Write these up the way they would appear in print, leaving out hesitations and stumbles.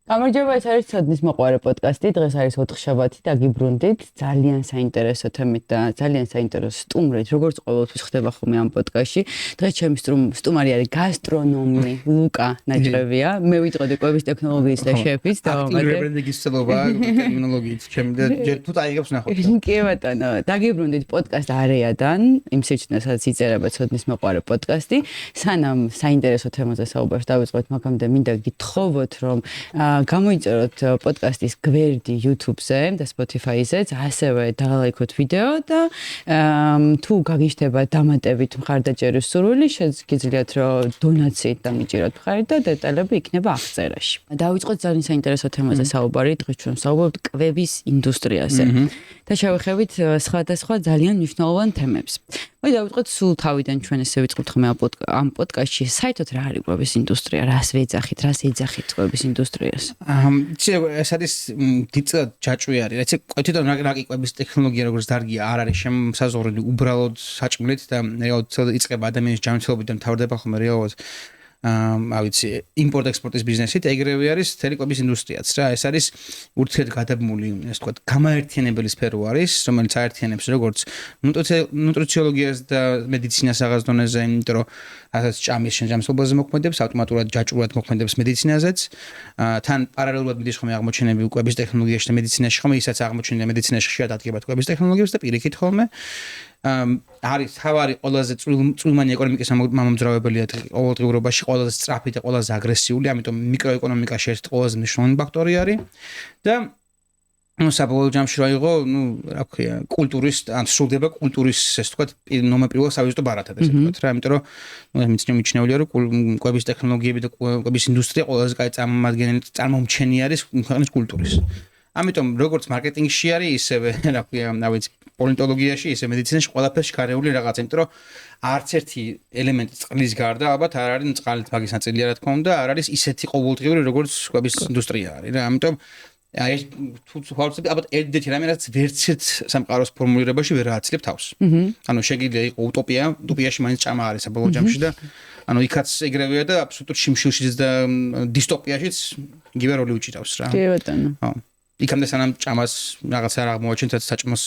გამარჯობა, ეს არის ცოდნის მოყვარე პოდკასტი. დღეს არის 4 შაბათი და გიბრუნდით ძალიან საინტერესო თემით და ძალიან საინტერესო სტუმრით, როგორც ყოველთვის ხდება ხოლმე ამ პოდკასტში. დღეს ჩემი სტუმარი არის გასტრონომი ლუკა ნაჭრევია. მე ვიტყოდი კვების ტექნოლოგიის და შეფის და ბრენდინგის ცდობა ტერმინოლოგიით. ჩემი და თუ დაიგებს ნახოთ. კი ბატონო, დაგიბრუნდით პოდკასტ არეადან, იმ სიჩნეს, სადაც იწერება ცოდნის მოყვარე პოდკასტი. სანამ საინტერესო თემაზე საუბარს დავიწყოთ, მაგამდე მინდა გითხოვოთ, რომ გამოიწეროთ პოდკასტის გვერდი YouTube-ზე და Spotify-ზეც, ასევე დალაიქოთ ვიდეო და თუ გაგიჩნდება დამატებით მხარდაჭერის სურვილი, შეგიძლიათ რომ დონაციით დამიჭიროთ მხარი და დეტალები იქნება აღწერაში. დავიწყოთ ძალიან საინტერესო თემაზე საუბარი, დღეს ჩვენ საუბრობთ კვების ინდუსტრიაზე და შევეხებით სხვადასხვა ძალიან მნიშვნელოვან თემებს. მოდი დავიწყოთ სულ თავიდან ჩვენ ესე ვიწყებთ ხოლმე ამ პოდკასტში, საერთოდ რა არის კვების ინდუსტრია, რას ვეძახით, რას ეძახით კვების ინდუსტრიას? ეს არის დიდწილად ჯაჭვი არის. რაც თვითონ რაკი კვების ტექნოლოგია როგორც დარგია არ არის შემოსაზღვრული უბრალოდ საჭმლით და რეალურად იწყება ადამიანის ჯანმრთელობით და მთავრდება ხოლმე რეალურად ავიცი იმპორტ-ექსპორტის ბიზნესით, ეგრევე არის თელი კვების ინდუსტრიაც რა. ეს არის ურთიერთგადაბმული, ასე ვთქვათ, გამაერთიანებელი სფერო არის, რომელიც აერთიანებს როგორც ნუტრიციოლოგიას და მედიცინას რაღაც დონეზე, იმიტომ რომ ასած ჭამის შემსრულებაზე მოქმედებს, ავტომატურად ჯაჭვურად მოქმედებს მედიცინაზეც. თან პარალელურად მიდის ხოლმე აღმოჩენები კვების ტექნოლოგიაში და მედიცინაში, ხოლმე ისაც აღმოჩენილია მედიცინაში ხშირად ადგება კვების ტექნოლოგიებს და პირიქით ხოლმე არის თავარი ყველაზე წვრილმანი ეკონომიკის მამამძრავებელია ყოველდღიურობაში, ყველაზე სწრაფი და ყველაზე აგრესიული, ამიტომ მიკროეკონომიკაში ერთ ყველაზე მნიშვნელოვანი ფაქტორი არის და საბოლოო ჯამში რა იყო, რა ქვია, კულტურის, ან სრულდება კულტურის, ესე ვთქვათ, ნომერპრივალ სავიზიტო ბარათად, ესე ვთქვათ რა, იმიტომ რომ მიჩნეულია, რომ კვების ტექნოლოგიები და კვების ინდუსტრია ყველაზე კაი წარმომჩენი არის ქვეყნის კულტურის. ამიტომ როგორც მარკეტინგში არის, ისევე რა ქვია, ავიც პოლიტოლოგიაში, ისე მედიცინაში ყველაფერში გარეული რაღაცა, იმიტომ რომ არც ერთი ელემენტი წყლის გარდა ალბათ არ არის წყალით მაგის ნაწილია რა თქმა უნდა, არ არის ისეთი ყოველდღიური როგორც კვების ინდუსტრია არის რა. ამიტომ აი თუ ვხავსები ალბათ ერთ-ერთი რამე რაც ვერც ერთ სამყაროს ფორმულირებაში ვერ ააცილებ თავს. ანუ შეგიძლია იყო უტოპია, უტოპიაში მაინც ჭამა არის საბოლოო ჯამში და ანუ იქაც ეგრევეა და აბსოლუტურ შიმშილშიც და დისტოპიაშიც იგივე როლი უჭირავს რა. კი ბატონო. იქამდე სანამ ჭამას რაღაცა არ აღმოაჩენთ, რაც საჭმოს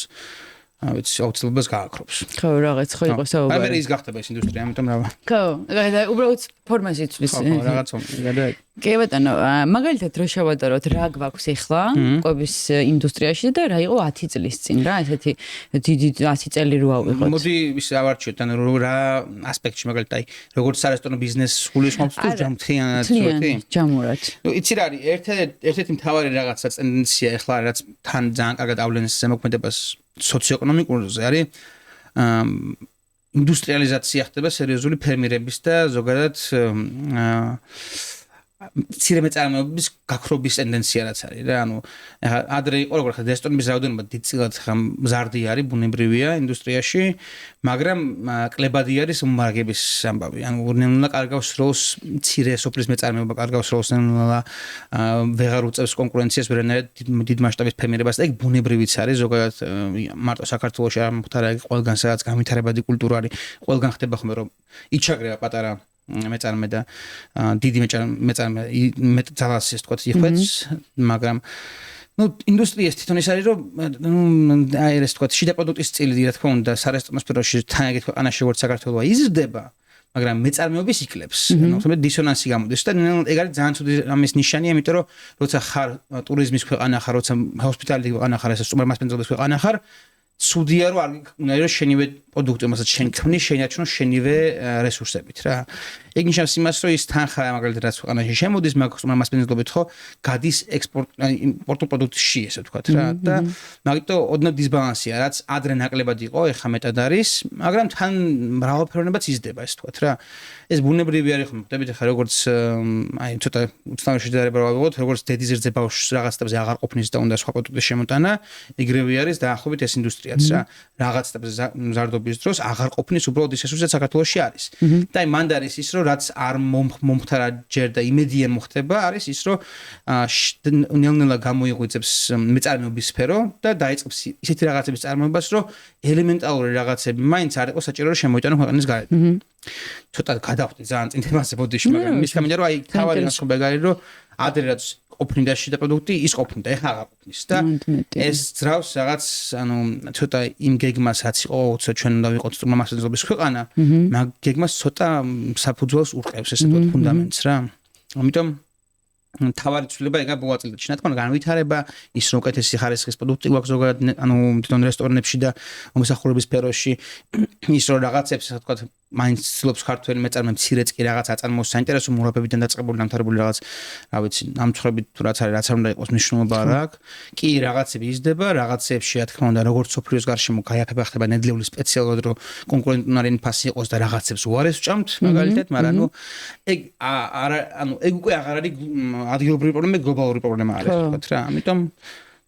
ავიც აუცილებლობას გააქრობს. ხო, რაღაც ხო იყო საუბარი. აი მე ის გახდება ეს ინდუსტრია, ამიტომ რა. ხო, და უბრალოდ ფორმას იცვლის. ხო, რაღაცა და კი ბატონო, მაგალითად რო შევადაროთ რა გვაქვს ახლა კვების ინდუსტრიაში და რა იყო 10 წლის წინ რა, ესეთი დიდი 10 წელი რო ავიღოთ. მოდი ის ავარჩიოთ, ანუ რა ასპექტში მაგალითად აი როგორც სარესტორნო ბიზნესს გულისხმობს თუ ჯამთიანად ვთქვი? ჯამურად. ნუ იცი რა არის, ერთ-ერთი მთავარი რაღაცა ტენდენცია ახლა რაც თან ძალიან კარგად ავლენს ზემოქმედებას სოციოეკონომიკურზე არის ინდუსტრიალიზაცია ხდება სერიოზული ფერმერების და ზოგადად მცირე მეწარმეობის გაქრობის ტენდენცია რაც არის რა. ანუ ახლა ადრე იყო როგორ ხარ რესტორნების რაოდენობა დიდწილად მზარდი არის, ბუნებრივია ინდუსტრიაში, მაგრამ კლებადი არის მარგების ამბავი. ანუ ნელა კარგავს როლს მცირე სოფლის მეწარმეობა, კარგავს როლს ნელა ვეღარ უწევს კონკურენციას ვერანაირად დიდ მასშტაბის ფერმერებას და ეგ ბუნებრივიც არის ზოგადად მარტო საქართველოში არ მოხდარა ეგ ყველგან სადაც განვითარებადი კულტურა არის, ყველგან ხდება ხოლმე რომ იჩაგრება პატარა მეწარმე და დიდი მეწარმე ძალას ეს თქვა იხვეწ, მაგრამ ნუ ინდუსტრიის თვითონ ის არის რომ აი ეს თქვა შიდა პროდუქტის წილი რა თქმა უნდა სარესტორნო სფეროში თანაგეთ ქვეყანაში როგორც საქართველოა იზრდება, მაგრამ მეწარმეობის იკლებს. ანუ თუმცა დისონანსი გამოდის და ეგ არის ძალიან ცუდი ამის ნიშანია, იმიტომ რომ როცა ხარ ტურიზმის ქვეყანა ხარ, როცა ჰოსპიტალიტი ქვეყანა ხარ, ეს სუპერმარკეტების ქვეყანა ხარ, ცუდია რომ არ უნდა რომ შენივე პროდუქტი, მასაც შენ ქმნის, შეინარჩუნო შენივე რესურსებით რა. ეგ ნიშნავს იმას, რომ ის თანხა მაგალითად რაც ქვეყანაში შემოდის, მასპინძლობით ხო გადის იმპორტულ პროდუქტში, ესე ვთქვათ რა. და მაგიტომ ოდნავ დისბალანსია, რაც ადრე ნაკლებად იყო, ეხლა მეტად არის, მაგრამ თან მრავალფეროვნებაც იზრდება, ესე ვთქვათ რა. ეს ბუნებრივი არის ხომ, ხდებით ახლა როგორც აი ცოტა უცნაური შედარება რა ვიღოთ, როგორც დედის რძე ბავშვს რაღაცებზე აღარ ყოფნის და უნდა სხვა პროდუქტის შემოტანა, ეგრევე არის დაახლოებით ეს ინდუსტრიაც რა. რაღაცებზე მზარდობის დროს აღარ ყოფნის უბრალოდ ის რესურსი საქართველოში არის. და აი მანდ არის ის რომ რაც არ მომხდარა ჯერ და იმედია მოხდება, არის ის რომ ნელ-ნელა გამოიღვიძებს მეწარმეობის სფერო და დაიწყებს ისეთი რაღაცების წარმოებას, რომ ელემენტარული რაღაცები მაინც არ იყო საჭირო რომ შემოიტანო ქვეყნის გარეთ. ცოტა გადავხდი ძალიან წინ თემაზე ბოდიში, მაგრამ მის გამო რომ აი თავარი განსხვავება არის რომ ადრე რაც ყოფნიდა შიდა პროდუქტი, ის ყოფნიდა, ეხლა აღარ ყოფნის და ეს ძრავს რაღაც, ანუ ცოტა იმ გეგმას რაც იყო, ჩვენ უნდა ვიყოთ სტუმრ მასწავლებლობის ქვეყანა, მაგ გეგმას ცოტა საფუძველს ურყევს ესე ვთქვათ ფუნდამენტს რა. ამიტომ თავარი ცვლილება ეგა მოაწილეთ. შინათქმა განვითარება, ის რომ უკეთესი ხარისხის პროდუქტი გვაქვს ზოგადად, ანუ თვითონ რესტორნებში და მომსახურების სფეროში, ის რომ რაღაცებს, ასე ვთქვათ, მაინც ცდილობს ქართველი მეწარმე მცირეც კი რაღაც აწარმოოს საინტერესო მურაბებიდან დაწყებული დამთავრებული რაღაც, რა ვიცი, ამცხრებით თუ რაც არის, რაც არ უნდა იყოს მნიშვნელობა რა აქვს. კი რაღაცები იზრდება, რაღაცებში, რა თქმა უნდა, როგორც სოფლიოს გარშემო გაიაფება ხდება ნედლეული სპეციალურად, რომ კონკურენტუნარი ფასი იყოს და რაღაცებს უარეს ვჭამთ, მაგალითად, მაგრამ ნუ ეგ ანუ ეგ უკვე აღარ არის ადგილობრივი პრობლემა, გლობალური პრობლემა არის, ვთქვათ რა. ამიტომ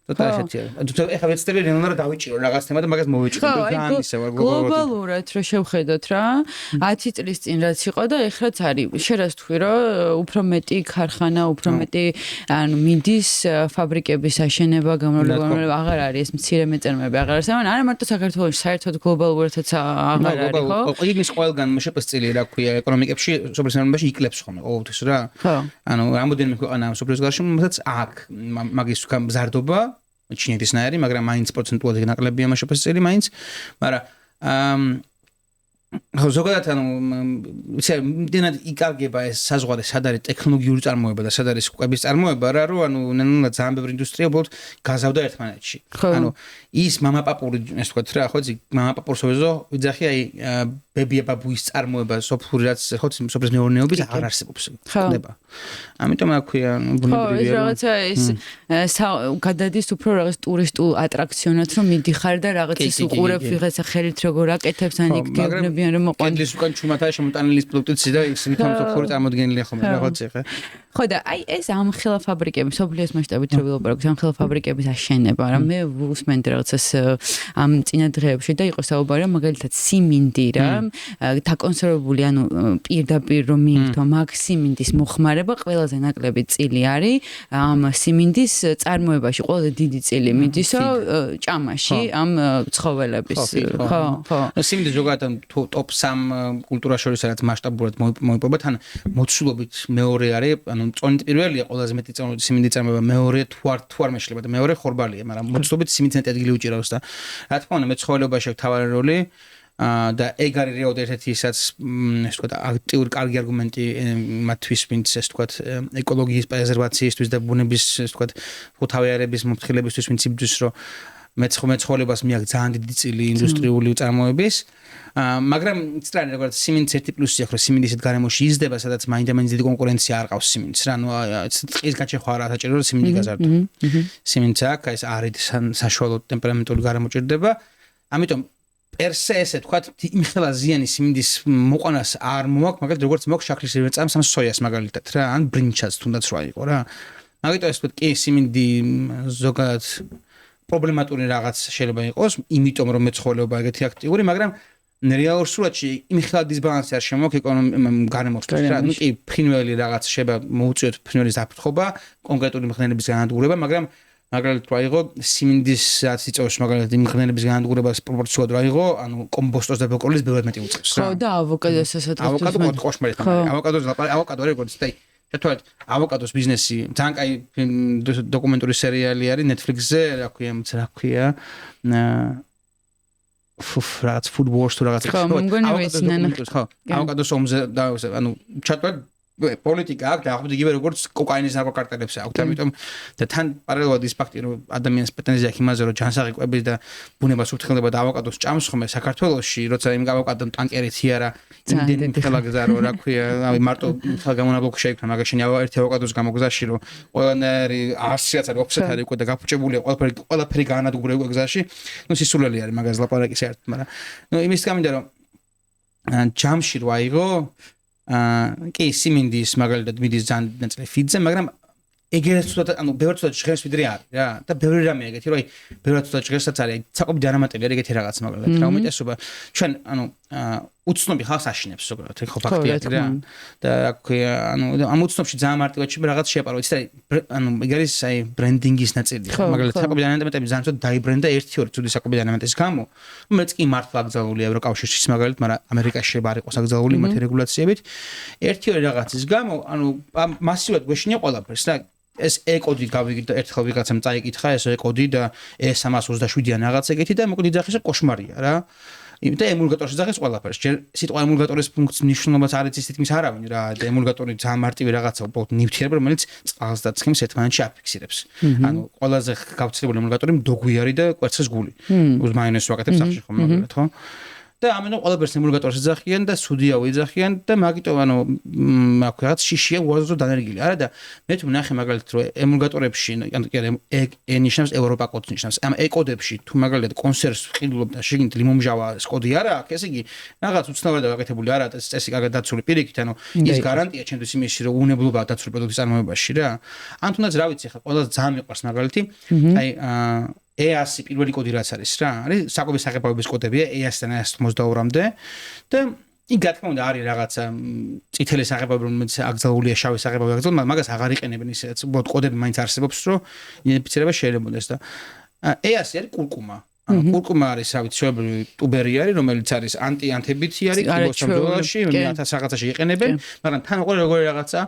ცოტა ესეთია. თუ ეხლა ვეცდები რენონარ დავიჭირო რაღაც თემა და მაგას მოვიჭირო. ძალიან ისე ვარ გლობალურად რო შევხედოთ რა, 10 წლის წინ რაც იყო და ეხლაც არის. შენ თქვი რომ უფრო მეტი ქარხანა, უფრო მეტი ანუ მინდის ფაბრიკების აშენება, გამრავლება აღარ არის, ეს მცირე მეწარმეები აღარ არის. ანუ არა მარტო საქართველოში, საერთოდ გლობალურადაც აღარ არის, ხო? იმის ყველგან შეფასწილი რა ქვია ეკონომიკებში, სოფლის ეროვნებაში იკლებს ხოლმე ყოველთვის რა. ანუ რამოდენიმე ქვეყანა სოფლის გარშემო, რომელსაც აქ მაგის მზარდობა ჩინეთისნაირი, მაგრამ მაინც პროცენტულად ნაკლებია მას შეფასწილი მაინც, მაგრამ ზოგადად ანუ ისე იმდენად იკარგება ეს საზღვარი, სად არის ტექნოლოგიური წარმოება და სად არის კვების წარმოება რა, რომ ანუ ნელა ძალიან ბევრი ინდუსტრია უბრალოდ გაზავდა ერთმანეთში. ანუ ის მამაპაპური, ეს ვთქვათ რა, ხო იცი, მამაპაპურს ვეზო, ვიძახი აი ბებია ბაბუის წარმოება სოფური რაც ხო სოფრის მეურნეობის აღარ არსებობს. ხდება. ამიტომ აქვია ბუნებრივია. ხო, რაღაცა ის გადადის უფრო რაღაც ტურისტულ ატრაქციონად, რომ მიდიხარ და რაღაცას უყურებ, ვიღაცა ხელით როგორ აკეთებს, ან იქ გეუბნები რომ მოყვან. კენდის უკან ჩუმათა შემოტანილი პროდუქტი და ის ვითომ სოფური წარმოდგენილია ხოლმე რაღაც ეხა. ხო და აი ეს ამხელა ფაბრიკების, სოფლიოს მასშტაბით რო ვილაპარაკოთ, ამხელა ფაბრიკების აშენება, რა მე ვუსმენთ რაღაცას ამ წინა დღეებში და იყო საუბარი რომ მაგალითად სიმინდი რა, დაკონსერვებული, ანუ პირდაპირ რომ მიირთვა მაგ სიმინდის მოხმარება ყველაზე ნაკლები წილი არის ამ სიმინდის წარმოებაში, ყველაზე დიდი წილი მიდისო ჭამაში ამ ცხოველების. ხო, ხო. სიმინდი ზოგადად ტოპ 3 კულტურას შორის რაც მასშტაბურად მოიპოვა, თან მოცულობით მეორე არის, ანუ წონით პირველია ყველაზე მეტი სიმინდი წარმოება, მეორე თუ არ მეშლება და მეორე ხორბალია, მაგრამ მოცულობით სიმინდს ადგილი უჭირავს და რა თქმა უნდა მეცხოველობაში აქვს თავარი როლი და ეგ არის რეალურად ერთ-ერთი ისაც ეს ვთქვათ აქტიური კარგი არგუმენტი მათთვის ვინც ეს ვთქვათ ეკოლოგიის პრეზერვაციისთვის და ბუნების ეს ვთქვათ ხუთავიარების მომთხილებისთვის ვინც იბრძვის რომ მეცხოველებას მიაქვს ძალიან დიდი წილი ინდუსტრიული წარმოების მაგრამ ცრანი როგორც სიმინდის ერთი პლუსი აქვს რომ სიმინდი ისეთ გარემოში იზრდება სადაც მაინდა-მაინც დიდი კონკურენცია არ ყავს სიმინდს რა ნუ წყლის გაჩეხვა რა საჭირო რომ სიმინდი გაზარდო სიმინდს აქ ეს არის საშუალო ტემპერამენტული გარემო ჭირდება ამიტომ პერსე ესე თქვათ იმხელა ზიანი სიმინდის მოყვანას არ მოაქვს მაგალითად როგორც მოაქვს შაქრის რეწამს ამ სოიას მაგალითად რა ან ბრინჩას თუნდაც რა იყო რა მაგიტო ეს თქვათ კი სიმინდი ზოგადად პრობლემატური რაღაც შეიძლება იყოს იმიტომ რომ მეცხოველეობა ეგეთი აქტიური მაგრამ რეალურ სურათში იმხელა დისბალანსი არ შემოაქვს გარემოსთვის რა ნუ კი ფრინველი რაღაც შეიძლება მოუწიოთ ფრინველის აფრთხობა კონკრეტული მღერების განადგურება მაგრამ მაგალითად რა იყო სიმინდის რაც იწევს მაგალითად იმ მღერების განადგურებას პროპორციულად რა იყო ანუ კომბოსტოს და ბროკოლის ბევრად მეტი უწევს რა ხო და ავოკადოსაც ავოკადო კოშმარი ავოკადო როგორც და ერთად ავოკადოს ბიზნესი ძალიან კაი დოკუმენტური სერიალი არის Netflix-ზე რა ქვია რაღაც food wars თუ რაღაც ხო ავოკადოს ომზე და ანუ ჩატვარ პოლიტიკა აქვს და ახლა იგივე როგორც კოკაინის ნარკოკარტელებს აქვს ამიტომ და თან პარალელურად ის ფაქტი რომ ადამიანს პრეტენზია აქვს იმაზე რომ ჯანსაღი კვების და ბუნებას უფრთხილდება და ავოკადოს ჭამს ხოლმე საქართველოში როცა იმ ავოკადომ ტანკერით იარა იმდენი ხელაგზა რო რა ქვია მარტო ხელგამონაბლოკი შეიქმნა მაგაშენი ერთი ავოკადოს გამოგზაში რომ ყველანაირი 100-ს არის ოფსეთ არის უკვე და გაფუჭებულია ყველაფერი განადგურე უკვე გზაში ნუ სისულელი არის მაგას ლაპარაკი საერთოდ მაგრამ ნუ იმის გამინდა რომ ჯამში რო აიღო კი სიმინდის მაგალითად მიდის ძალიან ნაწილი ფიძზე, მაგრამ ეგერაც თუთა ანუ ბევრ თუთა ჟღერს ვიდრე არის რა და ბევრი რამე ეგეთი რომ აი ბევრ თუთა ჟღერსაც არის საყოფი დანამატები არის ეგეთი რაღაც მაგალითად რა უმეტესობა ჩვენ ანუ უცნობი ხალხს აშინებს ზოგადად ხო ფაქტია რა და ანუ ამ უცნობში ძალიან მარტივად რაღაც შეაპარო იცი ანუ ეგ არის აი ბრენდინგის ნაწილი მაგალითად საყოფი დანამატები ძალიან ცუდ დაიბრენდა 1-2 ცუდი საყოფი დანამატების გამო რომელიც კი მართლა აკრძალულია ევროკავშირის მაგალითად მაგრამ ამერიკაში შეიძლება არ იყოს აკრძალული მათი რეგულაციებით 1-2 რაღაცის გამო ანუ მასიურად გვეშინია ყველაფერს რა ეს ეკოდი გავიგეთ და ერთხელ ვიღაცამ წაიკითხა ეს ეკოდი და E327-იან რაღაც ეგეთი და მოკლედ იძახის კოშმარია რა. და ემულგატორის ძახის ყველაფერს. ჯერ სიტყვა ემულგატორის ფუნქციის მნიშვნელობას არ იცის თითქმის არავინ რა და ემულგატორი ძალიან მარტივი რაღაცა უბრალოდ ნივთიერება რომელიც წყალს და ცხიმს ერთმანეთში აფიქსირებს. ანუ ყველაზე გავრცელებული ემულგატორი მდოგვი არის და კვერცხის გული. მაიონეზს ვაკეთებ სახში ხომ მაგალითად ხო? და ამიტომ ყველაფერს ემულგატორს ეძახიან და სუდიაო ეძახიან და მაგიტომ ანუ აქ რაღაც შიშია უაზრო დანერგილი. არა და მე თუ ნახე მაგალითად რომ ემულგატორებში ანუ კი არა ნიშნავს ევროპა კოდს ნიშნავს. ამ ეკოდებში თუ მაგალითად კონსერვს ვყიდულობ და შეგინთ ლიმონმჟავა ეს კოდი არა აქვს, ესე იგი რაღაც უცნაურად გაკეთებული არა და წესი კარგად დაცული პირიქით, ანუ ის გარანტია ჩემთვის იმისში რომ უნებლობაა დაცული პროდუქტის წარმოებაში რა. ან თუნდაც რა ვიცი ხა ყველაზე ძალიან მიყვარს მაგალითი აი E100 პირველი კოდი რაც არის რა, არის საკვების საღებავების კოდებია E100-დან E192-მდე და იქ გათქმა უნდა არის რაღაცა წითელი საღებავები რომელიც აკრძალულია შავი საღებავი აკრძალულია, მაგრამ მაგას აღარ იყენებენ ისედაც, უბრალოდ კოდები მაინც არსებობს რომ იდენტიფიცირება შეიძლებადეს და E100 არის კურკუმა. ანუ კურკუმა არის რა ვიცი ჩვეულებრივი ტუბერი არის რომელიც არის ანტიბიოტიკი არის კიბოსამძოლაში 1000 რაღაცაში იყენებენ, მაგრამ თან როგორი რაღაცა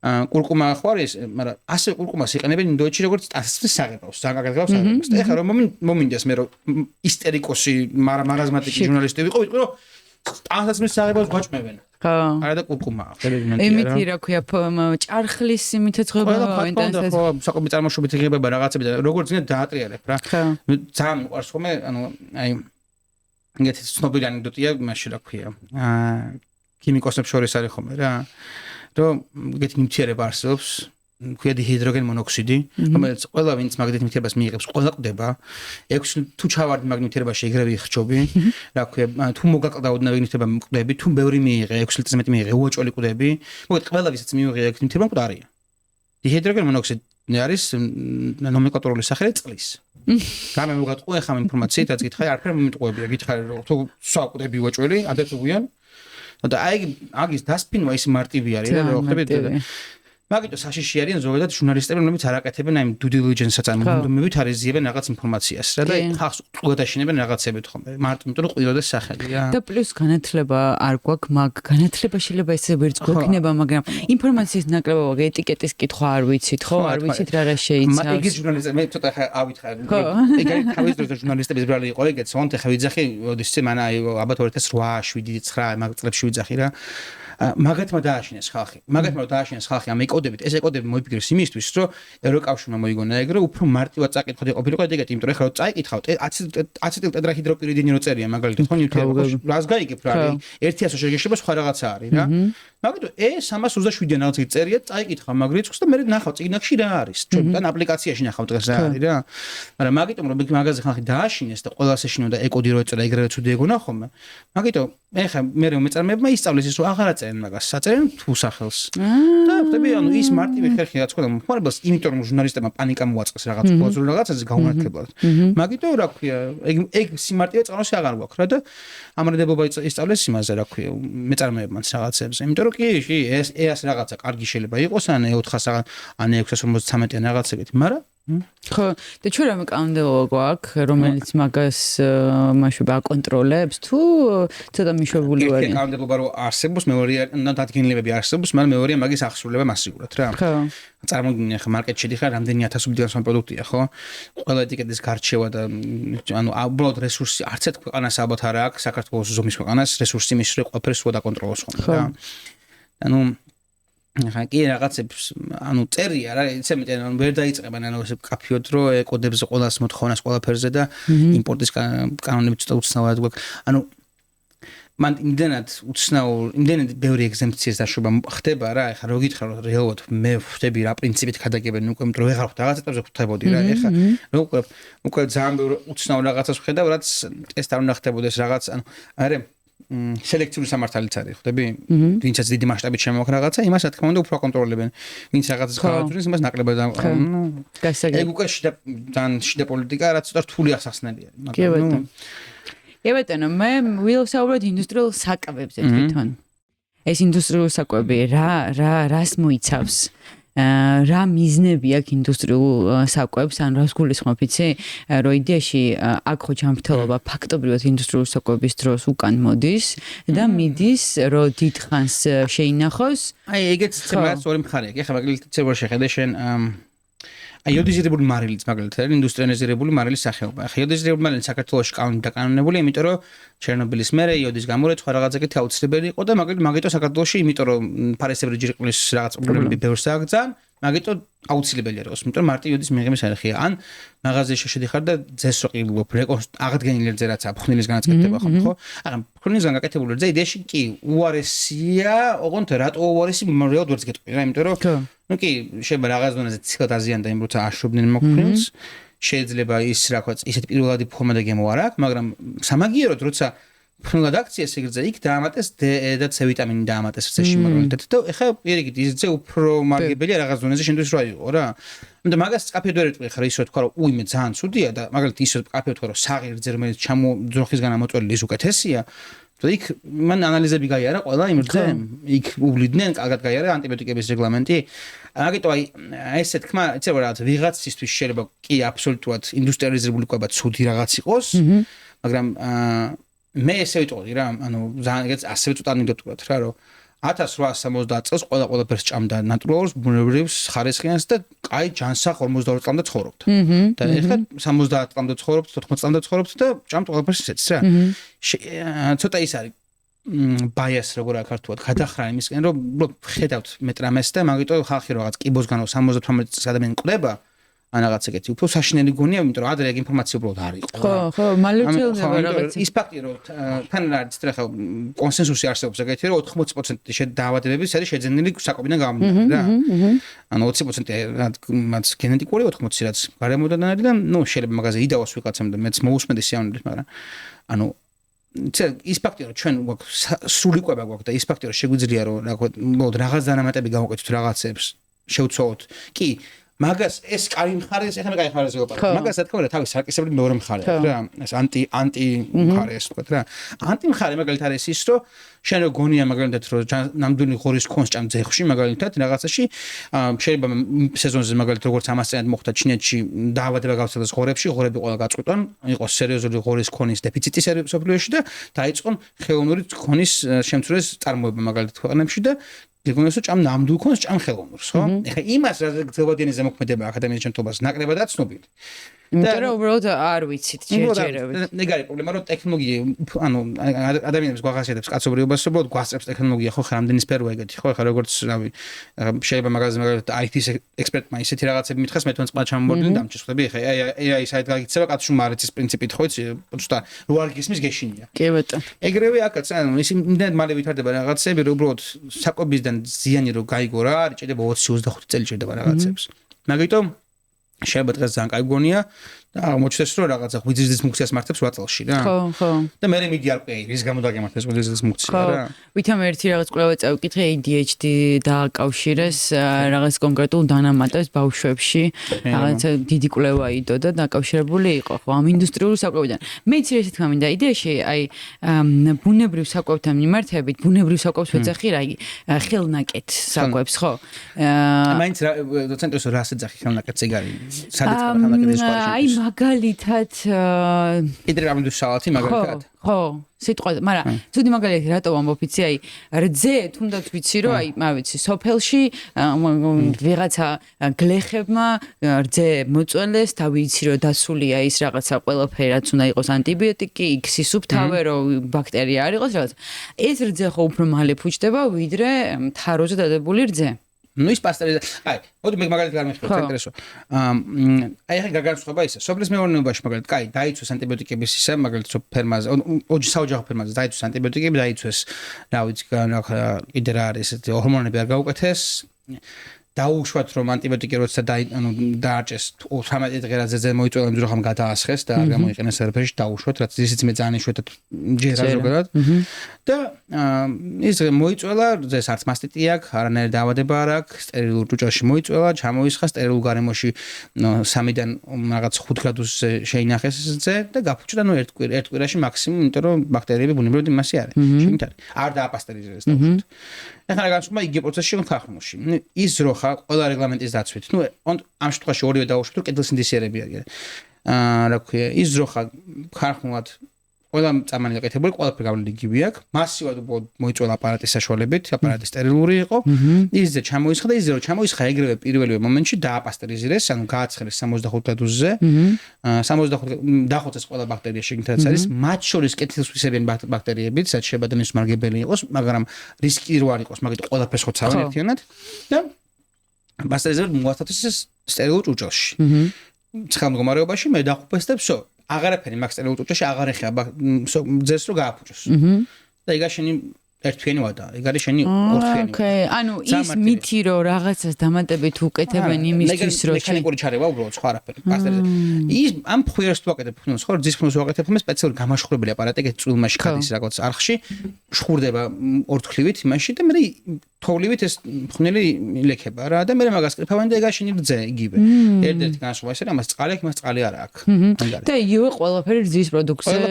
კურკუმა ხო არის, მაგრამ ასე კურკუმას იყენებენ ინდოეთში როგორც ტანსაცმლის საღებავს, ძალიან კარგად გავს. ეხლა რომ მომინდეს მე რომ ისტერიკოსი მარაზმატიკი ჟურნალისტი ვიყო, ვიტყვი რომ ტანსაცმლის საღებავს გვაჭმევენ. ხო. არა და კურკუმაა, ელემენტია რა. იმითი რა ქვია, ჭარხლის იმითეცხება ინტენსივად. ხო, საკვები წარმოშობით იღებება რაღაცები და როგორც გინდა დაატრიალებ რა. ძალიან მიყვარს ხოლმე, ანუ აი ეგეთი ცნობილი ანეკდოტია მაშინ რა ქვია. ქიმიკოსებს შორის არის ხოლმე რა. რომ ეგეთი ნივთიერება არსებობს, ქვია დიჰიდროგენ მონოქსიდი, რომელიც ყველა ვინც მაგნიტურ ნივთიერებას მიიღებს, ყველა ყდება. 6 თუ ჩავარდი მაგნიტურ ნივთიერებაში ეგრევე იხჭობი. რა ქვია, თუ მოგაყდა ოდნავ ნივთიერება მკვდები, თუ ბევრი მიიღე, 6 ლიტრის მეტი მიიღე, უოჭველი ყდები. მოკლედ ყველა ვისაც მიიღე ეგ ნივთიერება მკვდარია. დიჰიდროგენ მონოქსიდი არის ნომენკლატურული სახელი წყლის. გამე მოგატყუე ხამ ინფორმაციით, რაც გითხარი, არაფერ მომიტყუებია, გითხარი რომ თუ საკვდები უოჭველი, ადეცუგიან. და აგის დასფინვა ის მარტივი არის რა ხდებით და მაგიტო საშიში არიან ზოგადად ჟურნალისტები რომლებიც არ აკეთებენ აი due diligence-საც ან მომდუმებით არ ეზიებენ რაღაც ინფორმაციას რა და ხახს უყურად აშენებენ რაღაცებით ხომ მარტო იმიტომ რომ ყვიროდეს სახელი რა და პლუს განათლება არ გვაქვს მაგ განათლება შეიძლება ესე ვერც გვექნება მაგრამ ინფორმაციის ნაკლებობა ეტიკეტის კითხვა არ ვიცით ხო არ ვიცით რა შეიცავს ეგ ჟურნალისტები მე ცოტა ხა ავითხრა ეგ თავის დროს ჟურნალისტების ბრალი იყო ეგეც ვონთ ხა ვიძახი ოდესე მანა აი ალბათ 2008 7 9 მაგ წლებში ვიძახი რა მაგათმა დააშინეს ხალხი ამ ეკოდებით ეს ეკოდები მოიფიქრეს იმისთვის რომ ევროკავშირმა მოიგონა ეგ რომ უფრო მარტივად წაკითხოთ ყოფილიყო ეგეთი იმიტომ რომ ხა რომ წაიკითხავთ აცეტილ ტეტრაჰიდროპირიდინი რო წერია მაგალითად ხო ნივთიერება რას გაიგებ რა არის 100 შეგეშება სხვა რაღაცა არის რა მაგიტომ E327-დან რაღაც წერია წაიკითხა მაგ რიცხვს და მე ნახავ წიგნებში რა არის ჩვენთან აპლიკაციაში ნახავ დღეს რა არის რა მაგრამ მაგიტომ რომ მაგაზე ხალხი დააშინეს და ყველას ეშინო და ეკოდი რო ეწერა ეგრევე ცუდი ეგონა ხოლმე მაგიტომ ეხა მე რომ მეწარმეებმა ისწავლეს ის რომ აღარ აწერენ მაგას საწერენ თუ სახელს და ხდები ანუ ის მარტივი ხერხი რაც ყველა მომხმარებელს იმიტომ რომ ჟურნალისტებმა პანიკა მოაწყეს რაღაც უაზრო რაღაცაზე გაუნათლებლად მაგიტომ რა ქვია ეგ სიმარტივე წყაროსი აღარ გვაქვს რა და ამარადებობა ისწავლეს იმაზე რა ქვია მეწარმეებმაც რაღაცებზე იმიტომ რომ კი ეს რაღაცა კარგი შეიძლება იყოს ან E400 ან E653 ან რაღაც ეგეთი მაგრამ ხო და ჩვენ რამე კანონმდებლობა გვაქვს რომელიც მაგას მაშინ აკონტროლებს თუ ცოტა მიშვებული ვარ ერთი კანონმდებლობა რო არსებობს მეორეა დადგენილებები არსებობს მაგრამ მეორეა მაგის აღსრულება მასიურად რა ხო წარმოგიდგენია ხა მარკეტში დიხარ რამდენი 1000 სამ პროდუქტია ხო ყველა ეტიკეტის გარჩევა და ანუ უბრალოდ რესურსი არც ერთ ქვეყანას ალბათ არ აქვს საქართველოს ზომის ქვეყანას რესურსი მისრე ყველაფერს სულ დაკონტროლოს ხომ რა ანუ ხა კი რაღაცებს ანუ წერია რა ისე მეტი ანუ ვერ დაიწყებენ ანუ ესე კაფიოდ რო ეკოდებს ყველას მოთხოვნას ყველაფერზე და იმპორტის კანონები ცოტა უცნაურად გვაქვს ანუ მან იმდენად ბევრი ეგზემპციას დაშვება ხდება რა ეხლა რო გითხრა რომ რეალურად მე ვხვდები რა პრინციპით გადაგებენ უკვე იმიტომ რომ ვეღარ ხვდები რაღაც ეტაპზე ხვდებოდი რა ეხლა რო უკვე ძალიან ბევრი უცნაურ რაღაცას ვხედავ რაც ტესტ არ უნდა ხდებოდეს რაღაც ანუ არა სელექციური სამართალიც არის, ხვდები? ვინცაც დიდი მასშტაბით შემოაქვს რაღაცა, იმას რა თქმა უნდა უფრო აკონტროლებენ. ვინც რაღაცას ხარჯავს, იმას ნაკლებად ეგ უკვე შიდა პოლიტიკა, რაც ცოტა რთული ახსახსნელია. მაგრამ კი ბატონო, მე ვილსაუბროთ ინდუსტრიულ საკვებზე თვითონ. ეს ინდუსტრიულ საკვები რას მოიცავს? რა მიზნები აქვს ინდუსტრიულ საკვებს ან რას გულისხმობ იცი რომ იდეაში აქ ხო ჯანმრთელობა ფაქტობრივად ინდუსტრიულ საკვების დროს უკან მოდის და მიდის რომ დიდხანს შეინახოს აი ეგეც ცემაც ორი მხარე აქვს ეხლა მაგალითად ცებურ შეხედე შენ აი იოდიზირებული მარილიც მაგალითად არის ინდუსტრიალიზირებული მარილის სახეობა. ახლა იოდიზირებული მარილი საქართველოში კანონით დაკანონებულია, იმიტომ რომ ჩერნობილის მერე იოდის გამორეცხვა რაღაცა კეთი აუცილებელი იყო და მაგიტო საქართველოში, იმიტომ რომ ფარესებრი ჯირკვლის რაღაც პრობლემები ბევრს ააგზან, მაგიტო აუცილებელი არის, იმიტომ რომ მარტო იოდის მიღების არხია. ან მაღაზიაში შედიხარ და ძეს რო ყიდულობ, აღდგენილი რძე რაც აფხნილის განაცკეთება ხომ, ხო? არა, ფხნილის განაკეთებული რძე იდეაში კი უარესია, ოღონდ რატო უარესი რეალურად ვერც გეტყვი რა, იმიტომ რომ ну კი შეიძლება რაღაც დონეზე ციხად აზიანდა იმ როცა აშრობდნენ მოკფრინს შეიძლება ის რა ქვია ისეთ პირველადი ფორმა და გემო არ აქვს მაგრამ სამაგიეროდ როცა ფრულად აქციას ეგრზე იქ დაამატეს D და C ვიტამინი დაამატეს რძეში მაგალითად და ეხლა პირიქით ის რძე უფრო მარგებელია რაღაც დონეზე შენთვის რა იყო რა და მაგას წაფედ ვერ ეტყვი ხარ ის რო თქვა რომ უიმე ძალიან ცუდია და მაგალითად ის რო წაფედ თქვა რომ საღი რძე რომელიც ძროხისგან ამოწოლილი ის უკეთესია და იქ მან ანალიზები გაიარა ყველა იმ რძე იქ უვლიდნენ კარგად გაიარა ანტიბიოტიკების რეგლამენტი აგიტო აი ესე თქმა იცი რა ვიღაცისთვის შეიძლება კი აბსოლუტურად ინდუსტრიალიზებული კვება ცუდი რაღაც იყოს მაგრამ მე ესე ვიტყოდი რა ანუ ძალიან ეგეც ასევე ცოტა ანეკდოტურად რა რომ 1870 წელს ყველაფერს ჭამდა ნატურალურს ბუნებრივს ხარისხიანს და კაი ჯანსაღ 42 წლამდე ცხოვრობდა და ეხლა 70 წლამდე ცხოვრობთ 14 წლამდე ცხოვრობთ და ჭამთ ყველაფერს ისეთს რა ცოტა ის არის ბაიას როგორ აკართუათ გადახრა იმისკენ რომ ხედავთ მეტრამეს და მაგიტო ხალხი რაღაც კიბოსგან 78 წლის ადამიანი ყდება ან რაღაც ეგეთი უფრო საშინელი გონია იმიტომ რომ ადრე ეგ ინფორმაცია უბრალოდ არ იყო ხო მალეჩელდება რაღაც ის ფაქტი რომ თან არის ხა კონსენსუსი არსებობს ეგეთი რომ 80% დაავადებების არის შეძენილი საკვებიდან გამომდინარე რა ანუ 20% რაც გენეტიკური 80 რაც გარემოდან არის და ნუ შეიძლება მაგაზე იდავოს ვიღაცამ და მეც მოусმენდი სიამოვნებით მაგრამ ანუ ის ფაქტია რომ ჩვენ სრული კვება გვაქვს და ის ფაქტია რომ შეგვიძლია რომ რაღაც დანამატები გავაკეთოთ რაღაცებს შევცვალოთ კი მაგას ეს კარი მხარეს ეხლა მე კარი მხარეს ვიყავ მაგას რა თქმა უნდა თავის სარკისებრი მეორე მხარე აქვს რა ეს ანტი მხარე ეს ვთქვათ რა ანტი მხარე მაგალითად არის ის რომ შენ რო გონია მაგალითად რომ ნამდვილი ღორის ქონს ჭამ ძეხში მაგალითად რაღაცაში შეიძლება სეზონზე მაგალითად როგორც ამასწრად მოხდა ჩინეთში დაავადება გავცელდეს ღორებში ღორები ყველა გაწყვიტონ იყოს სერიოზული ღორის ქონის დეფიციტი სოფლიოში და დაიწყონ ხელოვნური ქონის შემცირების წარმოება მაგალითად ქვეყნებში და გეგმავს რომ ჭამ ნამდვილ ქონს ჭამ ხელოვნურს ხო ეხლა იმას რა გრძელვადიანზე მოქმედება აკადემიის შემთხვევაში ნაკლებადაა ცნობილი იმიტომ რომ უბრალოდ არ ვიცით ჯერჯერობით ეგ არის პრობლემა რომ ტექნოლოგია ანუ ადამიანებს გვახასიათებს კაცობრიობას უბრალოდ გვასწრებს ტექნოლოგია ხო ხა რამდენი სფეროა ეგეთი ხო ხა როგორც რავი შეიძლება მაგაზე მაგალითად IT-ის ექსპერტმა ისეთი რაღაცები მითხეს მე თვითონ წყლა ჩამომორდნენ დამჭირს ხდები ხა AI საით გაგიქცევა კაცში მარეთის პრინციპით ხო იცი უბრალოდ რო არ გისმის გეშინია კი ბატონო ეგრევე აქაც ანუ ის იმდენად მალე ვითარდება რაღაცები რომ უბრალოდ საკვებისგან ზიანი რო გაიგო რა არ ჭირდება 20-25 წელი ჭირდება რაღაცებს მაგიტომ შეიძლება დღეს ძალიან კაი გონია და აღმოჩნდეს რომ რაღაცა ღვიძლის მუქციას მართებს 8 წელში რა ხო და მე მიდი არ ყვი რის გამო დაგემართეს ღვიძლის მუქცია რა ვითომ ერთი რაღაც კვლევა წავიკითხე ADHD დააკავშირეს რაღაც კონკრეტულ დანამატებს ბავშვებში რაღაცა დიდი კვლევა იდო და დაკავშირებული იყო ხო ამ ინდუსტრიული საკვებიდან მე იცი ესე თქმა მინდა იდეაში აი ბუნებრივ საკვებთან მიმართებით ბუნებრივ საკვებს ვეძახი რა ხელნაკეთ საკვებს ხო მაინც დოცენტოს რას ეძახი ხელნაკეთს ეგ არის სადაც ხელნაკეთის სკოლაში მაგალითად კიდე რამოდენიმე სალათი მაგალითად ხო სიტყვა მაგრამ თუდი მაგალითად რატო ამბობ იცი აი რძე თუნდაც ვიცი რომ აი מה ვიცი სოფელში ვიღაცა გლეხებმა რძე მოწველეს და ვიცი რომ დასულია ის რაღაცა ყველაფერი რაც უნდა იყოს ანტიბიოტიკი იქ სისუფთავე რომ ბაქტერია არ იყოს რაღაც ეს რძე ხო უფრო მალე ფუჭდება ვიდრე თაროზე დადებული რძე ну ის პასტერიზა აი მოდი მე მაგალითად გამიხსენებ საინტერესო აი ახლა გაგანცხრობა ისე სოფლის მეურნეობაში მაგალითად კაი დაიცვეს ანტიბიოტიკების ისე მაგალითად ფერმაზე საოჯახო ფერმაზე დაიცვეს ანტიბიოტიკები დაიცვეს რა ვიცი კიდე რა არის ესეთი ჰორმონები არ გაუკეთეს დაუშვათ რომ ანტიბიოტიკი როცა დაარჭეს 18 დღეზე მოიწველა იმ ძროხამ გადაასხეს და არ გამოიყენეს სერფერში დაუშვათ რაც ისიც მე ძალიან იშვიათად ჯერა ზოგადად და ის მოიწველა ეს არც მასტიტი აქვს არანაირი დაავადება არ აქვს სტერილურ ჭუჭელში მოიწველა ჩამოისხა სტერილურ გარემოში 3-დან რაღაც 5 გრადუსზე შეინახეს ზე და გაფუჭდა ნუ ერთ კვირაში მაქსიმუმ იმიტომ რომ ბაქტერიები ბუნებრივად იმასე არის შეგით არის არ დააპასტერიზეს დაუშვათ ეხლა განსხვავება იგი პროცესში ხარხმოში ის ძროხა ყველა რეგლამენტის დაცვით ნუ ამ შემთხვევაში ორივე დაუშვით რომ კედელსინდისიერები არის რა ქვია ის ძროხა ხარხმულად ყველა წამალი გაკეთებული, ყველაფერი გავლილი იგივე აქვს. მასივად მოიწველა აპარატის საშუალებით, აპარატი სტერილური იყო. ისზე ჩამოისხა და ისზე რომ ჩამოისხა ეგრევე პირველივე მომენტში დააპასტერიზირეს, ანუ გააცხელეს 65 გრადუსზე. 65 დახოცეს ყველა ბაქტერია შეგნითაც არის, მათ შორის კეთილსვისებიანი ბაქტერიებიც, რაც შეიძლება ადამიანის მარგებელი იყოს, მაგრამ რისკი რო არ იყოს, მაგით ყველაფერს ხოცავენ ერთიანად და პასტერიზებენ მოასწავეს სტერილურ ჭურჭელში. ცხელ მდგომარეობაში მე დახუპეს და всё. აღარაფერი მაგ სტერილურ ჭურჭელში აღარ ეხება ძეს რო გააფუჭოს. და იგა შენი ერთვიანი ვადა, ეგ არის შენი ორთვიანი. ოკეი, ანუ ის მითი რომ რაღაცას დამატებით უკეთებენ იმისთვის რომ მექანიკური ჩარევა უბრალოდ სხვა არაფერი. პასტერზე. ის ამ ფხვიერს ვაკეთებ ფხნოს, ხო, რძის ფხნოს ვაკეთებ ხომ სპეციალური გამაშხვრებელი აპარატი, ეგ წვილმაში ხადის რაღაც არხში, შხურდება ორთქლივით იმაში და მე თოვლივით ეს ფხნელი ილექება რა და მე მაგას კრიფავენ და ეგ შენი რძე იგივე. ერთ-ერთი განსხვავება ის არის, ამას წყალი აქვს, მას წყალი არ აქვს. და იგივე ყველაფერი რძის პროდუქტზე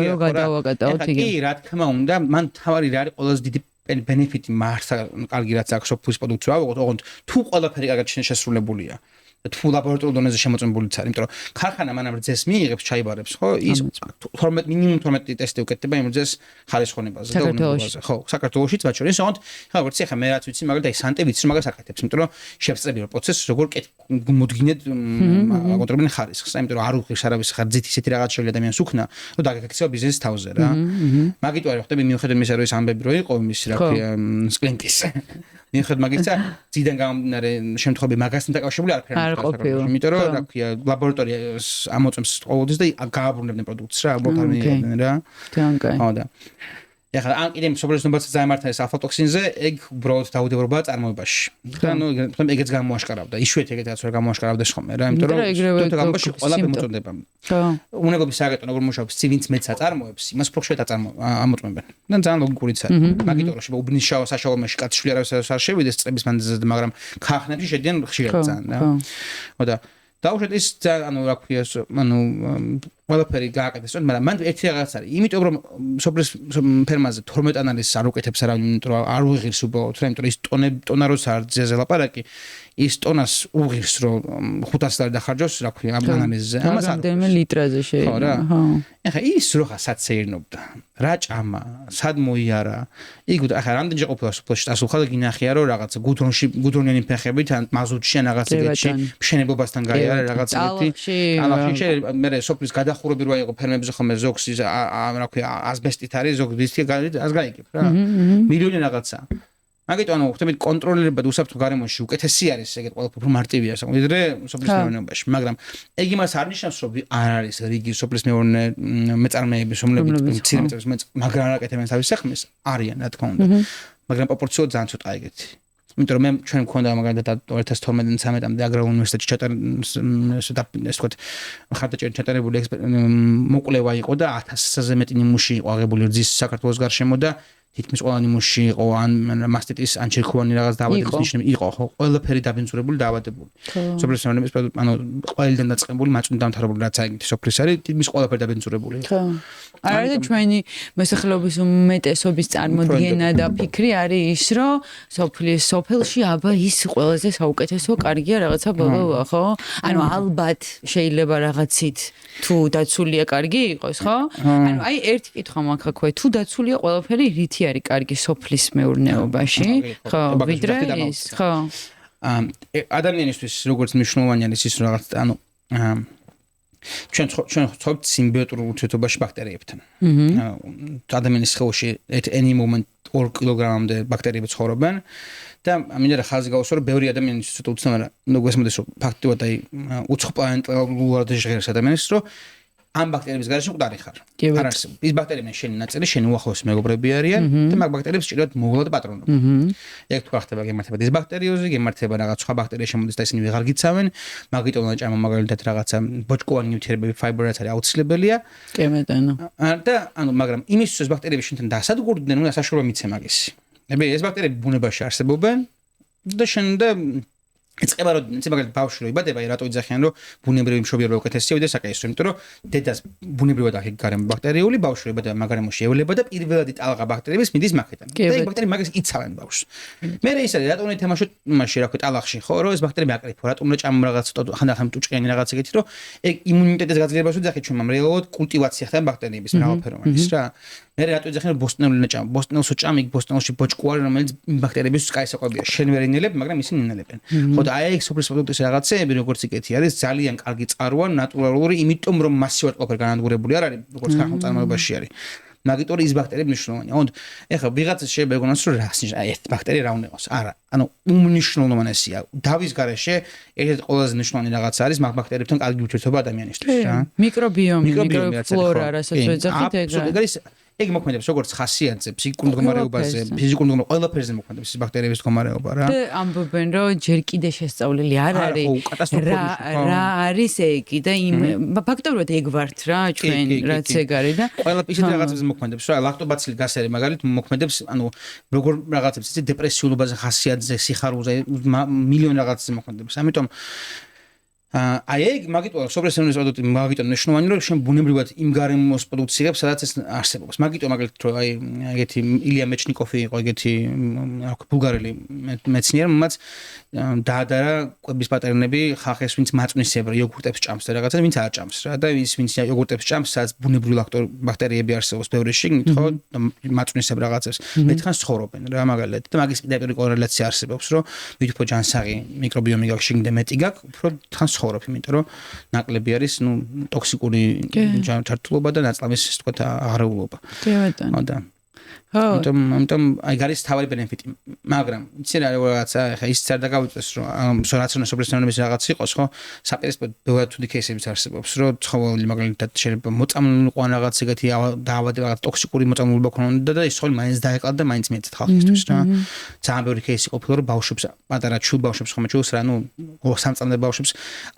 რო გადავაკეთოთ იგივე. კი, რა თქმა უნდა, მან თავარი რა არის ყველაზე დიდი benefit მართა კარგი რაც აქვს სოფლის პროდუქცია, ოღონდ თუ ყველაფერი კარგად შესრულებულია და თუ ლაბორატორიულ დონეზე შემოწმებულიც არის, იმიტომ რომ ქარხანა მანამ რძეს მიიღებს, ჩაიბარებს, ხო? ის 12 მინიმუმ 12 ტესტი უკეთდება იმ რძეს ხარისხონებაზე და უნებაზე. ხო, საქართველოშიც მათ შორის, ოღონდ ხა როგორც ახლა მე რაც ვიცი, მაგალითად სანტე ვიცი, რომ მაგას აკეთებს, იმიტომ რომ შევწებიო პროცესს, როგორ მოდგინეთ აკონტროლებენ ხარისხს, იმიტომ რომ არ უღირს არავის ხარძით ისეთი რაღაც შეიძლება ადამიანს უქნა, რომ დაგეკეცება ბიზნესის თავზე რა. მაგით ვარ ხდები მიუხედავად იმისა, რომ ეს ამბები რო იყო იმის რა ქვია სკლინკის. მიუხედავად მაგისა, ძიდან გამომდინარე შემთხვევები მაგასთან დაკავშირებული არაფერი არ ყოფილა. იმიტომ რომ რა ქვია ლაბორატორიას ამოწმებს ყოველთვის და გააბრუნებდნენ პროდუქტს რა, აბორტარნიებდნენ რა. თანკაი. ხო და ეხლა ან კიდე სოფლის ნობაც ზაემართა ეს ალფატოქსინზე ეგ უბრალოდ დაუდევრობაა წარმოებაში. და ნუ ეგეც გამოაშკარავდა. იშვიათი ეგეთ რაც ვერ გამოაშკარავდეს ხოლმე რა, იმიტომ რომ თვითონ გამოაში ყველაფერი მოწონდება. ხო. უნებობის საკეთო როგორ მუშაობს, ვინც მეც აწარმოებს, იმას უფრო ხშირად ამოწმებენ. და ძალიან ლოგიკურიც არის. მაგით რომ შეიძლება უბნის საშუალებაში კაცშვილი არ შევიდეს წების მანძილზე, მაგრამ ქარხნებში შედიან ხშირად ძალიან რა. ხო და დაუშვათ ის ანუ რა ქვია, ანუ ყველაფერი გააკეთეს, მაგრამ მან ერთი რაღაც არის. იმიტომ რომ სოფლის ფერმაზე 12 ანალიზს არ უკეთებს არავინ, იმიტომ რომ არ უღირს უბრალოდ, იმიტომ რომ ის ტონა როცა არ ძეზე ლაპარაკი, ის ტონას უღირს რომ 500 ლარი დახარჯოს, რა ქვია, ამ ანალიზზე. ამას რამდენიმე ლიტრაზე შეიძლება. ხო. ეხლა ის როხა საცეირნობდა. რა ჭამა, სად მოიარა. იქ ახლა რამდენჯერ ყოფილა სოფლში დასულხა და გინახია რომ რაღაცა გუდრონიანი ფეხებით ან მაზუტში ან რაღაც ეგეთში მშენებლობასთან გაიარა რაღაც ეგეთი. ალახში მე სოფლის გადახურები რო იყო ფერმებზე ხომ ზოგს რა ქვია ასბესტით არის ზოგი დისკი ას გაიგებ რა. მილიონი რაღაცა. მაგიტომ ანუ ხთებით კონტროლერებად უსაფრთხო გარემოში უკეთესი არის ეგეთ ყველაფერი მარტივია საკუთრე სოფლის მეურნეობაში, მაგრამ ეგ იმას არ ნიშნავს რომ არ არის რიგი სოფლის მეურნე მეწარმეების რომლებიც მცირე მეწარმეებს მაგრამ არ აკეთებენ თავის საქმეს არიან რა თქმა უნდა, მაგრამ პროპორციულად ძალიან ცოტა ეგეთი. იმიტომ რომ მე ჩვენ მქონდა მაგალითად 2012-13-მდე აგრარულ უნივერსიტეტში ეს თქვა ხარდაჭერით ჩატარებული მოკვლევა იყო და 1000-ზე მეტი ნიმუში იყო აღებული რძის საქართველოს გარშემო და თითქმის ყველა ნიმუში იყო ან მასტიტის ან ჩერქოვანი რაღაც დაავადების ნიშნები იყო, ხო, ყველაფერი დაბინძურებული დაავადებული. სოფლის მეურნეობის ანუ ყველიდან დაწყებული მაწვდით დამთავრებული რაც აიგეთ სოფლის არის თითქმის ყველაფერი დაბინძურებული. ხო. არ არის ჩვენი მოსახლეობის უმეტესობის წარმოდგენა და ფიქრი არის ის, რომ სოფელში აბა ის ყველაზე საუკეთესო კარგია რაღაცა ბაბა, ხო? ანუ ალბათ შეიძლება რაღაცით თუ დაცულია კარგი იყოს, ხო? ანუ აი ერთი კითხვა მაქვს აქვე, თუ დაცულია ყველაფერი რითი არის კარგი სოფლის მეურნეობაში, ხო, ვიდრე ის, ხო. ადამიანისთვის როგორც მნიშვნელოვანი არის ის რაღაც ანუ ჩვენ ვცხოვრობთ სიმბიოტურ ურთიერთობაში ბაქტერიებთან. ადამიანის სხეულში at any moment 2 კილოგრამამდე ბაქტერიები ცხოვრობენ და მინდა რა ხაზი გავუსვა რომ ბევრი ადამიანის ცოტა უცნაური რა გვესმოდეს რომ ფაქტიურად აი უცხოპლანეტალურად ჟღერს ადამიანის რომ ამ ბაქტერიების გარშემო მკვდარი ხარ. არ არსებობს. ის ბაქტერიები შენი ნაწილი, შენი უახლოესი მეგობრები არიან და მაგ ბაქტერიებს ჭირდება მოვლა და პატრონობა. ეგ თუ ახდება გემართება ეს ბაქტერიოზი, გემართება რაღაც სხვა ბაქტერია შემოდის და ისინი ვეღარ გიცავენ. მაგიტომ ჭამა მაგალითად რაღაცა ბოჭკოვანი ნივთიერებები, ფაიბრრაც არის აუცილებელია. კი მეტანა. და ანუ მაგრამ იმისთვის ეს ბაქტერიები შენთან დასადგურდნენ, უნდა საშუალება მიცე მაგისი. ეს ბაქტერიები ბუნებაში არსებობენ და შენ და ეწება რომ მაგალითად ბავშვი რო იბადება, რატო იძახიან რომ ბუნებრივი მშობიარობა უკეთესია ვიდრე საკაისრო, იმიტომ რომ დედას ბუნებრივად აქ გარემო ბაქტერიული, ბავშვი რო იბადება მაგარემოში ევლება და პირველად იტალღა ბაქტერიების მიდის მაგიდან. და ეს ბაქტერიები მაგას იცავენ ბავშვს. მე ის არის რატო უნდა ითამაშო იმაში რა ქვია ტალახში, ხო, რომ ეს ბაქტერიები აკრიფო, რატო უნდა ჭამო რაღაც ხანდახან ტუჭყიანი რაღაც ეგეთი, რომ ეგ იმუნიტეტის გაძლიერებას უძახით ჩვენ რეალურად კულტივაცია ხდება ბაქტერიების მრავალფეროვანის რა. მე რატო იძახიან რომ ბოსტნეული უნდა ჭამო, ბოსტნელს უჭამ, იქ ბოსტნელში ბოჭკუ არის, რომელიც ბაქტერიების კაისაყვებია. შენ ვერ ინელებ, მაგრამ ისინი ინელებენ. ხო და აი ეგ სუპერ პროდუქტის რაღაცეები როგორც იქეთი არის ძალიან კარგი წყაროა ნატურალური, იმიტომ რომ მასივად ყოფილი განადგურებული არ არის, როგორც სახელმწიფოში არის. მაგიტომ ის ბაქტერიები მნიშვნელოვანია. ოღონდ ეხლა ვიღაცა შეიძლება ეგონას რომ რას ნიშნავს აი ეს ბაქტერია რა უნდა იყოს. არა, ანუ უმნიშვნელოვანესია. დავის გარეშე ერთ-ერთი ყველაზე მნიშვნელოვანი რაღაც არის მაგ ბაქტერიებთან კარგი ურთიერთობა ადამიანისთვის რა. მიკრობიომი, მიკროფლორა, რასაც ვეძახით ეგ არის. ეგ მოქმედებს როგორც ხასიათზე, ფსიქიკურ მდგომარეობაზე, ფიზიკურ მდგომარეობაზე, ყველაფერზე მოქმედებს ეს ბაქტერიების მდგომარეობა რა. და ამბობენ რომ ჯერ კიდე შესწავლილი არ არის. რა არის ეგ და იმ ფაქტობრივად ეგ ვართ რა ჩვენ რაც ეგ არის და ყველა ისეთ რაღაცებზე მოქმედებს რა, ლაქტობაცილი გასერი მაგალითად მოქმედებს, ანუ როგორ რაღაცებს იცი დეპრესიულობაზე, ხასიათზე, სიხარულზე, მილიონი რაღაცებზე მოქმედებს. ამიტომ აი ეგ მაგიტო სობრეს ენერგიის პროდუქტი მაგიტო მნიშვნელოვანი რომ შენ ბუნებრივად იმ გარემოს პროდუქციებს სადაც ეს არსებობს მაგიტო მაგალითად რომ აი ეგეთი ილია მეჩნიკოვი იყო ეგეთი ბულგარელი მეცნიერი მომაც დაადარა კვების პატერნები ხალხის ვინც მაწვნისებრ იოგურტებს ჭამს და რაღაცა ვინც არ ჭამს რა და ის ვინც იოგურტებს ჭამს სადაც ბუნებრივი ბაქტერიები არსებობს ბევრი შიგნით ხო მაწვნისებრ რაღაცებს მეტხანს ცხოვრობენ რა მაგალითად და მაგის პირდაპირ კორელაცია არსებობს რომ ვიდრე ჯანსაღი მიკრობიომი გაქვს შიგნით და მეტი გაქვს უფრო თხანს ცხოვრობ, იმიტომ რომ ნაკლები არის, ნუ ტოქსიკური ჩართულობა და ნაწლავის ისე თქვა აღრეულობა. კი ბატონო. და ამიტომ აი გარის თავი ბენეფიტი, მაგრამ იცი რა რაღაცა ხა ის წარ დაგავიწეს რომ რაციონალური სობრესნაირების რაღაც იყოს, ხო? საპირისპირო ბევრი თუდი кейსებიც არსებობს, რომ ცხოველი მაგალითად შეიძლება მოწამლული ყوان რაღაც ეგეთი დაავადება რაღაც ტოქსიკური მოწამლულობა ქონოდა და ის ცხოველი მაინც დაეყალდა და მაინც მიეცეთ ხალხისთვის რა. ძალიან ბევრი кейსი ყოფილა რომ ბავშვებს, პატარა ჩულ ბავშვებს ხომ ჩულს რა, ნუ 3 წამდე ბავშვებს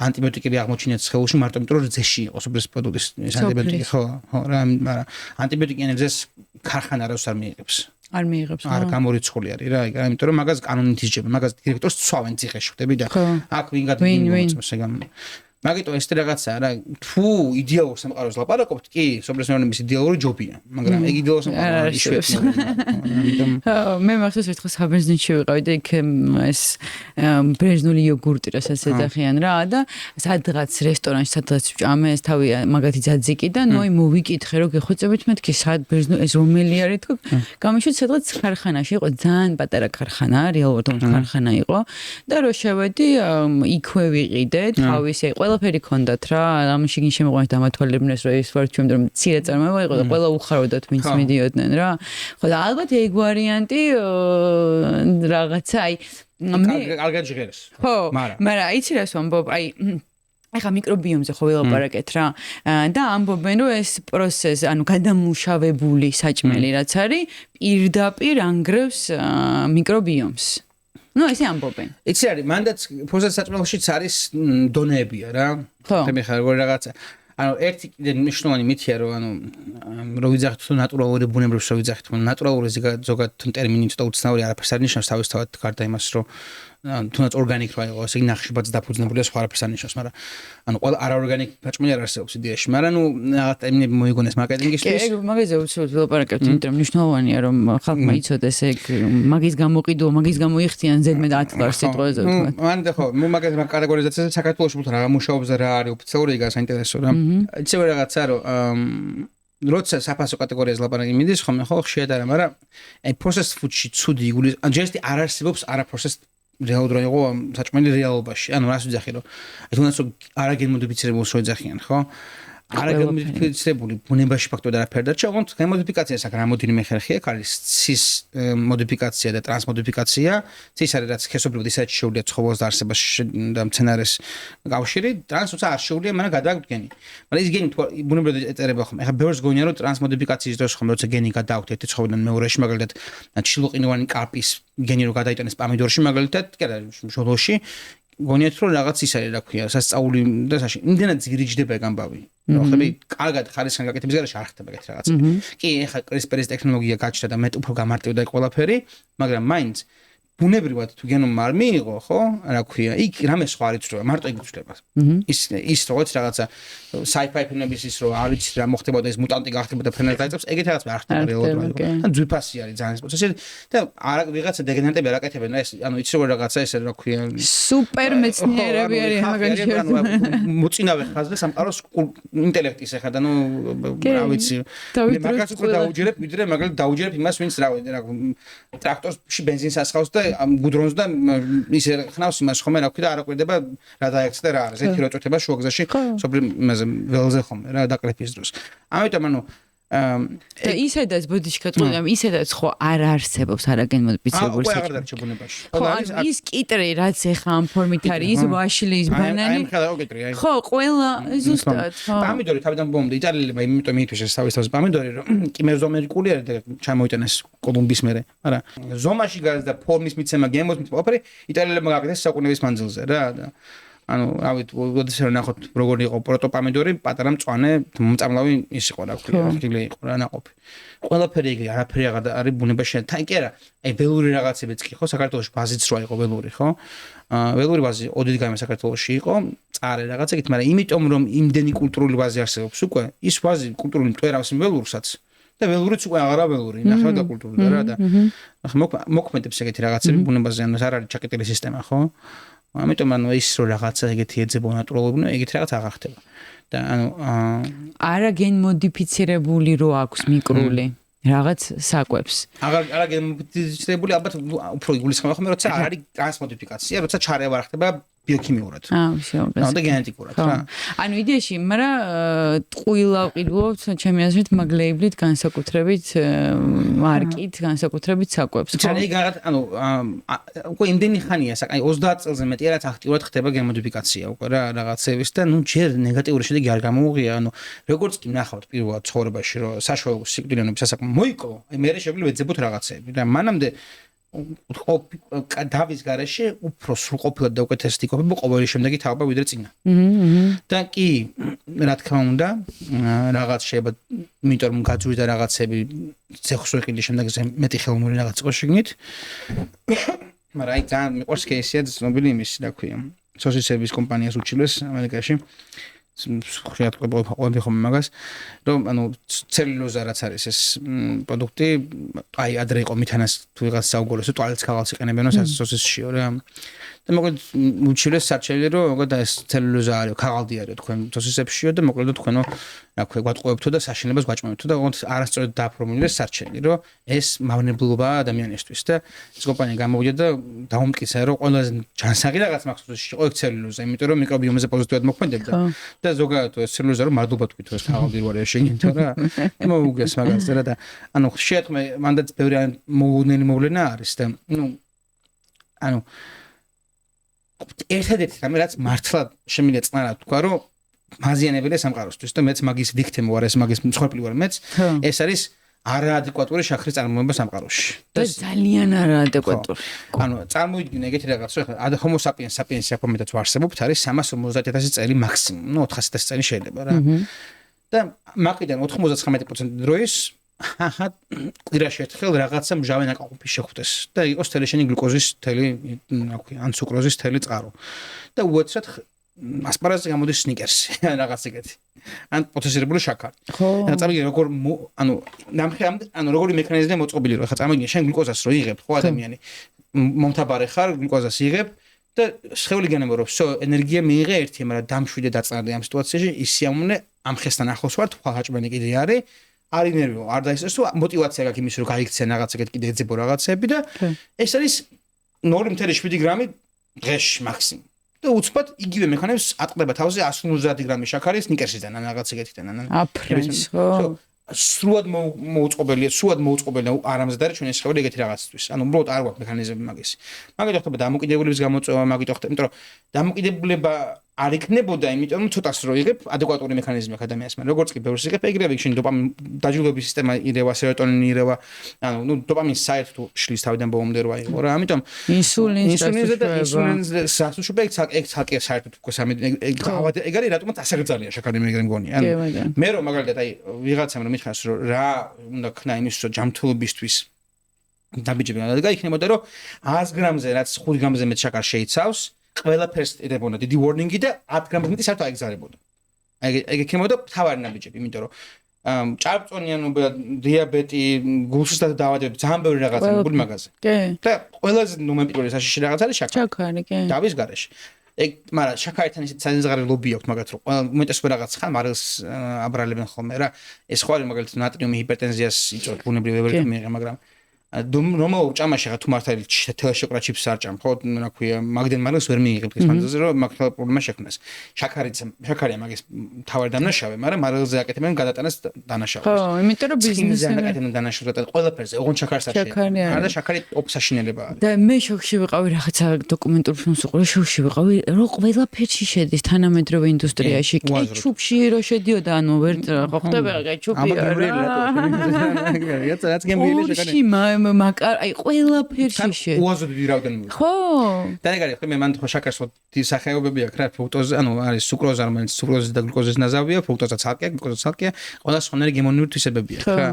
ანტიბიოტიკები აღმოჩინეთ სხეულში მარტო იმიტომ რომ ზეში იყოს სობრეს პროდუქტის ეს ანტიბიოტიკი ხო რა, მაგრამ ანტიბიოტიკი ენერგიას ქარხანა როს არ მიიღებს. არ მიიღებს. არ გამორიცხული არის რა, იმიტომ რომ მაგას კანონით ისჯებენ, მაგას დირექტორს ცვავენ ციხეში, ხვდები და აქ ვინ გადმოიწმოს ეგ მაგიტო ეს რაღაცაა რა, თუ იდეალურ სამყაროს ლაპარაკობთ, კი, სობრეს ენერგიის იდეალური ჯობია, მაგრამ ეგ იდეალური სამყარო იშვიათია. მე მახსოვს ერთხელ საბერძნეთში ვიყავი და იქ ეს ბერძნული იოგურტი რასაც ეძახიან რა და სადღაც რესტორანში სადღაც ჭამე ეს თავი მაგათი ძაძიკი და ნუ აი მოვიკითხე რომ გეხვეწებით მეთქი სად ბერძნული ეს რომელი არის თქო გამიშვით სადღაც ქარხანაში იყო ძალიან პატარა ქარხანა რეალურად ქარხანა იყო და რო შევედი იქვე ვიყიდე თავისი ყველაფერი ქონდათ რა ამ შიგნით შემოყვანეთ დამათვალებინეს რომ ეს ვარ ჩვენ რომ მცირე წარმოება იყო და ყველა უხაროდათ ვინც მიდიოდნენ რა ხო და ალბათ ეგ ვარიანტი რაღაცა აი კარგად ჟღერს ხო მაგრამ იცი რას ვამბობ აი ეხა მიკრობიომზე ხო ვილაპარაკეთ რა და ამბობენ რომ ეს პროცესი ანუ გადამუშავებული საჭმელი რაც არის პირდაპირ ანგრევს მიკრობიომს ნუ ესე ამბობენ. იცი არის, მანდაც პროცესის საჭმელშიც არის დონეებია რა. მე ხარ როგორ რაღაცა. ანუ ერთი კიდე მნიშვნელოვანი მითია რომ ანუ რო ვიძახით თუ ნატურალური ბუნებრივს რო ვიძახით, ნატურალური ზოგადად ტერმინი ცოტა უცნაური არაფერს არ ნიშნავს თავისთავად გარდა იმას რომ თუნდაც ორგანიკ რა იყოს, ეგ ნახშირბაც დაფუძნებულია სხვა არაფერს არ ნიშნავს, მაგრამ ანუ ყველა არაორგანიკ საჭმელი არ არსებობს იდეაში, მაგრამ ნუ რაღაც ტერმინები მოიგონეს მარკეტინგისთვის. ეგ მაგაზე უცბად ვილაპარაკებთ, იმიტომ რომ მნიშვნელოვანია რომ ხალხმა იცოდეს ეგ მაგის გამოყიდო, მაგის გამოიხდიან ზედმეტ 10 ლარს სიტყვაზე თქვა. მანდა ხო, ნუ მაგაზე კატეგორიზაციაზე საქართველოს უბრალოდ რა მუშაობს და რა არის ოფიციალური ეგ საინტერესო რა. იცი რაღაცა რომ როცა საფასო კატეგორიაზე ლაპარაკი მიდის ხოლმე ხო ხშირად არა, მაგრამ აი processed food-ში ცუდი იგულის, ან ჯერ არ არსებობს არა processed რეალურად იყო საჭმელი რეალობაში. ანუ რას ვიძახი რომ აი თუნდაც არაგენმოდიფიცირებულს რო ეძახიან, ხო? არაგენმოდიფიცირებული ბუნებაში ფაქტობრივად არაფერი დარჩა, ოღონდ გენმოდიფიკაციას აქ რამოდენიმე ხერხი აქვს, არის ცის მოდიფიკაცია და ტრანსმოდიფიკაცია. ცის არის რაც სქესობრივად ისეთ შეუძლია ცხოველს და არსებაში და მცენარეს კავშირი, ტრანს თუმცა არ შეუძლია, მაგრამ გადააგვთ გენი. მაგრამ ის გენი ბუნებრივად ეწერება ხომ. ეხლა ბევრს გონია რომ ტრანსმოდიფიკაციის დროს ხომ როცა გენი გადააგვთ ერთი ცხოველიდან მეორეში, მაგალითად ჩილოყინოვანი კარპის გენი რო გადაიტანეს პამიდორში, მაგალითად, კი არა, მშობლოში გონიათ რომ რაღაც ის არის რა ქვია სასწაული და საში იმდენად ძირიჯდება ეგ ამბავი რომ ხები კარგად ხარისხან გაკეთების გარშე არ ხდება ეგეთ რაღაცები კი ეხლა CRISPR-ის ტექნოლოგია გაჩნდა და მეტ უფრო გამარტივდა ყველაფერი მაგრამ მაინც ბუნებრივად თუ გენომმა არ მიიღო, ხო? რა ქვია, იქ რამე სხვა არ იცვლება, მარტო იქ იცვლება. ის როგორც რაღაცა sci-fi ფილმების ის რომ არ იცი რა მოხდებოდა ეს მუტანტი გახდებოდა ფრენად დაიწევს, ეგეთი რაღაც არ ხდება რეალურად. ან ძვირფასი არის ძალიან პროცესი და არა ვიღაცა დეგენერატები არ აკეთებენ და ეს ანუ იცი როგორ რაღაცა ესე რა ქვია. სუპერ მეცნიერები არის მაგალითად. მოწინავე ხაზზე სამყაროს ინტელექტის ახლა და ნუ რა ვიცი. მაგას უკვე დაუჯერებ, ვიდრე მაგალითად დაუჯერებ იმას, ვინც რა ტრაქტორში ბენზინს ასხავს და გუდრონს და ისე ხნავს იმას ხომ რა ქვია და არ აკვირდება რა დაექცდა რა არის. ეთი რო წვეთება შუაგზაში სოფლი იმაზე ველზე ხომ რა დაკრეფის დროს. ამიტომ ანუ და ისედაც ბოდიშკატყოლი ამ ისედაც ხო არ არსებობს არაგენმოდიფიცირებული საჭმელი. აღარ დარჩა ბუნებაში. ხო ის კიტრი რაც ეხა ამ ფორმით არის ის ვაშლი ის ბანანი. აი ხა კიტრი აი. ხო ყველა ზუსტად ხო. პამიდორი თავიდან ბომბი იტალიელებმა იმიტომ მიითვისეს თავის პამიდორი რომ კი მეზომერიკული არის და ჩამოიტანეს კოლუმბის მერე. არა ზომაში გადის და ფორმის მიცემა გემოს მიცემა ოპერი იტალიელებმა გააკეთეს საუკუნეების მანძილზე რა და ანუ რავით ოდესერ ნახოთ როგორ იყო პროტოპამიდორი პატარა მწვანე მომწამლავი ის იყო რა ქვია ხილი იყო რა ნაყოფი ყველაფერი იგი არაფერი აღარ არის ბუნებაში თან კი არა აი ველური რაღაცებიც კი ხო საქართველოში ბაზიც რა იყო ველური ხო ველური ბაზი ოდით გამე საქართველოში იყო წარე რაღაცა იქით მაგრამ იმიტომ რომ იმდენი კულტურული ბაზი არსებობს უკვე ის ბაზი კულტურული მტვერავს ველურსაც და ველურიც უკვე აღარა ველური ნახე და კულტურული რა და მოქმედებს ეგეთი რაღაცები ბუნებაზე ანუ არ არის ჩაკეტილი სისტემა ხო ამიტომ ანუ ის რო რაღაცა ეგეთი ეძება ნატურალურია, ეგეთი რაღაც აღარ ხდება. და ანუ არაგენმოდიფიცირებული რო აქვს მიკრული რაღაც საკვებს. არაგენმოდიფიცირებული ალბათ უფრო იგულისხმება ხოლმე, როცა არ არის ტრანსმოდიფიკაცია, როცა ჩარევა არ ხდება ბიოქიმიურად. შეუძლია. და გენეტიკურად რა. ანუ იდეაში, მაგრამ ტყუილა ვყიდულობთ ჩემი აზრით მაგლეიბლით განსაკუთრებით მარკით, განსაკუთრებით საკვებს. ჩარე რაღაც ანუ უკვე იმდენი ხანია, აი 30 წელზე მეტია რაც აქტიურად ხდება გენმოდიფიკაცია უკვე რა რაღაცების და ნუ ჯერ ნეგატიური შედეგი არ გამოუღია, ანუ როგორც კი ნახავთ პირველად ცხოვრებაში რომ საშუალო სიკვდილიანობის სასაკმო მოიკლო, აი მე შეგვიძლია ვეძებოთ რაღაცები და მანამდე დავის garaში უფრო სრულყოფილად და უკეთესი იქნება ყოველი შემდეგი თაობა ვიდრე წინა. და კი რა თქმა უნდა რაღაც შეიძლება იმიტომ რომ გაძვირდა რაღაცები ცეხს ვეყიდი შემდეგ მეტი ხელოვნური რაღაც იყო შეგნით. მაგრამ აი ძალიან მიყვარს кейსია ცნობილი იმის რა ქვია. სოსისების კომპანიას უჩილეს ამერიკაში. ხშირად ყვები ხომ მაგას რომ ანუ ცელულოზა რაც არის ეს პროდუქტი აი ადრე იყო მითანას თუ ვიღაც საუგორესო ტუალეტს ქაღალდს იყენებენო სოსისშიო რა და მოკლედ უჩილეს საჭელი რომ მოკლედ ეს ცელულოზა არის ქაღალდი არის თქვენ სოსისებშიო და მოკლედ თქვენო რა ქვია გვატყუებთო და საშინლებას გვაჭმევთო და ოღონდ არასწორად დაფორმულეს საჭელი რომ ეს მავნებლობაა ადამიანისთვის და ეს კომპანია გამოვიდა და დაუმტკიცა რომ ყველაზე ჯანსაღი რაღაც მაქსუსში იყო ეგ ცელულოზა იმიტომ რომ მიკრობიომზე პოზიტივად მოქმედებდა და ზოგადად ეს ცელულოზა რომ მადლობა თქვით ეს ქაღალდი რო არის შეგინთო რა მოუგეს მაგას და ანუ შეეთქმე მანდაც ბევრი მოუნელი მოვლენა არის და ანუ ერთადერთი რამე რაც მართლა შემიძლია წნარად თქვა რომ მაზიანებელია სამყაროსთვის და მეც მაგის ვიქთიმ ვარ ეს მაგის მსხვერპლი ვარ მეც ეს არის არაადეკვატური შაქრის წარმოება სამყაროში და ძალიან არაადეკვატური ანუ წარმოიდგინე ეგეთი რაღაც რომ homo sapiens საქმედაც ვარსებობთ არის 350,000 წელი მაქსიმუმ ნუ 400,000 წელი შეიძლება რა და მაგიდან 99% დროის აჰა კვირაში ერთხელ რაღაცა მჟავე ნაკაყოფი შეხვდეს და იყოს თელეშენი გლუკოზის თელი რა ქვია ან სუკროზის თელი წყარო და უეცრად ასპარაზზე გამოდის სნიკერსი რაღაც ეგეთი ან პროცესირებული შაქარი ხო წამიგე როგორ ანუ ნამხე ანუ როგორი მექანიზმია მოწყობილი რომ ხა წამიგე შენ გლუკოზას რო იღებ ხო ადამიანი მომთაბარე ხარ გლუკოზას იღებ და შეხული განემო რომ всё ენერგია მიიღე ერთი მაგრამ დამშვიდე დაწნარდი ამ სიტუაციაში ის სიამოვნე ამ ხესთან ახლოს ვარ თქვა ჰაჭმენი კიდე არის არ ინერვიო არ დაისწროს თუ мотиваცია გაქვს იმის რომ გაიქცე რაღაც ეგეთ კიდე ეძებო რაღაცები და ეს არის 2.7 გრამი დღეში მაქსიმუმ და უცბად იგივე მექანიზმს ატყდება თავზე 150 გრამი შაქარი სნიკერსიდან ან რაღაც ეგეთიდან ან აფრენს ხო სრულად მოუწყობელია არამზად არის ჩვენი შეხედვით ეგეთი რაღაცისთვის ანუ უბრალოდ არ გვაქვს მექანიზმები მაგის მაგით ხდება დამოკიდებულების გამოწვევა მაგით ხდება იმიტომ რომ დამოკიდებულება არ იქნებოდა იმიტომ რომ ცოტას რო იღებ ადეკვატური მექანიზმი აქვს ადამიანს მაგრამ როგორც კი ბევრს იღებ ეგრევე შენ დოპამინ დაჯილდოების სისტემა ირევა სეროტონინი ირევა ანუ ნუ დოპამინს საერთოდ შლის თავიდან ბოლომდე რო აიღო რა ამიტომ ინსულინზე სასუშობე ეგ ცალკე საერთოდ უკვე ეგ არის რატომაც ასე ძალიან შაქარი მე მგონი ანუ მე რომ მაგალითად აი ვიღაცამ რომ მითხრას რომ რა უნდა ქნა იმის რომ ჯანმრთელობისთვის დაბიჯები და იქნებოდა რომ 100 გრამზე რაც 5 გრამზე მეტ შაქარს შეიცავს ყველაფერს ედებოდა დიდი warning-ი და 10 გრამზე მეტი საერთოდ აიგზავნებოდა. ეგ იქნებოდა თავარი ნაბიჯები, იმიტომ რომ ჭარბწონიანობა, დიაბეტი, გულსის დაავადებები, ძალიან ბევრი რაღაცა მოგული მაგაზე. კი. და ყველაზე ნომენკლატურის საშიში რაღაც არის შაქარი. შაქარი, კი. დავის garaში. ეგ, მაგრამ შაქართან ისეთ საზღარი ლობი აქვს მაგათ რომ ყველა უმეტესობა რაღაც ხან მარილს აბრალებენ ხოლმე რა. ეს ხო არის მაგალითად ნატრიუმი ჰიპერტენზიას იწვევს ბუნებრივი ეფექტი მიიღე, მაგრამ რომელ ჭამაში ხა თუ მართალი თელშოკრა ჩიპს არ ჭამ, ხო, რა ქვია, მაგდენ მარილს ვერ მიიღებ ის ფანტაზია რომ მაგ პრობლემა შექმნას. შაქარია მაგის თავარი დამნაშავე, მაგრამ მარილზე აკეთებენ გადატანას დანაშაულს. ხო, იმიტომ რომ ბიზნესი აკეთებენ დანაშაულს და ყველაფერზე, ოღონდ შაქარს არ შეერება. არა და შაქარი ოფსაშინელება არის. და მე შოქში ვიყავი რაღაცა დოკუმენტურ ფილმს უყურე, შოქში ვიყავი, რომ ყველაფერში შედის თანამედროვე ინდუსტრიაში, კეჩუპში რო შედიოდა, ანუ ვერ ხო ხდება კეჩუპი. რაც გემრიელი შაქარი. მაგარ აი ყველაფერში შე. უაზროდ დიდი რაოდენობა. ხო. და ეგ არის, მე მან ხო შაქარს ხო დიდი სახეობები აქვს რა, ფრუქტოზა, ანუ არის სუკროზა, რომელიც სუკროზის და გლუკოზის ნაზავია, ფრუქტოზა ცალკეა, გლუკოზა ცალკეა, ყველა სხვანაირი გემონური თვისებებია რა.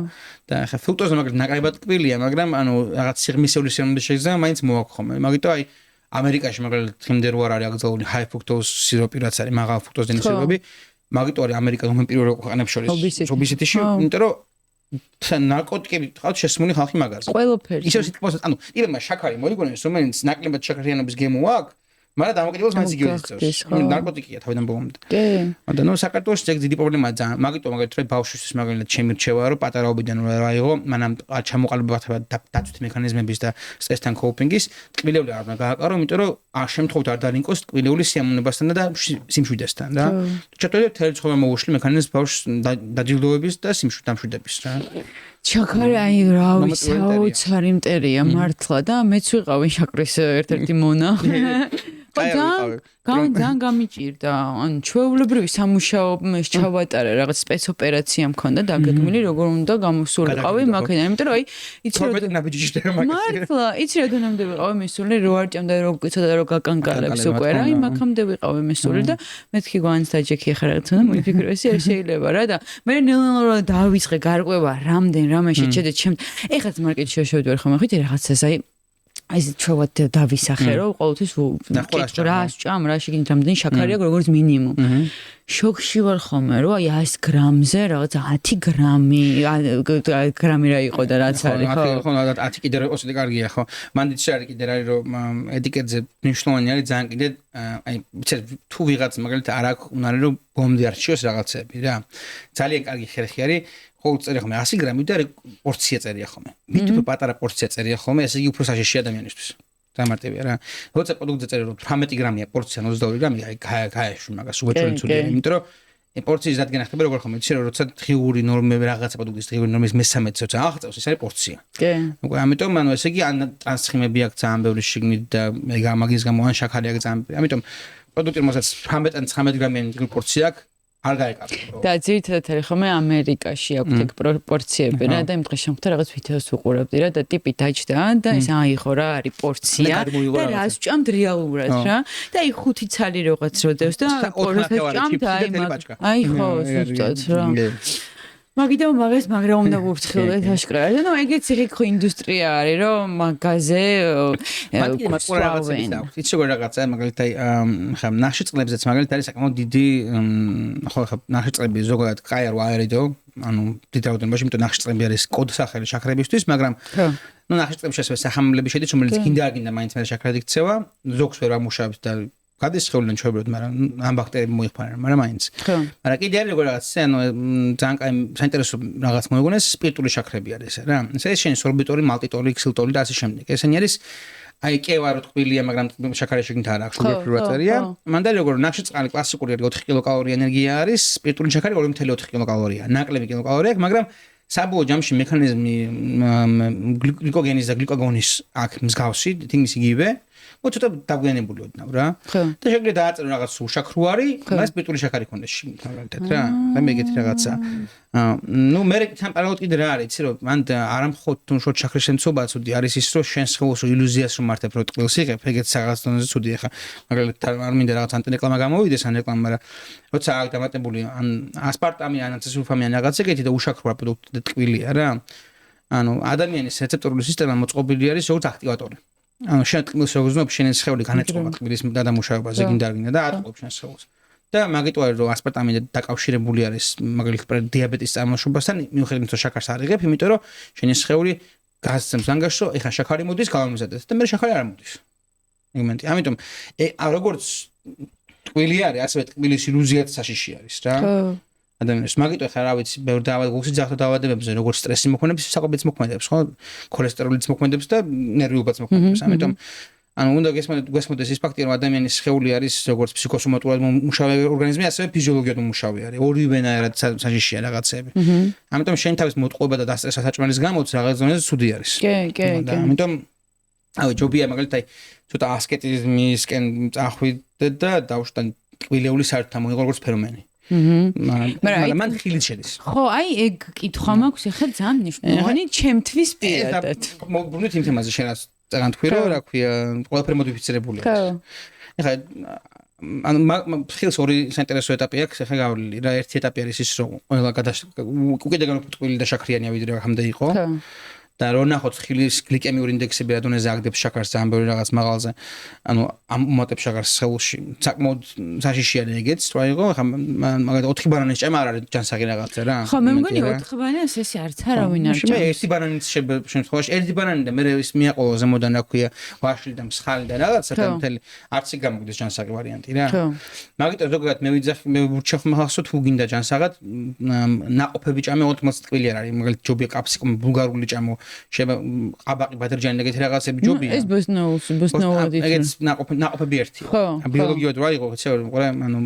და ხა ფრუქტოზა მაგალითად ნაკლებად ტკბილია, მაგრამ ანუ რაღაც სიღრმისეული სიამოვნების შეიძლება მაინც მოაქვს ხოლმე. მაგიტომ აი ამერიკაში მაგალითად დღემდე რო არ არის აკრძალული high fructose სიროპი, რაც არის მაღალ ფრუქტოზის სიროპი, მაგიტომ არის ამერიკა პირველ ქვეყნებს შორის obesity-ში, იმიტომ რომ ნარკოტიკები თქოს შესმული ხალხი მაგაზე. ყველაფერში. ისევ სიტყვას, ანუ ირმა შაქარი მოიგონეს, რომელიც ნაკლებად შაქარიანობის გემო აქვს, მაგრამ დამოკიდებულს მაინც იგივე იწევს. ნარკოტიკია თავიდან ბოლომდე. კი. და ნუ საქართველოს ეგ დიდი პრობლემაა ძალიან. მაგიტომ მაგალითად ბავშვისთვის მაგალითად ჩემი რჩევა რომ პატარაობიდან რა აიღო, მანამ ჩამოყალიბება დაცვითი მექანიზმების და სტრესთან კოპინგის, ტკბილეული არ უნდა გააკარო, იმიტომ რომ შემთხვევით არ დარინკოს ტკბილეული სიამოვნებასთან და სიმშვიდესთან რა. ჩატოვებ თელ ცხოვრება მოუშლი მექანიზმს ბავშვს დაჯილდოების და დამშვიდების რა. შაქარი აი რავი საოცარი მტერია მართლა და მეც ვიყავი შაქრის ერთ-ერთი მონა. ძალიან გამიჭირდა. ან ჩვეულებრივი სამუშაო ჩავატარე, რაღაც სპეცოპერაცია მქონდა დაგეგმილი, როგორ უნდა გამოსულიყავი მაქედან, იმიტომ რომ აი იცი რომ მართლა, იცი რა დონემდე ვიყავი მისული, რო არ ჭამდა რო გიცოდა რო გაკანკალებს უკვე რა, იმ აქამდე ვიყავი მისული და მეთქი გვანც დაჯექი ახლა რაღაც უნდა მოიფიქროესი არ შეიძლება რა და მე ნელ-ნელა დავიწყე გარკვევა რამდენ რამეში შედეთ ჩემ ეხაც მარკეტში შევდივარ ხომ ახლა რაღაცას აი აი ჩვევად დავისახე რომ ყოველთვის რას ჭამ რა შეგინით რამდენი შაქარია როგორც მინიმუმ შოქში ვარ ხოლმე რომ აი 100 გრამზე რაღაც 10 გრამი რა იყო და რაც არის ხო 10 კიდე რა ოსი კარგია ხო მანდ ის არის კიდე არის რომ ეტიკეტზე მნიშვნელოვანი არის ძალიან კიდე აი თუ ვიღაც მაგალითად არ აქვს უნარი რომ ბომბი არ შეოს რაღაცები რა ძალიან კარგი ხერხი არის ხო წერია ხოლმე 100 გრამი და პორცია წერია ხოლმე. მით პატარა პორცია წერია ხოლმე, ესე იგი უფრო საშიში ადამიანისთვის. დამარტებია რა. როცა პროდუქტზე წერია რომ 18 გრამია პორცია 22 გრამი, აი გაეშვი მაგას უეჭვენცულია, იმიტომ რომ პორციის რადგან ახდება როგორ ხოლმე, იცი რომ როცა დღიური ნორმები რაღაცა პროდუქტის დღიური ნორმის მე-13-ზე როცა აღწევს, ეს არის პორცია. კი. უკვე ამიტომ ანუ ესე იგი ან ტრანსხიმები აქვს ძალიან ბევრი შიგნით და მაგის გამო ან შაქარი აქვს ძალიან. ამიტომ პროდუქტი რომელსაც 18 ან 19 გრამიანი პორცია აქვს არ გაეკარგო. და ძირითადად არის ხოლმე ამერიკაში აქვს ეგ პროპორციები რა და იმ დღეს შემთხვევით რაღაც ვიდეოს უყურებდი რა და ტიპი დაჭდა და ეს აიღო რა არის პორცია და რას ჭამთ რეალურად რა და აი 5 ცალი რაღაც როდევს და პორცია ჭამთ აი ხო ზუსტად რა მაგიტომ მაგრამ უნდა ვურცხილდეთ აშკარად. ნუ ეგეც იქ ხო ინდუსტრია არის რომ მაგაზე იცი როგორ რაღაცა მაგალითად ხა ნახშირწყლებზეც მაგალითად არის საკმაოდ დიდი ხო ხა ნახშირწყლები ზოგადად კაი არ ვაერიდო ანუ დიდი რაოდენობაში იმიტომ ნახშირწყლები არის კოდსახელი შაქრებისთვის მაგრამ ნუ ნახშირწყლებში ასევე სახამლები შედის რომელიც გინდა არ გინდა მაინც მე შაქრად იქცევა ზოგს ვერ ამუშავებს და გადასხეულენ ჩვეულებრივ, მაგრამ ამ ბაქტერიები მოიხმარენ, მაგრამ მაინც. მაგრამ კიდე არის როგორ რაღაც, ანუ ძალიან კაი საინტერესო რაღაც მოიგონეს, სპირტული შაქრები არის რა. ეს შენ სორბიტოლი, მალტიტოლი, ქსილტოლი და ასე შემდეგ. ესენი არის აი კევა რო ტკბილია, მაგრამ შაქარი შეგნით არ აქვს, სულფურაწერია. მანდ როგორ ნახშირწყალი კლასიკური 4 კილოკალორია ენერგია არის, სპირტული შაქარი 2.4 კილოკალორია. ნაკლები კილოკალორია აქვს, მაგრამ საბოლოო ჯამში მექანიზმი გლიკოგენის და გლიკოგონის აქ მსგავსი, თინგის იგივე. ცოტა დაგვიანებული ოდნავ რა. და შეგვიძლია დააწერო რაღაც უშაქრო არის, მაგრამ სპირტული შაქარი ქონდეს შიგნით მაგალითად რა. მე მეგეთი რაღაცა. ნუ მე სამპარალელოდ კიდე რა არის, იცი რომ მან არ ამხოთ თუ შოთ შაქრის შემცობა ცუდი არის ის რომ შენ ხელს ილუზიას რომ მართებ რომ ტყილს იღებ, ეგეც რაღაც დონეზე ცუდი ახლა. მაგალითად არ მინდა რაღაც ანტირეკლამა გამოვიდეს ან რეკლამა, მაგრამ როცა აქ დამატებული ან ასპარტამი ან აცეტილსულფამი ან რაღაც ეგეთი და უშაქრო პროდუქტი და ტკბილია რა. ანუ ადამიანის რეცეპტორული სისტემა მოწყობილი არის როგორც აქტივატორი. ანუ შენ ტკბილს როგორ ზნობ შენ სხეული განეწყობა ტკბილის დადამუშავებაზე გინდარგინდა და ატყობ შენ სხეულს. და მაგიტყვი რომ ასპარტამი დაკავშირებული არის მაგალითად დიაბეტის წარმოშობასთან მიუხედავად რომ შაქარს არ იღებ, იმიტომ რომ შენი სხეული გასცემს ანგარიშს, რომ ეხა შაქარი მოდის გავამზადეთ და მე შაქარი არ მოდის. იგმენტი. ამიტომ როგორც ტკბილი არის, ასევე ტკბილის ილუზიაც საშიში არის რა. ადამიანს მაგიტყვი ხა რა ვიცი, ბევრ გულში ძაღლ დაავადებებზე როგორც სტრესი მოქმედებს, საკვებიც მოქმედებს, ხო? ქოლესტეროლიც მოქმედებს და ნერვიულობაც მოქმედებს. ამიტომ ანუ უნდა გესმოდეს ის ფაქტი, რომ ადამიანის სხეული არის როგორც ფსიქოსომატურად მუშავე ორგანიზმი, ასევე ფიზიოლოგიურად მუშავე არის. ორივენაირად საშიშია რაღაცები. ამიტომ შენ თავის მოტყუება და დასტრესა საჭმელის გამოც რაღაც ზონაზე ცუდი არის. კი. ამიტომ ჯობია მაგალითად ცოტა ასკეტიზმისკენ წახვიდე და დავშტან ტკბილეული საერთოდ მოიღო როგორც ფენომენი. მაგრამ მან ხილით შედის. ხო, აი ეგ კითხვა მაქვს, ეხლა ძალიან მნიშვნელოვანი ჩემთვის პირადად. მოგბრუნდით იმ თემაზე შენ რაც წაგან თქვი რომ რა ქვია, ყველაფერი მოდიფიცირებული არის. ეხლა ხილს ორი საინტერესო ეტაპი აქვს, ეხლა გავლილი რა, ერთი ეტაპი არის ის რომ ყველა უკიდე განუყტყვილი და შაქრიანი ვიდრე აქამდე იყო. და რო ნახოთ ხილის გლიკემიური ინდექსები რა დონეზე აგდებს შაქარს ძალიან ბევრი რაღაც მაღალზე. ანუ ამ უმატებს შაქარს სხეულში. საკმაოდ საშიშია ეგეც, რა იყო, ხა მაგალითად 4 ბანანის ჭემა არ არის ჯანსაღი რაღაცა რა. ხო, მე მგონი 4 ბანანს ესე არც არავინ არ ჭამს. მე ერთი ბანანიც შემთხვევაში, ერთი ბანანი და მე ის მიაყოლო ზემოდან რა ქვია, ვაშლი და მსხალი და რაღაცა და მთელი არც იქ გამოგდეს ჯანსაღი ვარიანტი რა. მაგიტო ზოგადად მე ვურჩახ მახსოვს თუ გინდა ჯანსაღად, ნაყოფები ჭამე 80 ტკბილი არ არის, მაგალითად ჯობია კაფსიკუმ ბულგარული ჭამო შეება ყაბაყი ბადრჯანი და ეგეთი რაღაცები ჯობია. ეს ბოსნოუდი. ეგეც ნაყოფები ერთია. ბიოლოგიურად რა იყო, რა, ანუ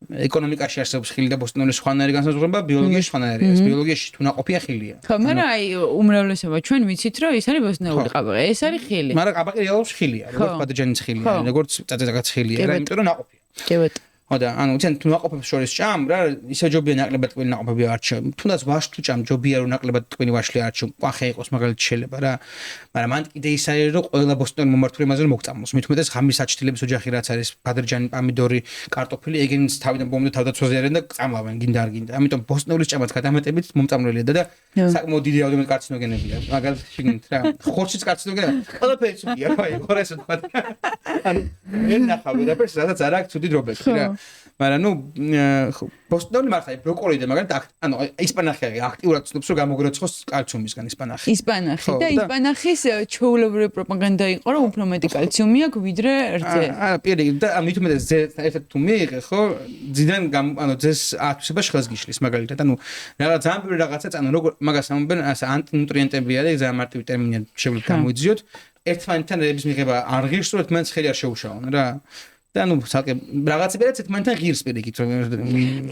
ეკონომიკაში არსებობს ხილი და ბოსტნეულის სხვანაირი განსაზღვრება, ბიოლოგიაში სხვანაირი არის. ბიოლოგიაში თუ ნაყოფია ხილია. ხო, მაგრამ აი უმრავლესობა ჩვენ ვიცით, რომ ის არის ბოსტნეული ყაბაყი, ეს არის ხილი. მაგრამ ყაბაყი რეალურად ხილია, როგორც ბადრჯანის ხილია, როგორც წაწაწაკაც ხილია, რა, იმიტომ რომ ნაყოფია. კი ბატონო. ხო და ანუ ჩვენ თუ ნაყოფებს შორის ჭამ რა ისე ჯობია ნაკლებად ტკბილი ნაყოფები არჩევ. თუნდაც ვაშლი ჭამ ჯობია რომ ნაკლებად ტკბილი ვაშლი არჩევ. ყვახე იყოს მაგალითად შეიძლება რა. მაგრამ მან კიდე ის არის რომ ყველა ბოსტნეული მომართული იმაზე რომ მოგწამოს. მით უმეტეს ღამის საჩtildeების ოჯახი რაც არის ბადრჯანი, პამიდორი, კარტოფილი, ეგენიც თავიდან ბომბზე თავდაცვაზე არიან და წამლავენ გინდა არ გინდა. ამიტომ ბოსტნეულის ჭამაც გადამეტებით მომწამლელია და საკმაოდ დიდი რაოდენობით კარცინოგენებია. მაგალითად შეგინით რა. ხორციც კარცინოგენია. ყველაფერი ცუდია, აი, ხო ესე თქვა. ანუ მე ნახავ ვერაფერს სადაც არ აქვს ცუდი დროებები რა. მაგრამ ნუ ბოსტნეული მართლა ბროკოლი და მაგალითად ანუ ისპანახი აქტიურად ცნობს რომ გამოგროცხოს კალციუმისგან ისპანახი. ისპანახი და ისპანახის ჩვეულებრივი პროპაგანდა იყო რომ უფრო მეტი კალციუმი აქვს ვიდრე რძე. პირი და მით უმეტეს ძე ერთად თუ მიიღე ხო ძიდან ანუ ძეს ათვისება შხელს გიშლის მაგალითად ანუ რაღაც ძალიან ბევრი რაღაცა ანუ როგორ მაგას ამბენ ასე ანტინუტრიენტები არის ძალიან მარტივი ტერმინია შეგვიძლია გამოიძიოთ ერთმანეთთან რების მიღება არ ღირს რომ ერთმანეთს ხელი არ შეუშაონ რა და ნუ საკე რაღაცები რაც ერთმანეთთან ღირს პირიქით რომ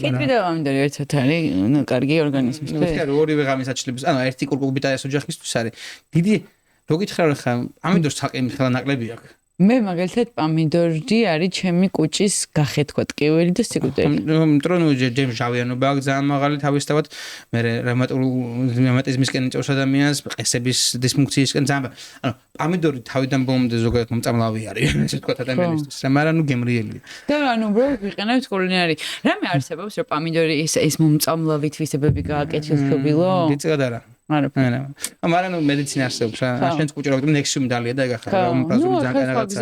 კიტრი და ამდენი ერთად არის ნუ კარგი ორგანიზმისთვის ხო ორივე ღამის საჩლების ანუ ერთი კურკუბიტა ეს ოჯახისთვის არის დიდი რო გითხრა ხა ამიტომ საკე ხელა ნაკლები აქვს მე მაგალითად პამიდორი არის ჩემი კუჭის გახეთქვა ტკივილი და სიკვდილი. იმიტომ რომ ჯემ ჟავიანობა აქვს ძალიან მაღალი თავისთავად მე რევმატიზმისკენ იწევს ადამიანს ყესების დისფუნქციისკენ ძალიან ანუ პამიდორი თავიდან ბოლომდე ზოგადად მომწამლავი არის ესე ვთქვათ ადამიანისთვის მაგრამ ნუ გემრიელია. და ანუ ვიყენებთ კულინარი რამე არსებობს რომ პამიდორი ეს მომწამლავი თვისებები გააკეთილ-ხობილო? დიწეგად არა. მაგრამ ნუ მედიცინა არსებობს რა შენც კუჭი რა გქონდა ნექსიუმი დალია და ეგ ახლა რომ პრაზული ძალიან რაღაცა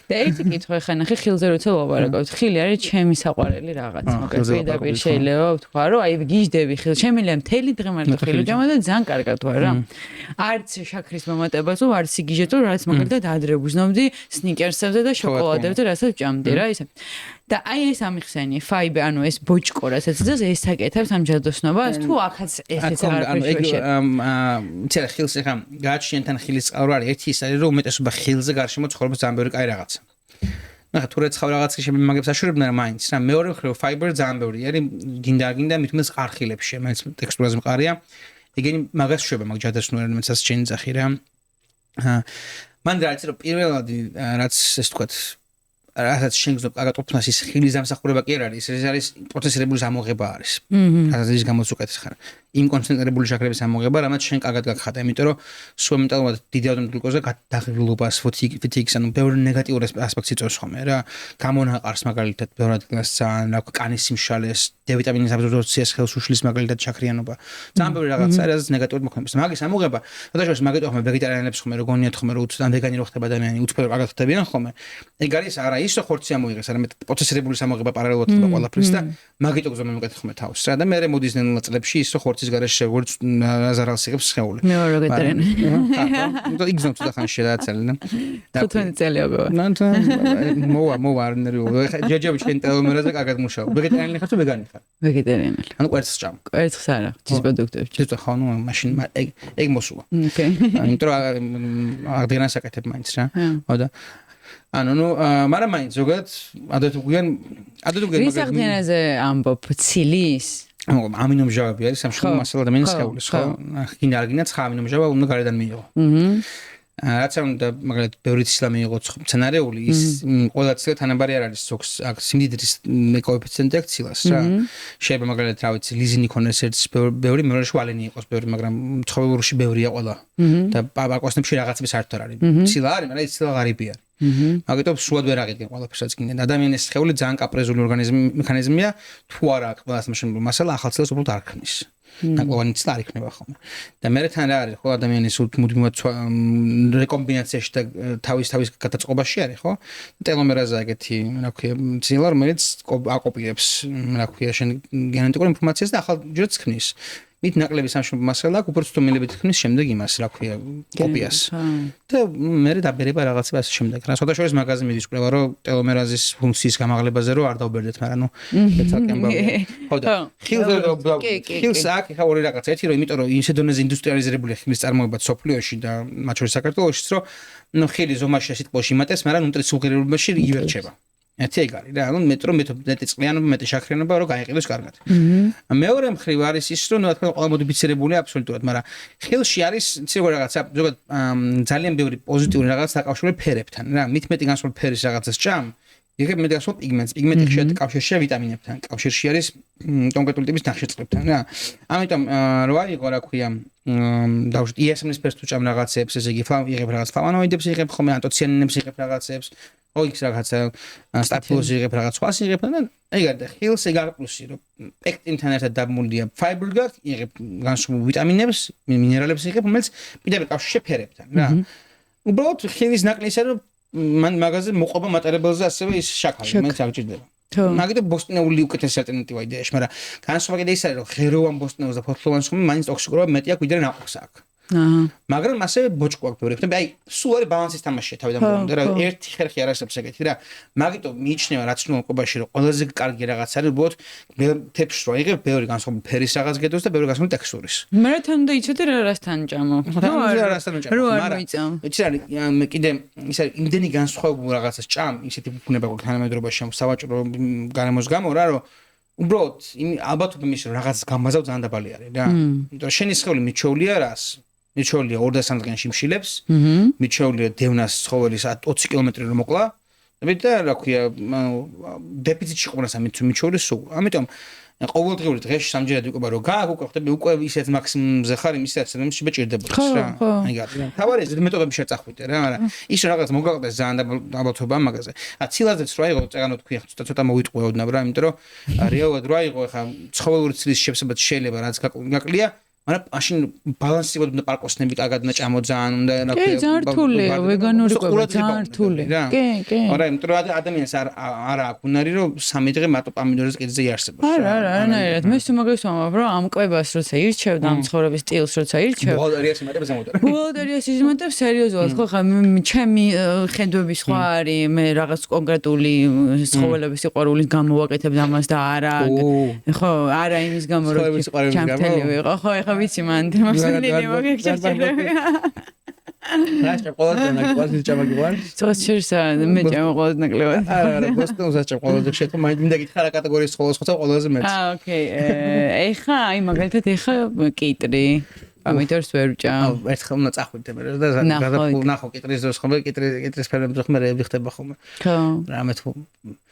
და ერთი კითხვა ხა ნახე ხილზე როცა ვაბარაკავთ ხილი არის ჩემი საყვარელი რაღაც მოკლედ პირდაპირ შეიძლება ვთქვა რომ აი გიждდები ხილ შემიძლია მთელი დღე მარტო ხილი ჯამა და ძალიან კარგად ვარ რა არც შაქრის მომატებას უ არც იგიჟეთო რაც მაგალითად ადრე ვგზნობდი სნიკერსებზე და შოკოლადებზე რასაც ჭამდი რა ისე და აი ეს ამიხსენია ფაიბე ანუ ეს ბოჭკო რასაც ძას ეს აკეთებს ამ ჯადოსნობას თუ ახაც ესეც არ ცერა ხილს ახლა გააჩნიენთან ხილის წყარო არის ერთი ის არის რომ უმეტესობა ხილზე გარშემო ცხოვრობს ძალიან ბევრი კაი რაღაცა ნახე თუ რეცხავ რაღაცა შეიძლება მაგებს აშორებდნენ რა მაინც რა მეორე მხრივ ფაიბერი ძალიან ბევრი არის გინდა არ გინდა მით უმეტეს ყარხილებში მაინც ტექსტურაზე მყარია ეგენი მაგას შვება მაგ ჯადოსნური რომელსაც ჩენი ძახი რა მან რა იცი რომ პირველადი რაც ეს თქვათ რასაც შენ გზნობ კაგატოფნას ის ხილის დამსახურება კი არ არის, ეს არის პროცესირებული ამოღება არის. რასაც ის გამოწუკეთს ხარ. იმ კონცენტრირებული შაქრების ამოღება, რამაც შენ კარგად გაგხატა, იმიტომ რომ სუპერმენტალურად დიდი ავტომატური გლუკოზა დაღლილობას, ფითიქს, ანუ ბევრი ნეგატიური ასპექტი წევს ხოლმე რა. გამონაყარს მაგალითად ბევრად ძალიან, რა ქვია, კანის სიმშრალეს, D ვიტამინის აბსორბციას ხელს უშლის მაგალითად შაქრიანობა. ძალიან ბევრი რაღაცა, რასაც ნეგატიურად მოქმედებს. მაგის ამოღება, შესაძლოა მაგიტო ხომ ვეგეტარიანებს ხომ რო გონიათ ხომ რო უცდან ვეგანი რო ხდება ადამიანი, უცბად კარგად ხდებიან ხომ. ეგ არის არა ისო ხორცი ამოიღეს, არამედ პროცესირებული ამოღება პარალელურად ხდება ყველაფრის და მაგიტო გზომე მოკეთ ხომ თავს რა და მე მოდის ნელა წლებში ისო ხორცის გარეშე როგორც ზარალს იღებს სხეული. მე ვარ ვეგეტარიანი. და იგზნობ თუ ხან შედაცელი და 15 წელია ვარ. მოვა არ ნერვიო. ჯეჯები შენ ტელომერაზე კარგად მუშაობ. ვეგეტარიანი ხარ თუ ვეგანი ხარ? ვეგეტარიანი. ანუ კვერცხს ჭამ. კვერცხს არა, ძის პროდუქტებში. ჯეჯო ხო ნუ მაშინ ეგ მოსულა. ოკეი. იმიტომ რომ აღდგენას აკეთებ მაინც რა. ხო და ანუ ნუ მაგრამ მაინც ზოგადად ადეთუგიან რის აღდგენაზე ამბობ ცილის? ამინომჟავები არის სამშობლო მასალა ადამიანის სხეულის ხო? გინარგინა ცხა ამინომჟავა უნდა გარედან მიიღო. რაც არ უნდა მაგალითად ბევრი ცილა მიიღო მცენარეული ის ყველა ცილა თანაბარი არ არის ზოგს აქ სიმდიდრის კოეფიციენტი აქ ცილას რა. შეიძლება მაგალითად რა ვიცი ლიზინი ქონდეს ერთის ბევრი მეორე შვალენი იყოს ბევრი მაგრამ ცხოველურში ბევრია ყველა. და პარკოსნებში რაღაცები საერთოდ არ არის. ცილა არის, მაგრამ ის ცილა ღარიბი არის. მაგიტომ სულად ვერ აღიდგენ ყველაფერსაც გინდა. ადამიანის სხეული ძალიან კაპრიზული მექანიზმია, თუ არა ყველას მაშინებელ მასალა ახალ ცილს უბრალოდ არ ქმნის. ნაკლოვანი ცილა არ იქნება ხოლმე. და მე თან რა არის ხო ადამიანის მუდმივად რეკომბინაციაში და თავის გადაწყობაში არის ხო? ტელომერაზა ეგეთი, რა ქვია, ცილა რომელიც აკოპირებს, რა ქვია, შენ გენეტიკურ ინფორმაციას და ახალ ჯერაც ქმნის. მით ნაკლები სამშობლო მასალა აქვს, უფრო თუმელებით ქმნის შემდეგ იმას, რა ქვია, კოპიას. და მე დაბერება რაღაცა ასე შემდეგ. რა შედაშორის მაგაზე მიდის კვლევა, რომ ტელომერაზის ფუნქციის გამაღლებაზე რო არ დავბერდეთ, მაგრამ ნუ ეცალკე ამბავი. ხო და ხილს აქ ხა ორი რაღაცა. ერთი რომ იმიტომ რომ ისე დონეზე ინდუსტრიალიზებულია ხილის წარმოება სოფლიოში და მათ შორის საქართველოშიც, რომ ნუ ხილი ზომაში სიტყვაში იმატებს, მაგრამ ნუტრიციულობაში იგივე რჩება. ერთი ეგ არის რა, ანუ მეტი წყლიანობა, მეტი შაქრიანობა რო გაიყიდოს კარგად. მეორე მხრივ არის ის, რომ რა თქმა უნდა, ყველა მოდიფიცირებულია აბსოლუტურად, მაგრამ ხილში არის ციგო რაღაცა, ზოგადად ძალიან ბევრი პოზიტიური რაღაც დაკავშირებული ფერებთან, რა, მით მეტი განსხვავებული ფერის რაღაცას ჭამ, იგივე მეტი განსხვავებული პიგმენტს, პიგმენტი ხშირად კავშირშია ვიტამინებთან, კავშირში არის კონკრეტული ტიპის ნახშირწყლებთან, რა. ამიტომ რო აიღო, რა ქვია, დავუშვით ESM-ის ფერს თუ ჭამ რაღაცებს, ესე იგი, იღებ რაღაც ფლავონოიდებს, იღებ ხოლმე ანტოციანინებს, იღებ რაღაცებს. ოიქს რაღაცა სტაფილოზი იღებ რაღაც სხვას იღებ და ეგ არის და ხილს ეგ არის პლუსი რომ პექტინთან ერთად დაბმულია ფაიბრი გაქვს იღებ განსხვავებულ ვიტამინებს მინერალებს იღებ რომელიც პირდაპირ კავშირში ფერებთან რა უბრალოდ ხილის ნაკლისა რომ მან მაგაზე მოყვება მატარებელზე ასევე ის შაქარი რომელიც აღჭირდება მაგიტო ბოსტნეული უკეთესი ალტერნატივა იდეაში მაგრამ განსხვავება კიდე ის არის რომ ღეროვან ბოსტნეულს და ფოთლოვანს ხომ მაინც ტოქსიკურობა მეტი აქვს ვიდრე ნაყოფს აქვს მაგრამ მასე ბოჭკო აქვს ბევრი. აი, სულ არის ბალანსის თამაშია თავიდან მომდე რა. ერთი ხერხი არ არსებობს ეგეთი რა. მაგიტომ მიიჩნევა რაციონალურ ყოფაში რომ ყველაზე კარგი რაღაც არის უბრალოდ თეფშ რო იღებ ბევრი განსხვავებული ფერის რაღაც გედოს და ბევრი განსხვავებული ტექსტურის. მე თან და იცოდე რა რასთან ჭამო. რასთან ჭამო. რო არ მოიწამ. იცი რა კიდე ის არის იმდენი განსხვავებული რაღაცას ჭამ, ისეთი ფუფუნება გვაქვს თანამედროვეობაში სავაჭრო გარემოს გამო რა რომ უბრალოდ ალბათობა მის რაღაც გამბაზავ ძალიან დაბალი არის რა. იმიტომ რომ შენი სხეული მიჩეულია რას? მიჩეულია 200 დღეში მშილებს, მიჩეულია დევნას ცხოველის 20 კილომეტრი რომ მოკლა. და რა ქვია, დეფიციტში ყურას მიჩეული სულ. ამიტომ ყოველდღიური დღეში სამჯერად იკვება რომ გააქვს ხტები უკვე ისეთ მაქსიმუმზე ხარ იმისაც რომ შებჭირდებოდეს რა. აი გაკეთე. თავარი ეს მეთოდები შეწახვიდე რა, მაგრამ ის რაღაც მოგაყდეს ძალიან ალბათობა მაგაზე. ცილაზეც რო აიღო, წეგანო თქვი ხა ცოტა მოიტყვეოდნა რა, იმიტომ რომ რეალურად რო აიღო ხა ცხოველური ცილის შეფასებაც შეიძლება რაც გაკლია მაგრამ მაშინ ბალანსივად უნდა პარკოსნები კარგად უნდა ჭამო ძალიან უნდა რა ქვია. კი, ძალიან რთულია, ვეგანური კვება ძალიან რთულია. კი, კი. არა, იმიტომ რომ ადამიანს არ აქვს უნარი რომ 3 დღე მარტო პამიდორის კიდეზე იარსებოს. არა, არანაირად. მე თუ მაგას ვამბობ, რომ ამ კვებას როცა ირჩევ და ამ ცხოვრების სტილს როცა ირჩევ. ბუღალტერიას იმატებს ზემოდან. ბუღალტერიას იმატებს სერიოზულად, ხო ხა ჩემი ხედვები სხვა არის, მე რაღაც კონკრეტული ცხოველების სიყვარულის გამო ვაკეთებ ამას და არა ხო, არა იმის გამო რომ ჩემთელი ვიყო, ხო ვიცი მან მასალინი მოგეკჭერები. რაშე ყოველდღე ნაკლები ჭამაგი ვარ? წოჩერსა მე ჭამ ყოველდღე ნაკლებად. არა, ბოსტონსაც ჭამ ყოველდღე შეთო მაინც მინდა გითხრა რა კატეგორიის ცხოველს ხოცა ყველაზე მეტს. ოკეი. ეხა, აი მაგალითად ეხა კიტრი. პომიდორს ვერ ვჭა. ერთხელ უნდა წახვიდე მე და გადაფულნახო კიტრის დროს ხომ კიტრის ფერმებს ხომ მე ხდება ხომ. ხო. რამე თუ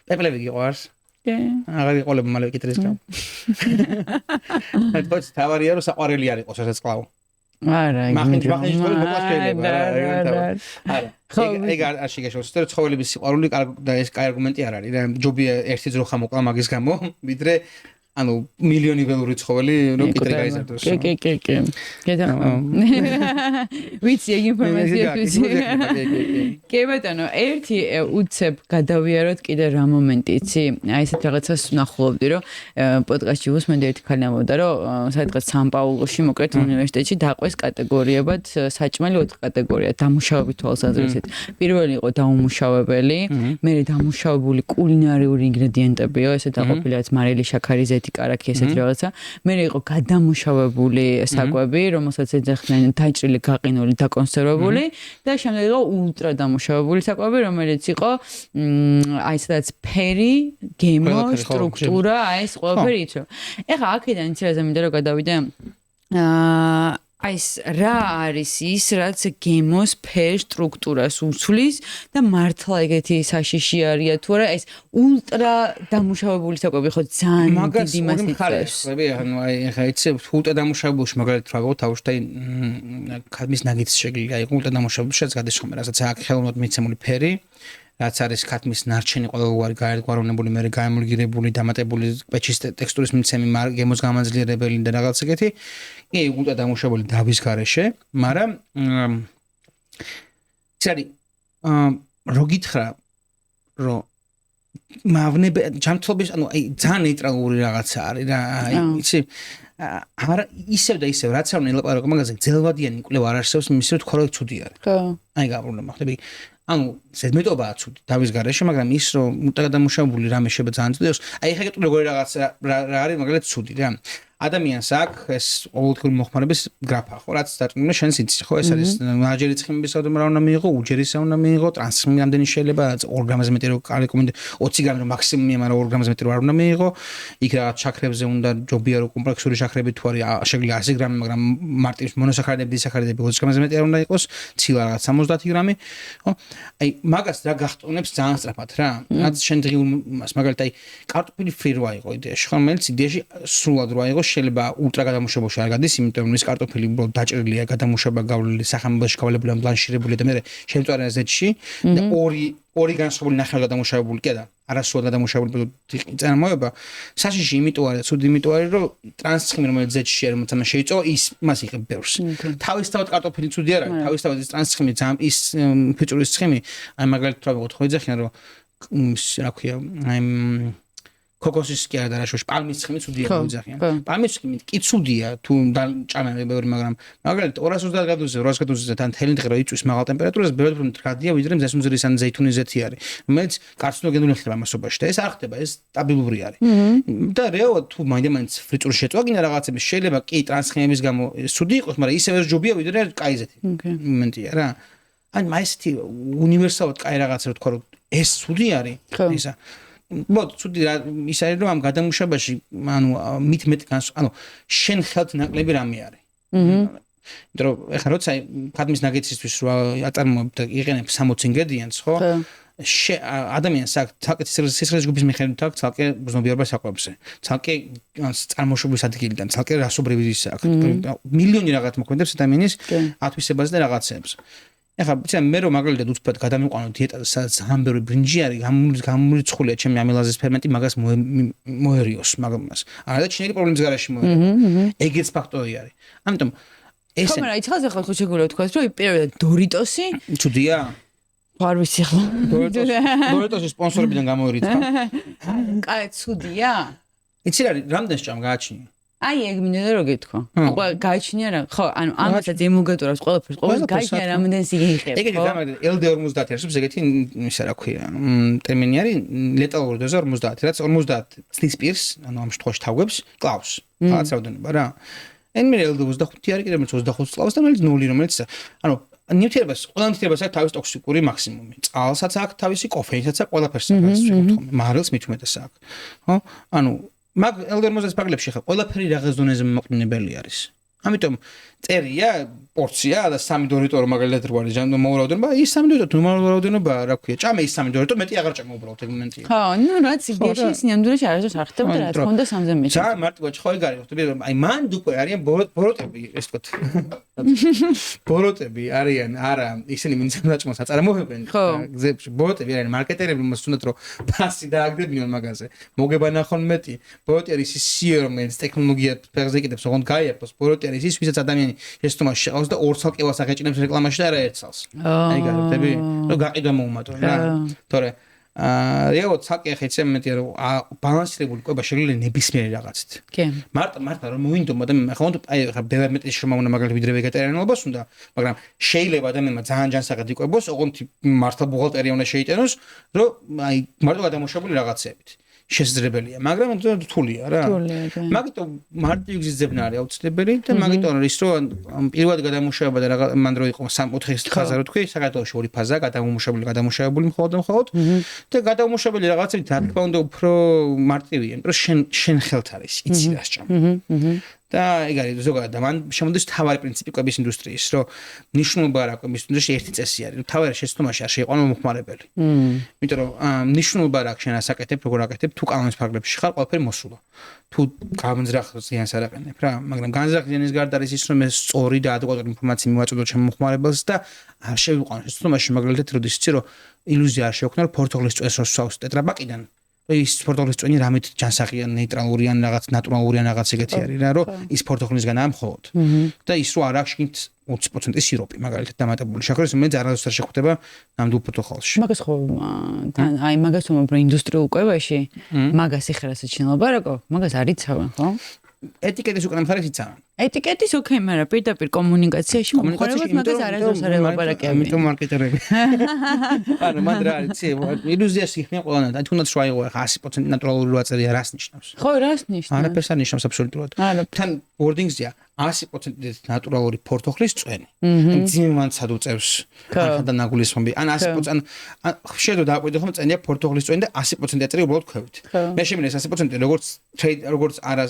პეპლები გიყვარს? კი. აღარ იყოლებ მალე კიტრის გამო. მე თვითონ თავარია რომ საყვარელი არ იყოს ეს წყლავ. არა, ეგ არ შეგეშოს და ცხოველების სიყვარული და ეს კაი არგუმენტი არ არის რა ჯობია ერთი ძროხა მოკლა მაგის გამო ვიდრე ანუ მილიონი ველური ცხოველი რო კიტრი გაიზარდოს კი გეტყვი ვიცი ეგ ინფორმაცია კი ბატონო ერთი უცებ გადავიაროთ კიდე რა მომენტი იცი აი ესეთ რაღაცას ვნახულობდი რომ პოდკასტში უსმენდი ერთი ქალი ამბობდა რომ სადღაც სან-პაულოში მოკლედ უნივერსიტეტში დაყვეს კატეგორიებად საჭმელი 4 კატეგორია დამუშავების თვალსაზრისით პირველი იყო დაუმუშავებელი მერე დამუშავებული კულინარიული ინგრედიენტებიო ესე დაყოფილია მარილი შაქარი ზეთი კარაქი ესეთ რაღაცა მერე იყო გადამუშავებული საკვები რომელსაც ეძახდნენ დაჭრილი გაყინული დაკონსერვებული და შემდეგ იყო ულტრა დამუშავებული საკვები რომელიც იყო აი სადაც ფერი გემო სტრუქტურა აი ეს ყველაფერი იცო ეხლა აქედან იცი რა ზემდე რომ გადავიდე აი ეს რა არის ის რაც გემოს ფერ სტრუქტურას უცვლის და მართლა ეგეთი საშიში არია თუ არა ეს ულტრა დამუშავებული საკვები ხო ძალიან დიდი მასით წერს ანუ აი ეხლა იცი ულტრა დამუშავებულში მაგალითად რა გქოთ თავში ქადმის ნაგიც შეგვიძლია აი ულტრა დამუშავებულშიც გადის ხომ რასაც აქ ხელოვნურად მიცემული ფერი რაც არის ქათმის ნარჩენი ყოველგვარი გაერთგვაროვნებული მე გაემულგირებული დამატებული პეჩის ტექსტურის მიცემი გემოს გამაძლიერებელი და რაღაც ეგეთი კი ულტრა დამუშავებული დავის გარეშე მაგრამ ცარი რო გითხრა რომ მავნები ჯანმრთელობის ანუ აი ძალიან ნეიტრალური რაღაცა არის რა აი იცი არა ისევ და ისევ რაც არ ნელაპარაკო მაგაზე ძელვადიანი კვლევ არ არსებობს იმის რომ თქვა რომ ცუდი არის ხო აი გაბრუნება ხდები ანუ ზედმეტობაა ცუდი დავის გარეშე მაგრამ ის რომ ულტრა დამუშავებული რამე შეიძლება ძალიან ცუდი იყოს აი ეხლა გეტყვი როგორი რაღაც რა არის მაგალითად ცუდი რა ადამიანს აქვს ეს ყოველდღიური მოხმარების გრაფა ხო რაც დარწმუნდა შენს იცი ხო ეს არის ნაჯერი ცხიმების საუდარე უნდა მიიღო უჯერის უნდა მიიღო ტრანსხმი ამდენი შეიძლება 2 გრამზე მეტი რო რეკომენდ 20 გრამი რომ მაქსიმუმია მაგრამ 2 გრამზე მეტი რო არ უნდა მიიღო იქ რაღაც შაქრებზე უნდა ჯობია რომ კომპლექსური შაქრები თუ არის შეგვიძლია 100 გრამი მაგრამ მარტივ მონოსაქარიდები დისაქარიდები 20 გრამზე მეტი არ უნდა იყოს ცილა რაღაც 70 გრამი ხო აი მაგას რა გახტონებს ძალიან სწრაფად რა რაც შენ დღიურს მაგალითად აი კარტოფილი ფრი რო აიღო იდეაში ხო რომელიც იდეაში სრულად რო აიღო შეიძლება ულტრა გადამუშავებაში არ გადის, იმიტომ რომ ის კარტოფილი უბრალოდ დაჭრილია, გადამუშავება გავლილი, სახამებაში გავალებული, ბლანშირებული და მე შემწვარე ზეთში და ორი განსხვავებული ნახევარ გადამუშავებული კი და არასრულად გადამუშავებული წარმოება. საშიში იმიტომ არის, ცუდი იმიტომ არის, რომ ტრანსცხიმი რომელიც ზეთში არის, მოწამე შეიწოვა, ის მას იღებ ბევრს. თავისთავად კარტოფილი ცუდი არ არის, თავისთავად ის ტრანსცხიმი ძალიან ის ფიჭურის ცხიმი, აი მაგალითად რა ვიყოთ ხო იძახიან რომ რა ქვია, აი კოკოსის კი არა და რაშოშ პალმის ცხიმი ცუდია მოიძახიან. პალმის ცხიმი კი ცუდია თუ ჭამები ბევრი მაგრამ მაგალითად 230 გრადუსზე 200 გრადუსზე თან თელი დღე რო იწვის მაღალ ტემპერატურაზე ბევრი უფრო მდგრადია ვიდრე მზესუმზრის ან ზეითუნის ზეთი არის. რომელიც კარცინოგენული ხდება მასობაში და ეს არ ხდება ეს სტაბილური არის. და რეალურად თუ მაინდა-მაინც ფრიწური შეწვა გინდა რაღაცების შეიძლება კი ტრანსხიმების გამო ცუდი იყოს მაგრამ ისევ ეს ჯობია ვიდრე კაი ზეთი. მომენტია რა. ან მაისეთი უნივერსალურად კაი რაღაცა რო თქვა რომ ეს ცუდი არის ისა მოდ ცუდი ის არის რომ ამ გადამუშავებაში ანუ მით მეტ ანუ შენ ხელთ ნაკლები რამე არის. იმიტომ რომ ეხლა როცა ქადმის ნაგეცისთვის რა აწარმოებ და იყენებ 60 ინგრედიენტს ხო? ადამიანს აქვს თალკე სისხლის ჯგუფის მიხედვით აქვს თალკე გრძნობიარობა საკვებზე. თალკე წარმოშობის ადგილიდან, თალკე რასობრივი ის აქვს. მილიონი რაღაც მოქმედებს ადამიანის ათვისებაზე და რაღაცებს. ეხლა ბიჭა მე რომ მაგალითად უცბად გადამიყვანო დიეტაზე სადაც ძალიან ბევრი ბრინჯი არის გამურიცხულია ჩემი ამილაზის ფერმენტი მაგას მოერიოს მაგას არა და ჩინელი პრობლემის გარეშე მოერიო ეგეც ფაქტორი არის ამიტომ ეს ხომ რა იცხალ ახლა ხო შეგვიძლია თქვა რომ პირველად დორიტოსი ჩუდია არ ვიცი ხო დორიტოსის სპონსორებიდან გამოერიცხა კაი ცუდია იცი რა რამდენს ჭამ გააჩინე აი ეგ მინდა რომ გეთქვა. ყველა გაიჩნია რა. ხო, ანუ ამასაც ემულგატორავს ყველაფერს გაიჩნია რამდენს იღებ. ეგეთი გამარჯვება LD50 არსებობს ეგეთი ისა რა ქვია. ტერმინი არის ლეტალური დოზა 50, რაც 50 ცნის პირს, ანუ ამ შემთხვევაში თავებს კლავს. რაღაც რაოდენობა რა. ან მე LD25 არის კიდე 25 კლავს და რომელიც 0 რომელიც ანუ ნივთიერებას, ყველა ნივთიერებას აქვს თავისი ტოქსიკური მაქსიმუმი. წყალსაც აქვს თავისი, კოფეინსაც აქვს, ყველაფერს აქვს შეგუთხოვნი. მარილს მით უმეტეს აქვს. ხო? ანუ მაგ LD50-ის პაგლებში ხა ყველაფერი რაღაც დონეზე მოყნინებელი არის. ამიტომ წერია პორცია და 3 დოლარი მაგალითად რო არის ჯანმრთელობა მოურავდენობა ის 3 დოლარი მოურავდენობა რა ქვია ჭამე ის 3 დოლარი მეტი აღარ ჭამ უბრალოდ ეგ მომენტია ხო ნუ რაც იდეაში სინამდვილეში არასდროს არ ხდება და რა თქმა უნდა 3-ზე მეტი ძალიან მარტივად ხო ეგ არის ხტები რომ აი მან უკვე არიან ბოროტები ეს თქვა ბოროტები არიან არა ისინი მინცამრაჭმოს აწარმოებენ გზებში ბოროტები არიან მარკეტერები მას თუნდაც რომ ფასი დააგდებიან მაგაზე მოგება ნახონ მეტი ბოროტი არის ის CEO რომელიც ტექნოლოგია ფეხზე იკიდებს ოღონდ გაიაფოს ბოროტი არის ის ვისაც ადამიანი ეს თომას შეყავს და ორ ცალკევას აღეჭინებს რეკლამაში და არა ერთ წელს აი გარეთები რომ გაყიდვა მოუმატო რა თორე რეალურად ცალკე ხეცე მეტია რომ ბალანსირებული კვება შეგვიძლია ნებისმიერი რაღაცით კი მარტო რომ მოვინდომა და მე ხომ აი ხა ბევრი მეტი შემოვნა მაგალითად ვიდრე ვეგეტარიანობას უნდა მაგრამ შეიძლება ადამიანმა ძალიან ჯანსაღად იკვებოს ოღონდ მართლა ბუღალტერია უნდა შეიტანოს რომ აი მარტო გადამოშებული რაღაცებით შესაძლებელია, მაგრამ რთულია რა. მაგიტომ მარტივი გზის ძებნა არის აუცილებელი და მაგიტომ ის რომ პირველად გადამუშავება და რაღაც მან რო იყო 3-4 ფაზა რო თქვი, საქართველოში ორი ფაზა, გადამუშავებული მხოლოდ და გადამუშავებელი რაღაცები რა თქმა უნდა უფრო მარტივია, იმიტომ რომ შენ ხელთ არის, იცი რა სჭამ. და ეგ არის ზოგადად და მან შემოდის თავარი პრინციპი კვების ინდუსტრიის, რომ ნიშნულობა რა კვების ინდუსტრიაში ერთი წესი არის, რომ თავარი შეცდომაში არ შეიყვანო მომხმარებელი. იმიტომ რომ ნიშნულობა რა შენ ასაკეთებ, როგორ აკეთებ, თუ კანონის ფარგლებში ხარ, ყველაფერი მოსულა. თუ გამძრახ ზიანს არ აყენებ რა, მაგრამ განზრახ ზიანის გარდა არის ის, რომ ეს სწორი და ადეკვატური ინფორმაცია მივაწოდო ჩემ მომხმარებელს და არ შევიყვანო შეცდომაში, მაგალითად როდის იცი რომ ილუზია არ შევქნა, რომ პორტოღლის წვენს რო სვავს ტეტრაპაკიდან ის პორტოღლის წვენი რამით ჯანსაღია, ნეიტრალური ან რაღაც ნატურალური ან რაღაც ეგეთი არის რა, რომ ის პორტოღლისგანაა მხოლოდ. და ის რო არ აქვს შიგნით 20% სიროპი, მაგალითად დამატებული შაქრის, რომელიც არასდროს არ შეხვდება ნამდვილ პორტოღალში. მაგას ხო აი მაგას უმობ ინდუსტრიულ კვებაში, მაგას იხერას ეჩინობა რაკო? მაგას არ იცავენ, ხო? ეტიკეტის უკანა მხარეს იცავენ. ეტიკეტის ოკეი, მაგრამ პირდაპირ კომუნიკაციაში მომხმარებელს მაგას არასდროს არ ელაპარაკებენ. ამიტომ მარკეტერები. არა, მან რა არის, ილუზიას იქნია ყველანაირად. აი თუნდაც რა იყო ახლა 100% ნატურალური ვაწერია, რას ნიშნავს? ხო, რას ნიშნავს? არაფერს არ ნიშნავს აბსოლუტურად. თან wordings-ია 100% ნატურალური პორტოღლის წვენი. ძიმანცად უწევს ახლა ნაგულისხმობი. ან 100% ან შეიძლება დააკვირდე ხომ წენია პორტოღლის წვენი და 100% ეწერი უბრალოდ ქვევით. მე შემინეს 100% როგორც არა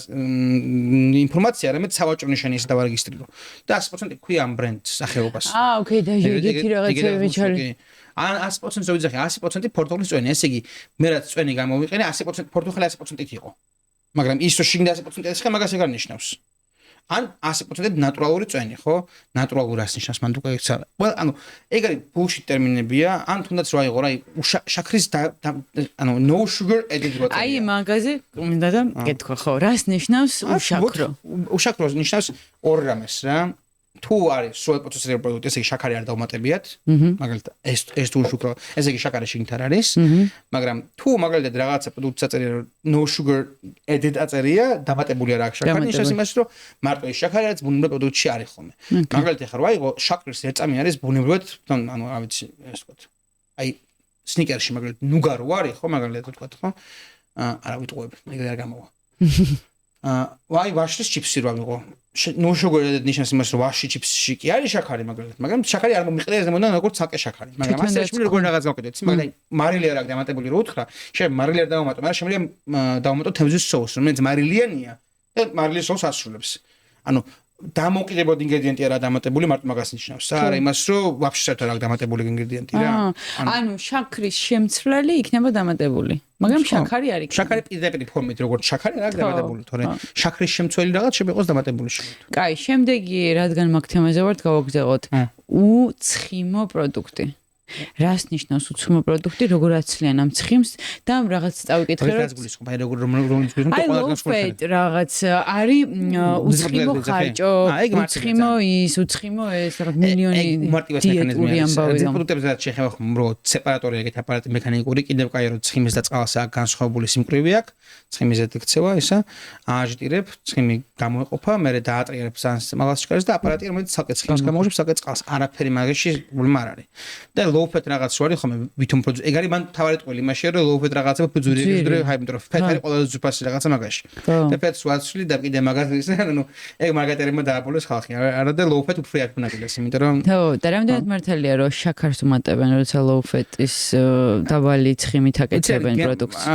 ინფორმაცია, არამედ სავაჭრო ნიშანი ის დავარეგისტრირო. და 100% ქვია ამ ბრენდს სახეობას. ოკეი, და ეგეთი რაღაცები მეჩალი. ან 100% ზოგადად 100% პორტოღლის წვენი, ესე იგი მე რაც წვენი გამოვიყენე 100% პორტოღალი 100%-ით იყო. მაგრამ ის რო შიგნით 100%-ით ხა მაგას ეგარ ნიშნავს. ან 100% ნატურალური წვენი, ხო? ნატურალური რას ნიშნავს მან უკვე ეცა. well, ანუ ეგ არის bullshit ტერმინებია, ან თუნდაც რა იყო რა, შაქრის ანუ no sugar added water. აი მაგაზე მინდა და გეთქვა, ხო, რას ნიშნავს უშაქრო? უშაქრო ნიშნავს ორ რამეს რა. თუ არის სრულად პროცესირებული პროდუქტი, ესე იგი შაქარი არ დავუმატებიათ, მაგალითად ეს თუ უშაქრო, ესე იგი შაქარი შიგნით არ არის, მაგრამ თუ მაგალითად რაღაცა პროდუქტს აწერია რომ no sugar added აწერია, დამატებული არ აქვს შაქარი, ნიშნავს იმას რომ მარტო ეს შაქარი არის ბუნებრივად პროდუქტში არის ხოლმე. მაგალითად ახლა რა იყო, შაქრის ერწამი არის ბუნებრივად, ანუ რა ვიცი, ეს ვთქვათ. აი სნიკერში მაგალითად ნუგარო არის ხო, მაგალითად ვთქვათ, ხო? არა ვიტყუებ, ეგრე არ გამოვა. ვაი ვაშლის ჩიპსი რა ვიყო. no sugar added ნიშნავს იმას რომ ვაში ჩიპსში კი არის შაქარი მაგალითად, მაგრამ შაქარი არ მომიყრია ზემოდან როგორც ცალკე შაქარი. მაგრამ ასე შეიძლება როგორ რაღაც გავკეთოთ, მაგრამ მარილი არ აქვს დამატებული რო უთხრა, შეიძლება მარილი არ დავამატო, მაგრამ შემიძლია დავამატო თევზის соуს, რომელიც მარილიანია და მარილის соуს ასრულებს. ანუ დამოკიდებულებად ინგრედიენტი არა დამატებული, მარტო მაგას ნიშნავს. არა იმას რომ ვაფშე საერთოდ არ აქვს დამატებული ინგრედიენტი რა. ანუ შაქრის შემცვლელი იქნება დამატებული. მაგრამ შაქარი არ იქნება. შაქარი პირდაპირ ფორმით როგორც შაქარი არ აქვს დამატებული, თორე შაქრის შემცველი რაღაც შეიძლება იყოს დამატებული შეგეთ. კაი, შემდეგი რადგან მაგ თემაზე ვართ, გავაგზავნოთ. უცხიმო პროდუქტი. რას ნიშნავს უცხიმო პროდუქტი, როგორ აცლიან ამ ცხიმს და რაღაც წავიკითხე რომ რას გულისხმობ, აი როგორ რომელიც გულისხმობ ყველა გასწორებით რაღაც არის უცხიმო ხარჭო, უცხიმო ის, უცხიმო ეს რაღაც მილიონი დიეტური ამბავი. ეს პროდუქტებზე რაც შეხება ხომ რო სეპარატორი ეგეთ აპარატი მექანიკური კიდევ კაი რო ცხიმის და წყალსა განსხვავებული სიმკვრივე აქვს, ცხიმის ეთქცევა ისა, ააჟიტირებ, ცხიმი გამოეყოფა, მერე დაატრიალებ სანს მაღალ შეკარეს და აპარატი რომელიც ცალკე ცხიმს გამოუშვებს, ცალკე წყალს. არაფერი მაგაში გულმა არ არის. და low fat რაღაც რო არის ხომ ვითომ პროდუქტი ეგ არის მან თავარი ტყვილი იმაშია რომ low fat რაღაცა ფუძური დრო ჰაი იმიტომ რომ fat არის ყველაზე ძვირფასი რაღაცა მაგაში და fat-ს ვაცვლი და კიდე მაგას ანუ ეგ მაგატერმა დააბოლოს ხალხი არა და low fat უფრო არ ქონაგდეს იმიტომ რომ ხო და რამდენად მართალია რომ შაქარს უმატებენ როცა low fat-ის დაბალი ცხიმით აკეთებენ პროდუქტს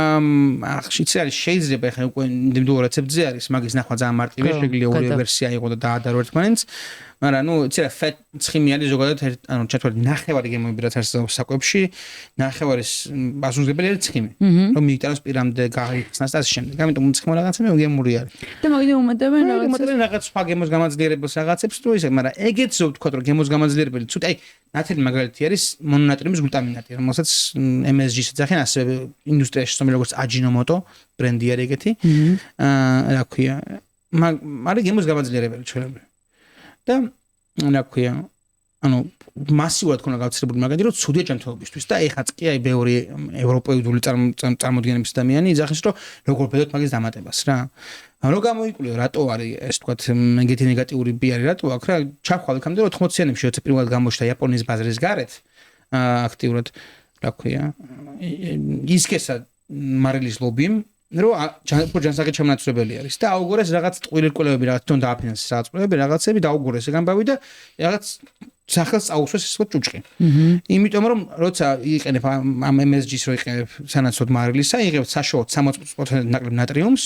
ახშიც არის შეიძლება ხა უკვე ინდივიდუალურ რეცეპტზე არის მაგის ნახვა ძალიან მარტივია შეგვიძლია ორი ვერსია იყო და დაადარო ერთმანეთს მაგრამ ნუ იცი რა fat ცხიმი არის ზოგადად ანუ ჩათვალე ნახევარი გემოები რაც არსებობს საკვებში ნახევარის პასუხისმგებელი არის ცხიმი რომ მიიტანოს პირამდე გაიხსნას და ასე შემდეგ ამიტომ ცხიმო რაღაცა მე გემური არის და მაგით უმატებენ რაღაც სხვა გემოს გამაძლიერებელს რაღაცებს თუ ისე მაგრამ ეგეც ზოგ თქვა რომ გემოს გამაძლიერებელი ცუდი აი ნათელი მაგალითი არის მონონატრიუმის გლუტამინატი რომელსაც MSG-ს ეძახიან ასევე ინდუსტრიაში ცნობილი როგორც აჯინომოტო ბრენდი არის ეგეთი რა ქვია მაგრამ გემოს გამაძლიერებელი ჩვენები და რა ქვია ანუ მასიურად ქონა გავრცელებული მაგალითი რომ ცუდია ჯანმრთელობისთვის და ეხაც კი აი ბევრი ევროპული წარმოდგენების ადამიანი იძახის რომ როგორ ბედოთ მაგის დამატებას რა ანუ გამოიკვლიო რატო არის ეს თქვა ეგეთი ნეგატიური ბი არის რატო აქ რა ჩახვალ იქამდე 80-იანებში როცა პირველად გამოჩნდა იაპონიის ბაზრის გარეთ აქტიურად რა ქვია ისკესა მარილის ლობიმ რომ ჯანსაღი ჩამონაცვლებელი არის და აუგურეს რაღაც ტყუილირკვლევები რაღაც თვითონ დააფინანსეს რაღაც პროექტები რაღაცები დაუგურეს ეგ ამბავი და რაღაც სახელს აუშვეს ეს ხო ჭუჭყი. იმიტომ რომ როცა იყენებ ამ MSG-ს რო იყენებ სანაცვლოდ მარილისა, იღებ საშუალოდ 60% ნაკლებ ნატრიუმს,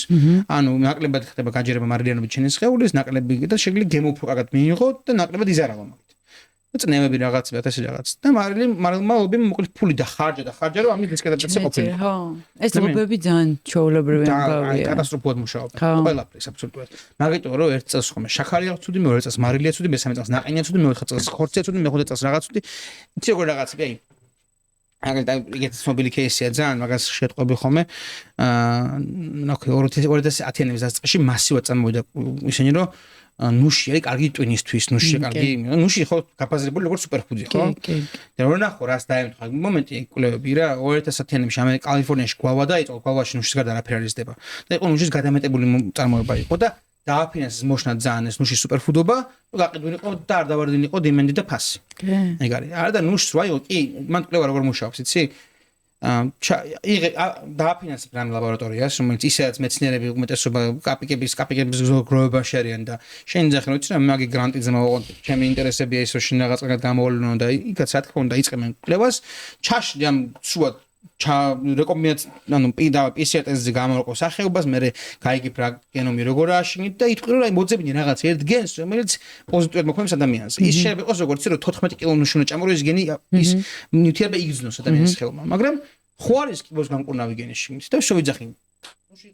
ანუ ნაკლებად ხდება გაჯერება მარილიანობით შენი სხეულის, ნაკლები და შეგვიძლია გემო უფრო კარგად მიიღო და ნაკლებად იზარავო მაგით. და წნევები რაღაცები და ასე რაღაც. და მარილმა ლობიმ მოკლედ ფული და ხარჯა რომ ამის დისკრედიტაცია ყოფილა. ხო. ეს ლობები ძალიან ჩაოლებრივი ამბავია. კატასტროფულად მუშაობენ. ყველაფრის აბსოლუტურად. მაგიტომ რომ ერთ წელს ხომ შაქარია ცუდი, მეორე წელს მარილია ცუდი, მესამე წელს ნაყინია ცუდი, მეოთხე წელს ხორცია ცუდი, მეხუთე წელს რაღაც ცუდი. იცი როგორ რაღაცები აი. აგერ ეგეთ მობილი кейსია ძალიან მაგას შეტყვები ხომე. ნახე 2010-იანების დასაწყისში მასიურად წამოვიდა ისინი რომ ნუში არის კარგი ტვინისთვის, ნუში კარგი, ნუში ხო გაფაზრებული როგორც სუპერფუდი ხო? და რო ნახო რას დაემთხვა მომენტი კვლევები რა 2010-იანებში კალიფორნიაში გვალვა და იყო გვალვაში ნუშის გარდა არაფერი არ იზრდება. და იყო ნუშის გადამეტებული წარმოება იყო და დააფინანსეს მოშნა ძალიან ეს ნუშის სუპერფუდობა, გაყიდული იყო და არ დავარდილი იყო დიმენდი და ფასი. ეგ არის. არა და ნუშს რა იყო კი მან კვლევა როგორ მუშაობს, იცი? დააფინანსებ რამ ლაბორატორიას, რომელიც ისედაც მეცნიერები უმეტესობა კაპიკების გროვებაში არიან და შენ ძახი რომ იცი რა მაგი გრანტიზე მოვაყოთ, ჩემი ინტერესებია ის რომ შენ რაღაც კარგად გამოვლინო და იქაც რა თქმა უნდა იწყებენ კვლევას, ჩაშლი ამ სუად რეკომენდაცია, ანუ PCR-ტესტზე გამოვიყო სახეობას, მე გაიგებ რა გენომი როგორ ააშენით და იტყვი რომ აი მოძებნი რაღაც ერთ გენს, რომელიც პოზიტიურად მოქმედებს ადამიანს. ის შეიძლება იყოს როგორც რომ 14 კილო ნუში უნდა ჭამორო ის გენი ის ნიუთიება იგრძნოს ადამიანის ხელმა, მაგრამ ხო არის კიბოს გამკურნავი გენი შიგნით და შევიძახი. ნუში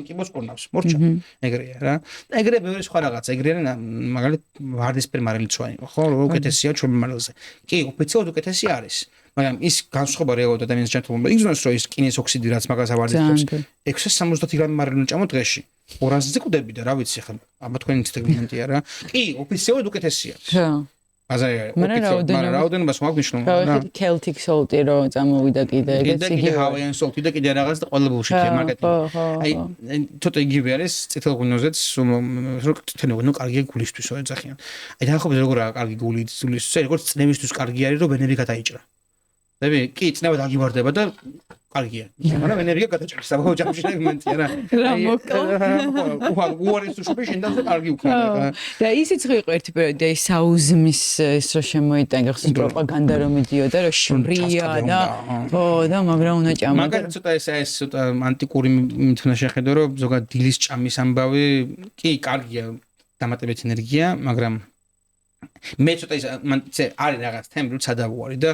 კიბოს კურნავს, მორჩა. ეგრეა რა. ეგრე ბევრი სხვა რაღაც, ეგრე მაგალითად ვარდისფერი მარილიც ვაი, ხო, უკეთესია ჩვენ მარილზე. კი, ოფიციალურად უკეთესი არის. მაგრამ ის განსხვავება რეალურად ადამიანის ჯანმრთელობა იგრძნოს რომ ის კინეს ოქსიდი რაც მაგას ავარდისფერს 670 გრამი მარილი ჭამო დღეში 200-ზე კვდები და რა ვიცი ხა აბა თქვენი ექსპერიმენტია რა კი ოფიციალურად უკეთესია ხო აზარი ოფიციალურად რაოდენობას მაგნიშნულ რა კელტიკ სოლტი რო წამოვიდა კიდე ეგეც იგი ჰავაიან სოლტი და კიდე რაღაც და ყველა ბულშიტია მარკეტინგი აი ცოტა იგივე არის წითელ ღვინოზეც რო წითელი ღვინო კარგია გულისთვის ოეძახიან აი დაახობე როგორ კარგი გული გულისთვის როგორც წნევისთვის კარგი არის რომ ვენები გადაიჭრა დები კი წნევა დაგივარდება და კარგია. მაგრამ ენერგია გადაჭრეს საბოლოო ჯამში ეგმენტია რა. რა მოკლა. უარის სუპი შინდაზე კარგი უკრა. და ისიც ხო იყო ერთი პერიოდი აი საუზმის ეს რო შემოიტანა გახსოვს პროპაგანდა რომ მიდიოდა რომ შვრია და ო და მაგრამ უნდა ჭამა. მაგრამ ცოტა ეს ცოტა ანტიკური მითნა შეხედო რომ ზოგადად დილის ჭამის ამბავი კი კარგია დამატებით ენერგია, მაგრამ მე ცოტა ის არის რაღაც თემი რომ სადავარი და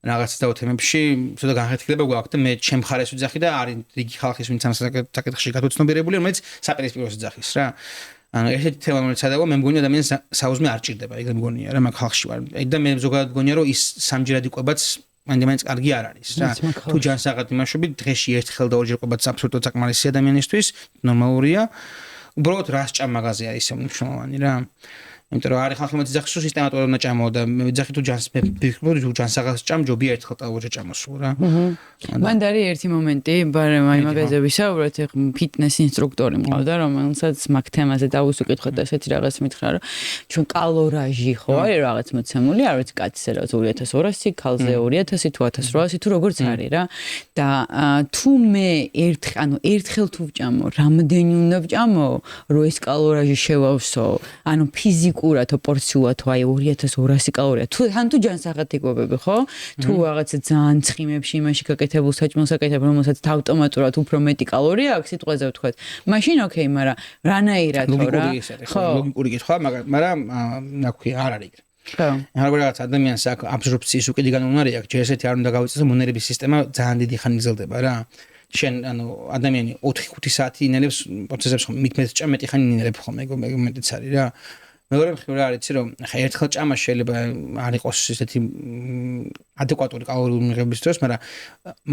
რაღაც დაუთემებში ცოტა განხეთქილება გვაქვს და მე ჩემ ხარეს ვიძახი და არის რიგი ხალხის ვინც ამ საკითხში გათოცნობიერებული რომელიც საპირისპიროს ვიძახის რა ანუ ესეთი თემა რომელიც სადავო მე მგონია ადამიანს საუზმე არ ჭირდება ეგ მგონია რა მაგ ხალხში ვარ და მე ზოგადად მგონია რომ ის სამჯერად იყვებაც მანდ კარგი არ არის რა თუ ჯანსაღად იმაშობით დღეში ერთხელ და ორჯერ იყვებაც აბსოლუტურად საკმარისი ადამიანისთვის ნორმალურია უბრალოდ რას ჭამ მაღაზია ისე მნიშვნელოვანი რა იმიტომ რომ არის ხალხი მოძახის რომ სისტემატურად უნდა ჭამო და მე ვიძახი თუ ჯანს მე ვფიქრობ თუ ჯანს აღას ჭამ ჯობია ერთხელ ტალღოჯა ჭამოსო რა. მან არის ერთი მომენტი, ბარემ აი მაგაზე ვისაუბრეთ, ფიტნეს ინსტრუქტორი მყავდა, რომელსაც მაგ თემაზე დავუსუკითხოთ და ესეთი რაღაც მითხრა, რომ ჩვენ კალორაჟი ხო არის რაღაც მოცემული, არ ვიცი კაცზე რა 2200, ქალზე 2000 თუ 1800 თუ როგორც არის რა. და თუ მე ერთხელ თუ ვჭამო, რამდენი უნდა ვჭამო, რომ ეს კალორაჟი შევავსო, ანუ ფიზიკურად პორციულად თუ აი 2200 კალორია. თუ ჯანს აღათიგობები, ხო? თუ რაღაცა ძალიან ცხიმებში იმაში გაკეთებულ საჭმელს აკეთებ, რომელსაც ავტომატურად უფრო მეტი კალორია აქვს, სიტყვაზე ვთქვათ. მაშინ ოკეი, მაგრამ რანაირად ხო რა? ხო, ლოგიკური კითხვა, მაგრამ რა ქვია, არ არის. ხო. რაღაც ადამიანს აქ აბსორბციის უკიდიდან უნარი აქვს, ჯერ ესეთი არ უნდა გავიწესო, მონერების სისტემა ძალიან დიდი ხანი გრძელდება რა. შენ ადამიანი 4-5 საათი ინერებს პროცესებს ხომ მით ჭამეტი ხანი ინერებ ხომ მეგომეტიც არის რა. მეორე მხრივ რა არის რომ ხა ერთხელ ჭამა შეიძლება არ იყოს ესეთი ადეკვატური კალორიული მიღების დროს, მაგრამ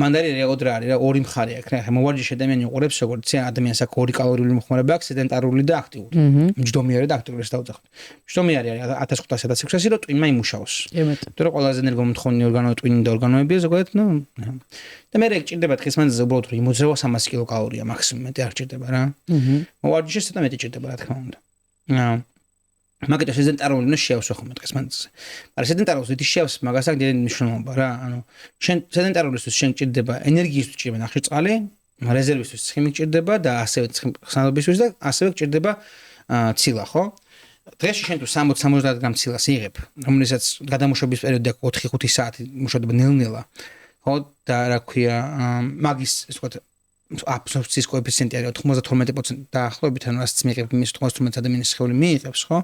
მანდარი რეალოდ რა არის რა ორი მხარე აქვს რა. ხა მოვარჯიშე ადამიანი უყურებს როგორც ადამიანს აქვს ორი კალორიული მოხმარება აქვს, სედენტარული და აქტიური. მჯდომიარე და აქტიური ეს დავუძახოთ. მჯდომიარე არის 1500-1600 რომ ტვინმა იმუშაოს. იმიტომ რომ ყველაზე ენერგომთხოვნი ორგანო ტვინი და ორგანოებია ზოგადად და მე რეკჭირდება დღის მანძილზე უბრალოდ რომ იმოძრავა 300 კილოკალორია მაქსიმუმ მეტი არ ჭირდება რა. მოვარჯიშე ცოტა მეტი ჭირდება რა თქმა უნდა. მაგიტო სედენტარული უნდა შეავსო ხოლმე დღეს მანძილზე. მაგრამ სედენტარულს ვიდი შეავს მაგას აქვს დიდი მნიშვნელობა რა. ანუ შენ სედენტარულისთვის შენ ჭირდება ენერგიისთვის ჭირდება ნახშირწყალი, რეზერვისთვის ცხიმი ჭირდება და ასევე ხსნადობისთვის და ასევე ჭირდება ცილა, ხო? დღეში შენ თუ 60-70 გრამ ცილას იღებ, რომელსაც გადამუშავების პერიოდი აქვს 4-5 საათი მუშავდება ნელ-ნელა. ხო და რა ქვია, მაგის ასე ვთქვათ აბსორბციის კოეფიციენტი არის 92% დაახლოებით, ანუ რასაც მიიღებ იმის 92 ადამიანის სხეული მიიღებს, ხო?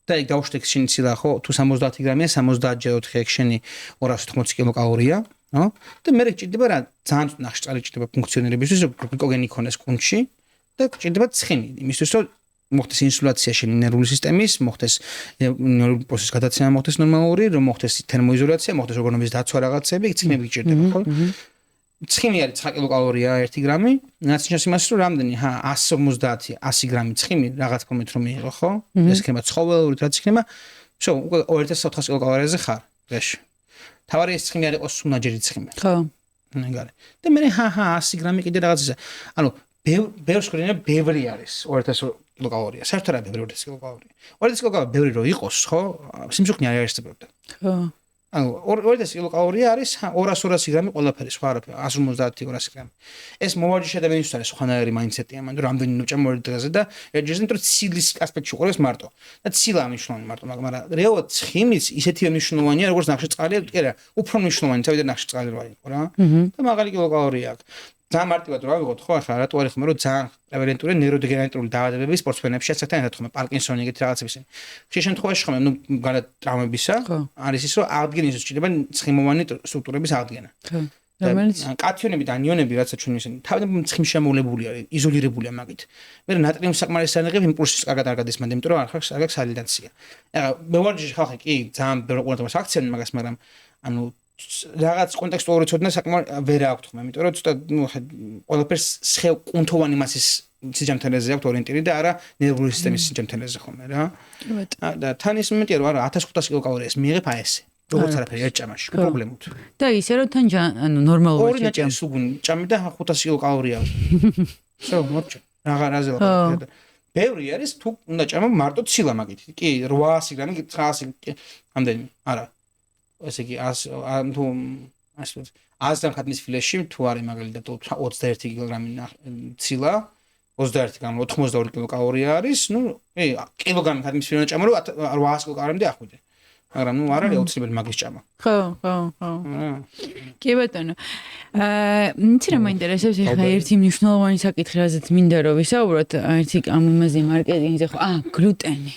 და იქ დავუშვათ შენი ცილა, ხო? თუ 70 გრამია, 70 ჯერ 4 შენი 280 კილოკალორია, ხო? და მე ჭირდება რა, ძალიან ნახშირწყალი ჭირდება ფუნქციონირებისთვის, რომ გლიკოგენი იქონეს კუნთში და ჭირდება ცხიმი, იმისთვის რომ მოხდეს ინსულაცია შენი ნერვული სისტემის, მოხდეს ნერვული პროცესის გადაცემა, მოხდეს ნორმალური, რომ მოხდეს თერმოიზოლაცია, მოხდეს ორგანოების დაცვა რაღაცები, იქ ცხიმები ჭირდება, ხო? ცხიმი არის 9 კილოკალორია 1 გრამი, რაც ნიშნავს იმას, რომ რამდენი, 150-100 გრამი ცხიმი რაღაც ფორმით რომ მიიღო, ხო? ეს იქნება ცხოველური, რაც იქნება, შო, უკვე 2400 კილოკალორიაზე ხარ დღეში. თავარი ეს ცხიმი არ იყოს სუნაჯერი ცხიმი. ხო. ნეგარი. და მე 100 გრამი კიდე რაღაც ისე. ანუ ბევრს ქრინა ბევრი არის 2000 კილოკალორია. საერთოდ არა ბევრი 2000 კილოკალორია. 2000 კილოკალორია ბევრი რო იყოს, ხო? სიმსუქნე არ არსებობდა. ხო. ანუ 2000 კილოკალორია არის 200 გრამი ყველაფერი, სხვა არაფერი, 150-200 გრამი. ეს მოვარჯიშე ადამიანისთვის არის სხვანაირი მაინდსეტია, მანდ რამდენი ნოჭამ მორი დღეზე და ერთჯერზე იმიტომ ცილის ასპექტში ყურებს მარტო. და ცილა მნიშვნელოვანი მარტო, მაგრამ რეალურად ცხიმიც ისეთივე მნიშვნელოვანია, როგორც ნახშირწყალია, კი რა, უფრო მნიშვნელოვანი, თავიდან ნახშირწყალი რა იყო რა. და მაღალი კილოკალორია აქვს. ძალიან მარტივად რა ვიღოთ, ხო, ახლა რატო არის ხომ რომ ძალიან პრევალენტური ნეიროდეგენერატიული დაავადებები სპორტსმენებში ასაკთან ხომ პარკინსონი ეგეთი რაღაცები ისინი. ხშირ შემთხვევაში ხომ გარდა ტრავმებისა არის ის რომ აღდგენის ჭირდება ცხიმოვანი სტრუქტურების აღდგენა. ხო. რომელიც კათიონები და ანიონები რაცა ჩვენ ისინი თავიდან ცხიმში შემოვლებული არის, იზოლირებულია მაგით. მე ნატრიუმ საკმარისად ანიღებ იმპულსის კარგად არ გადისმენდა, იმიტომ რომ არ ხარ კარგად სალიდაცია. ახლა მე ვარჯიში ხალხი კი ძალიან ბევრი ყურადღებას აქცევენ მაგას, მაგრამ ანუ რაღაც კონტექსტუალური ცოდნა საკმაოდ ვერ აქვს თქმა, იმიტომ რომ ცოტა ყველაფერს კუნთოვანი მასის სიჯამთელეზე აქვს ორიენტირი და არა ნერვული სისტემის სიჯამთელეზე ხოლმე რა. და თან ის მომენტია რომ არა 1500 კილოკალორიას მიიღებ აი ესე. როგორც არაფერი ერთ ჭამაში, პრობლემოთ. და ისე რომ თან ანუ ნორმალურად ორი ნაჭი სუგუნი ჭამი და 500 კილოკალორია. შო, მოჭ. რაღაცა რა. ბევრი არის თუ უნდა ჭამო მარტო ცილა მაგით. კი 800 გრამი, 900 ამდენი. არა. ესე იგი 100 თუ 100 ხატნის ფილეში თუ არის მაგალითად 21 კილოგრამი ცილა 21 გრამი 82 კილოკალორია არის, ნუ კილოგრამი ხატნის ფილეში ჭამო რომ 800 კილოგრამამდე ახვიდე. მაგრამ ნუ არ არის აუცილებელი მაგის ჭამა. ხო. კი ბატონო. იცი რა მაინტერესებს ახლა ერთი მნიშვნელოვანი საკითხი რაზეც მინდა რომ ვისაუბროთ, ერთი ამ იმაზე მარკეტინგზე ხო, გლუტენი.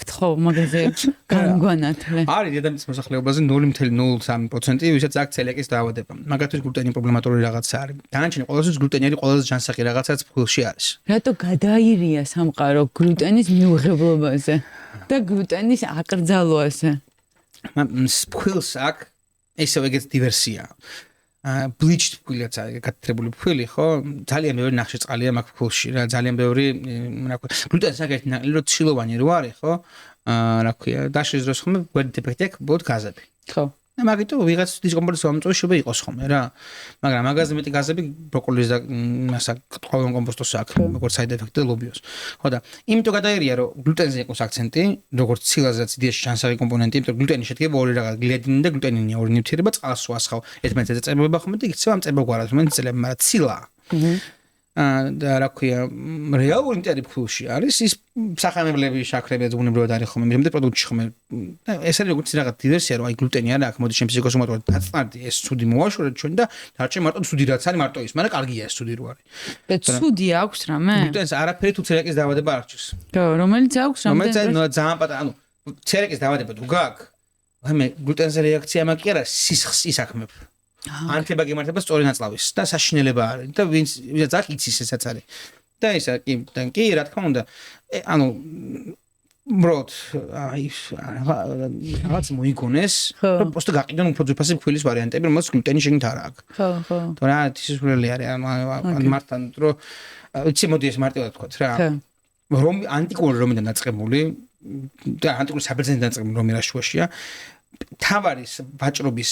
ხო, მაგაზე განგვანათლე. არის ადამიანის მოსახლეობაზე 0.03%, ვისაც აქვს ცელიაკის დაავადება. მაგათთვის გლუტენი პრობლემატური რაღაცა არის. დანარჩენი ყველასთვის გლუტენი არის ყველაზე ჯანსაღი რაღაცაც ფულში არის. რატო გადაირია სამყარო გლუტენის მიუღებლობაზე და გლუტენის აკრძალვაზე? ფულს აქვს ესევ ეგეც დივერსია. bleached ფქვილიაც არის გათრებული ფქვილი, ხო? ძალიან ბევრი ნახშირწყალია მაგ ფქვილში რა, ძალიან ბევრი რა ქვია, გლუტენის საკეთი ნაკლი რო ცილოვანი რო არის, ხო? რა ქვია, დაშლის დროს ხომ გვერდით ეფექტი აქვს ბოლოდ გაზები. ხო. მაგითო ვიღაც დისკომფორტს ამწვევი შეიძლება იყოს ხოლმე რა. მაგრამ მაგაზე მეტი გაზები ბროკოლის და მასა ყოველ კომპოსტოს აქვს, როგორც side effect და ლობიოს. ხო და იმიტომ გადაერია რომ გლუტენზე იყოს აქცენტი, როგორც ცილაზეც იდეაში ჩანსავი კომპონენტი, იმიტომ რომ გლუტენი შედგება ორი რაღაც, გლიადინი და გლუტენინი, ორი ნივთიერება წყალს უასხავ. ერთმანეთზე წებობა ხოლმე და იქცევა ამ წებობგვარად, რომელიც ძლება, მაგრამ ცილა. და რა ქვია, რეალური მტერი ფქვილში არის ის სახამებლები, შაქრები და ბუნებრივად არის ხოლმე, მერე პროდუქტში ხოლმე. და ეს არის როგორც რაღაც დივერსია, რომ აი გლუტენი არა აქ, მოდი შენ ფიზიკოს უმატვრად დაწნარდი ეს ცუდი მოაშორეთ ჩვენ და დარჩე მარტო ცუდი რაც არის მარტო ის, მაგრამ კარგია ეს ცუდი რო არის. და ცუდი აქვს რამე? გლუტენს არაფერი თუ ცერეკის დაავადება არ ჭირს. ხო, რომელიც აქვს რამე? რომელიც ძალიან პატარა, ანუ ცერეკის დაავადება თუ გაქვს, მე გლუტენზე რეაქცია მაქვს კი არა, სისხლს ისახმებ. ანთება გემართება სწორი ნაწლავის და საშინელება არის და ვინც აქ იცის ესაც არის და ისა კი რა თქმა უნდა ანუ ბროდ აი რაღაც მოიგონეს რომ პოსტ გაყიდონ უფრო ძვირფასი ფქვილის ვარიანტები რომელსაც გლუტენი შეგნით არ აქვს ხო თორე თისისვლელი არის ანუ მართან რომ იცი მოდი ეს მარტივად ვთქვათ რა რომ ანტიკური რომიდან დაწყებული და ანტიკური საბერძნეთიდან დაწყებული რომი რა შუაშია თავარის ვაჭრობის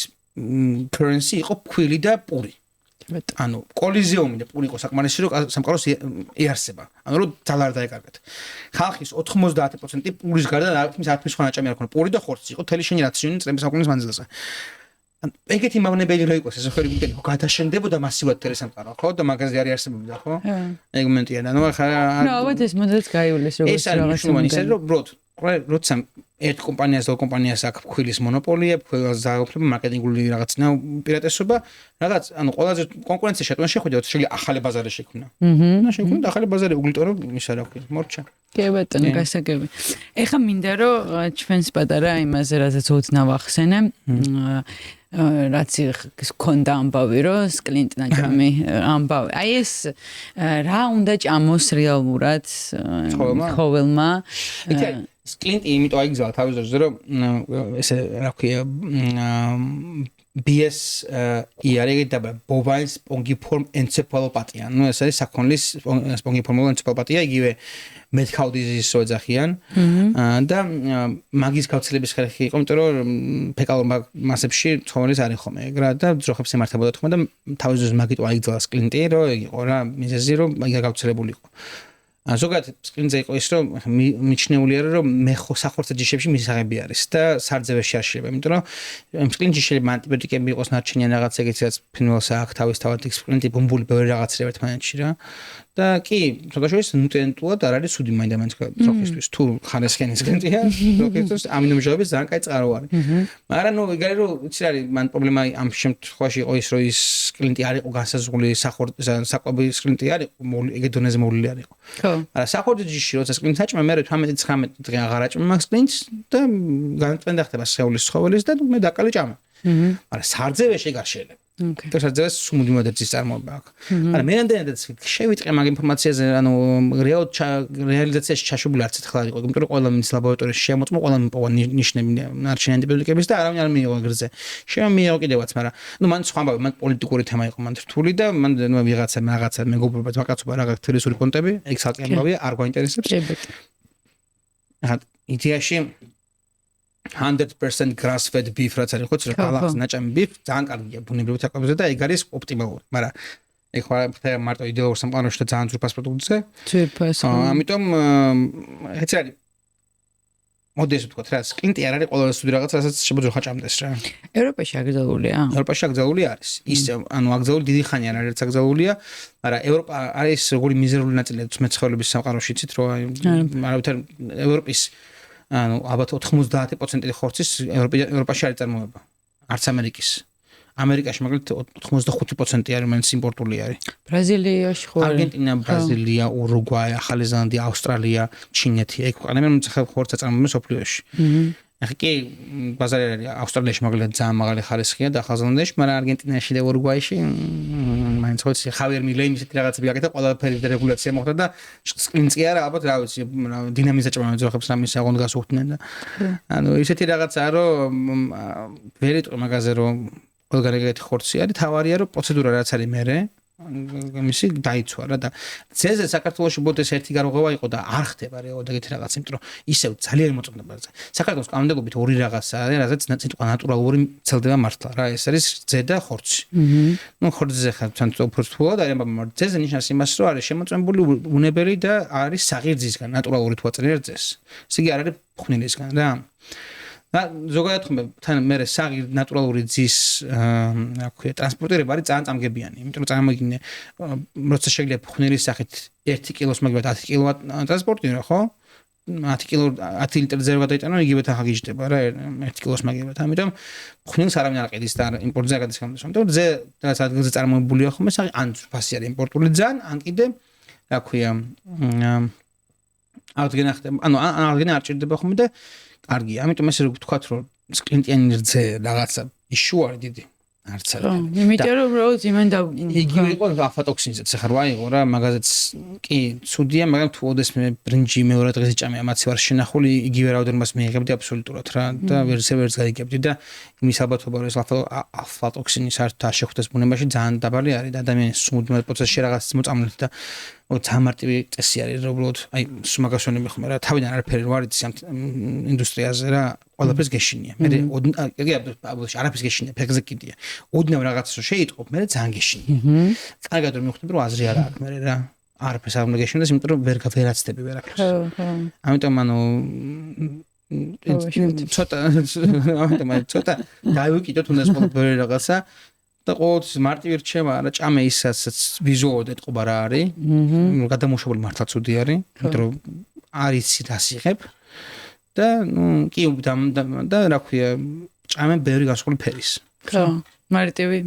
currency იყო ფქვილი და პური. ანუ კოლიზეუმი და პური იყო საკმარისი რომ სამყაროს იარსება. ანუ რომ ძალარ დაეკარგეთ. ხალხის 90% პურის გარდა არაფრის სხვა ნაჭამი არ ქონა. პური და ხორცი იყო თელი შენი რაციონი წლების საუკუნის მანძილზე. ან ეგეთი მავნებელი რო იყოს ეს ხერი გიტენი ხო გადაშენდებოდა მასიურად თელი სამყარო ხო და მაგაზე არ არსებობდა ხო? ეგ მომენტია და ნუ ახლა ნუ ალბათ ეს მოდელს გაივლეს როგორც რაღაც ისე რომ ბროდ როცა ერთ კომპანიას და კომპანიას აქვს ფქვილის მონოპოლია, ფქვილს დააუფლება მარკეტინგული რაღაცნა უპირატესობა, რაღაც ანუ ყველაზე კონკურენცია შეტყობა შეხვიდა, შეიძლება ახალი ბაზარი შექმნა. და შექმნა ახალი ბაზარი უგულტო რომ ისა რა ქვია, მორჩა. კი ბატონო, გასაგები. ეხა მინდა რომ ჩვენს პატარა იმაზე რასაც ოდნავ ახსენე, რაც გქონდა ამბავი რომ სკლინტ ნაჭამი ამბავი. აი ეს რა უნდა ჭამოს რეალურად ცხოველმა? სკლინტი იმიტომ აიგზავნა თავის დროზე რომ ესე რა ქვია BS არის და bovine spongiform encephalopathy. ნუ ეს არის საქონლის spongiform encephalopathy, იგივე მედკაუდიზის ოძახიან და მაგის გავრცელების ხერხი იყო, იმიტომ რომ ფეკალურ მასებში ცხოველის არის ხოლმე ეგ რა და ძროხებს ემართებოდა თქმა და თავის დროზე მაგით აიგზავნა სკლინტი, რომ იყო რა მიზეზი რომ მაგ გავრცელებული იყო. ზოგადად სკლინტზე იყო ის რომ მიჩნეულია რომ სახორცე ჯიშებში მისაღები არის და სარძევეში არ შეიძლება, იმიტომ რომ სკლინტში შეიძლება ანტიბიოტიკები იყოს ნარჩენი ან რაღაც ეგეთი რაც ფინველს აქვს თავისთავად სკლინტი ბუმბული ბევრი რაღაცა ერთმანეთში რა და კი თქოს ნუტრიენტულად არ არის სუდი მაინდა-მაინც ძროხისთვის თუ ხარესხენი სკლინტია ძროხისთვის ამინომჟავები ძალიან კაი წყარო არის მაგრამ ნუ ეგარი რომ იცი რა არის მან პრობლემა ამ შემთხვევაში იყო ის რომ ის სკლინტი არ იყო განსაზღვრული საკვები სკლინტი არის ეგეთ დონეზე მოვლილი არ იყო მაგრამ სახორცე ჯიში როცა სკლინტს აჭმა მე 18-19 დღე აღარ აჭმა მაგ სკლინტს და განწმენდა ხდება სხეულის ცხოველის და მე დაკალი ჭამა მაგრამ სარძევეში არ შეიძლება და სარძევეს სუმუდიმად ერთის წარმოება აქვს. მაგრამ მერანდენადაც შევიტყე მაგ ინფორმაციაზე, ანუ რეალიზაციაში ჩაშობილი არც ერთხელ არ იყო, იმიტომ რომ ყველა მინის ლაბორატორიაში შემოწმო, ყველა მიპოვა ნიშნები ნარჩენი ანტიბიოტიკების და არავინ არ მიიღო ეგრზე. შემოიიღო კიდევაც, მაგრამ ნუ მან სხვა ამბავი, მან პოლიტიკური თემა იყო მან რთული და მან ნუ ვიღაცა მეგობრობა ვაკაცობა რაღაც თელესური კონტები, ეგ საკი ამბავია, არ გვაინტერესებს. იდეაში 100% grass fed beef რაც არის ხო ცოტა ბალანს ნაჭამი beef ძალიან კარგია ბუნებრივი საკვებზე და ეგ არის ოპტიმალური მაგრამ ეგ ხარ მარტო იდეალურ სამყაროში და ძალიან ძვირფას პროდუქტზე ძვირფას ამიტომ ეს არის მოდეს ვთქვათ რა სკლინტი არ არის ყველაზე სუდი რაღაც რასაც შეგვიძლია ხაჭამდეს რა ევროპაში აკრძალულია ევროპაში აკრძალული არის ის ანუ აკრძალული დიდი ხანია არ არის აკრძალულია მაგრამ ევროპა არის როგორი მიზერული ნაწილია მეცხოველების სამყაროში იცით რომ არავითარ ევროპის ანუ ალბათ 90% ხორცის ევროპაში არის წარმოება. არც ამერიკის. ამერიკაში მაგალითად 85% არის მაინც იმპორტული არის. ბრაზილიაში ხო? არგენტინა, ბრაზილია, ურუგვაი, ახალი ზელანდია, ავსტრალია, ჩინეთი, ეგ ქვეყნები ხორცს აწარმოებენ სოფლიოში. ახლა კი ბაზარი არის ავსტრალიაში მაგალითად ძალიან მაღალი ხარისხია და ახალ ზელანდიაში, მაგრამ არგენტინაში და ურუგვაიში მაინც ხო ხავიერ მილეიმ ისეთი რაღაცები აკეთა, ყველაფერი რეგულაცია მოხდა და სკლინტი არა, ალბათ რა ვიცი, დინამიზა ჭამენ ძროხებს რამის აღონდა გასუხდნენ და ანუ ისეთი რაღაცაა რომ ვერ იტყვი მაგაზე რომ ყველგან ეგეთი ხორცი არის, თავარია რომ პროცედურა რაც არის მერე მისი დაიცვა რა და ძეზე საქართველოში ბოდეს ერთი გარღვევა იყო და არ ხდება რეალურად ეგეთი რაღაც, იმიტომ რომ ისევ ძალიან მოწონდება. საქართველოს კანონმდებლობით ორი რაღაცა არის, რაზეც სიტყვა ნატურალური ცელდება მართლა რა, ეს არის ძე და ხორცი. ნუ ხორცზე ხარ თან უფრო რთულად არის, მაგრამ ძეზე ნიშნავს იმას, რომ არის შემოწმებული ბუნებრივი და არის საღირძისგან ნატურალური თუ აწერ ძეს. ესე იგი არ არის ფხვნილისგან რა. და ზოგადად ხომ თან მე საღი ნატურალური ძის რა ქვია ტრანსპორტირება არის ძალიან წამგებიანი, იმიტომ რომ წარმოგიდგინე როცა შეიძლება ფხვნილის სახით 1 კილოს მაგალითად 10 კილოვატ ტრანსპორტირება, ხო? 10 კილო 10 ლიტრი ძერვა დაიტანო, იგივე თან გიჯდება რა 1 კილოს მაგალითად. ამიტომ ფხვნილს არავინ არ ყიდის და იმპორტზე არ გადასხამდეს. ამიტომ ძე რაც ადგილზე წარმოებულია ხომ საღი ან ფასი არის იმპორტული ძალიან, ან კიდე რა ქვია აღდგენა ხდება, ანუ აღდგენა არ ჭირდება ხომ და კარგია, ამიტომ ესე ვთქვათ, რომ კლინტიანი რძე რაღაცა ისუ არის დიდი. არც არა. იმიტომ რომ უბრალოდ იმენ და იგივე იყო აფლატოქსინზეც, ახლა რა იყო რა, მაგაზეც კი ცუდია, მაგრამ თუ ოდეს მე ბრინჯი მეორე დღეს იჭამე, ამაც ვარ შენახული, იგივე რაოდენობას მიიღებდი აბსოლუტურად რა და ვერც გაიგებდი და იმის ალბათობა რომ ეს აფლატოქსინი საერთოდ არ შეხვდეს ბუნებაში ძალიან დაბალი არის და ადამიანის სუნდმელ პროცესში რაღაც მოწამლით და ძალიან მარტივი წესი არის რომ უბრალოდ აი სუმაგასონები ხომ რა თავიდან არაფერი რო არის ამ ინდუსტრიაზე რა ყველაფერს გეშინია მე არაფერს გეშინია ფეხზე კიდია ოდნავ რაღაცას რო შეიტყობ მე ძალიან გეშინია კარგად რომ მივხვდი რომ აზრი არ აქვს მე რა არაფერს არ უნდა გეშინდეს იმიტომ რომ ვერაცდები ვერაფერს ამიტომ ანუ ცოტა დავიკიდოთ უნდა სპორტული რაღაცა და ყოველთვის მარტივი რჩება რა ჭამე ისაც ვიზუალურად ეთყობა რა არის გადამოშობილი მართლა ცუდი არის იმიტომ რომ არის რას იღებ და ნუ კი და რა ქვია ჭამე ბევრი გასული ფერის ხო მარტივი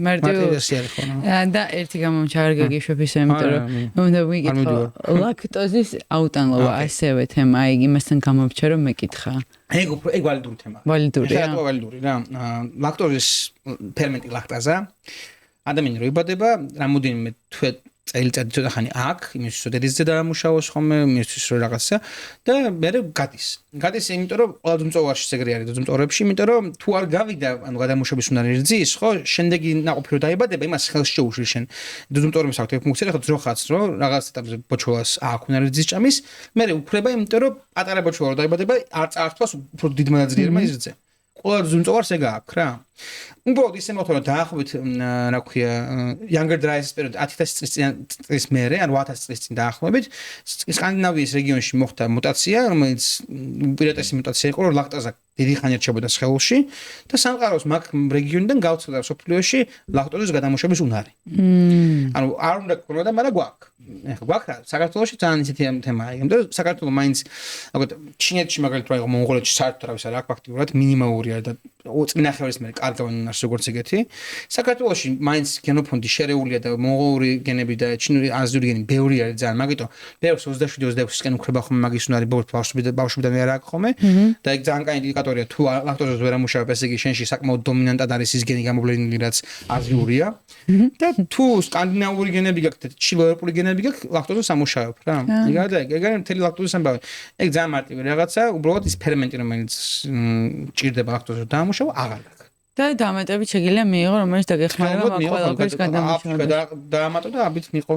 და ერთი გამომჩა არ გაგიშვებ ისე იმიტომ რომ უნდა ვიკითხო ლაქტოზის აუტანლობა ასევე თემა იგი მასთან გამომჩა რომ მეკითხა ეგ ვალიდური თემაა ვალიდური რა ლაქტოზის ფერმენტი ლაქტაზა ადამიანი რო იბადება რამოდენიმე წელიწადი ცოტა ხანი აქ იმისთვის რომ დედისზე დაამუშავოს ხოლმე იმისთვის რომ რაღაცა და მე გადის იმიტომ რომ ყველა ძმწოვარში ეგრე არის ძმწოვრებში იმიტომ რომ თუ არ გავიდა ანუ გადამუშავების უნარი რძის ხო შემდეგი ნაყოფი რო დაიბადება იმას ხელს შეუშლი შენ ძმწოვრების აქვს ეგ ფუნქცია ხო ძროხაც რო რაღაც ეტაპზე ბოჩოლას აქ უნარი რძის ჭამის მე უფლება იმიტომ რომ პატარა ბოჩოლა რო დაიბადება არ წაართვას უფრო დიდ მონაძრიერმა ის რძე ყველა ძმწოვარს ეგ აქვს რა უბრალოდ ისე მოხდა რომ დაახლოებით რა ქვია younger dryas პერიოდ 10000 წლის მერე ან 8000 წლის წინ დაახლოებით სკანდინავიის რეგიონში მოხდა მუტაცია რომელიც უპირატესი მუტაცია იყო რომ ლაქტოზა დიდი ხანი რჩებოდა სხეულში და სამყაროს მაგ რეგიონიდან გავრცელდა სოფლიოში ლაქტოზის გადამოშობის უნარი ანუ არ უნდა გქონოდა მაგრამ გვაქვს ეხლა გვაქვს საქართველოში ძალიან ისეთი თემაა იმიტომ რომ საქართველოს მაინც აგოთ ჩინეთში მაგალითად იყო მონღოლეთში საერთოდ არავის არ აქვს ფაქტიურად მინიმალურია და წინახევრის მე კარგავენ არს როგორც ეგეთი საქართველოში მაინც გენოფონდი შერეულია და მონღოლური გენები და ჩინური აზიური გენი ბევრი არის ძალიან მაგიტო ბევრს 27-26-ისკენ უხრება ხომ მაგის უნარი ბავშვიდან არ აქვს ხომ და ეგ ძალიან კაი ინდიკატორია თუ ლაქტოზას ვერ ამუშავებ ესე იგი შენში საკმაოდ დომინანტად არის ის გენი გამოვლენილი რაც აზიურია და თუ სკანდინავური გენები გაქვთ ჩილოევროპული გენები გაქვთ ლაქტოზას ამუშავებ რა ეგ არის მთელი ლაქტოზის ამბავი ეგ ძალიან მარტივი რაღაცა უბრალოდ ის ფერმენტი რომელიც ჭირდება ლაქტოზას დაამუშავა აღარ გაქვს და დამატებით შეგიძლია მიიღო რომელიც დაგეხმარება მაგ ყველაფერს გადამუშავებას დაამატო და აბით მიყო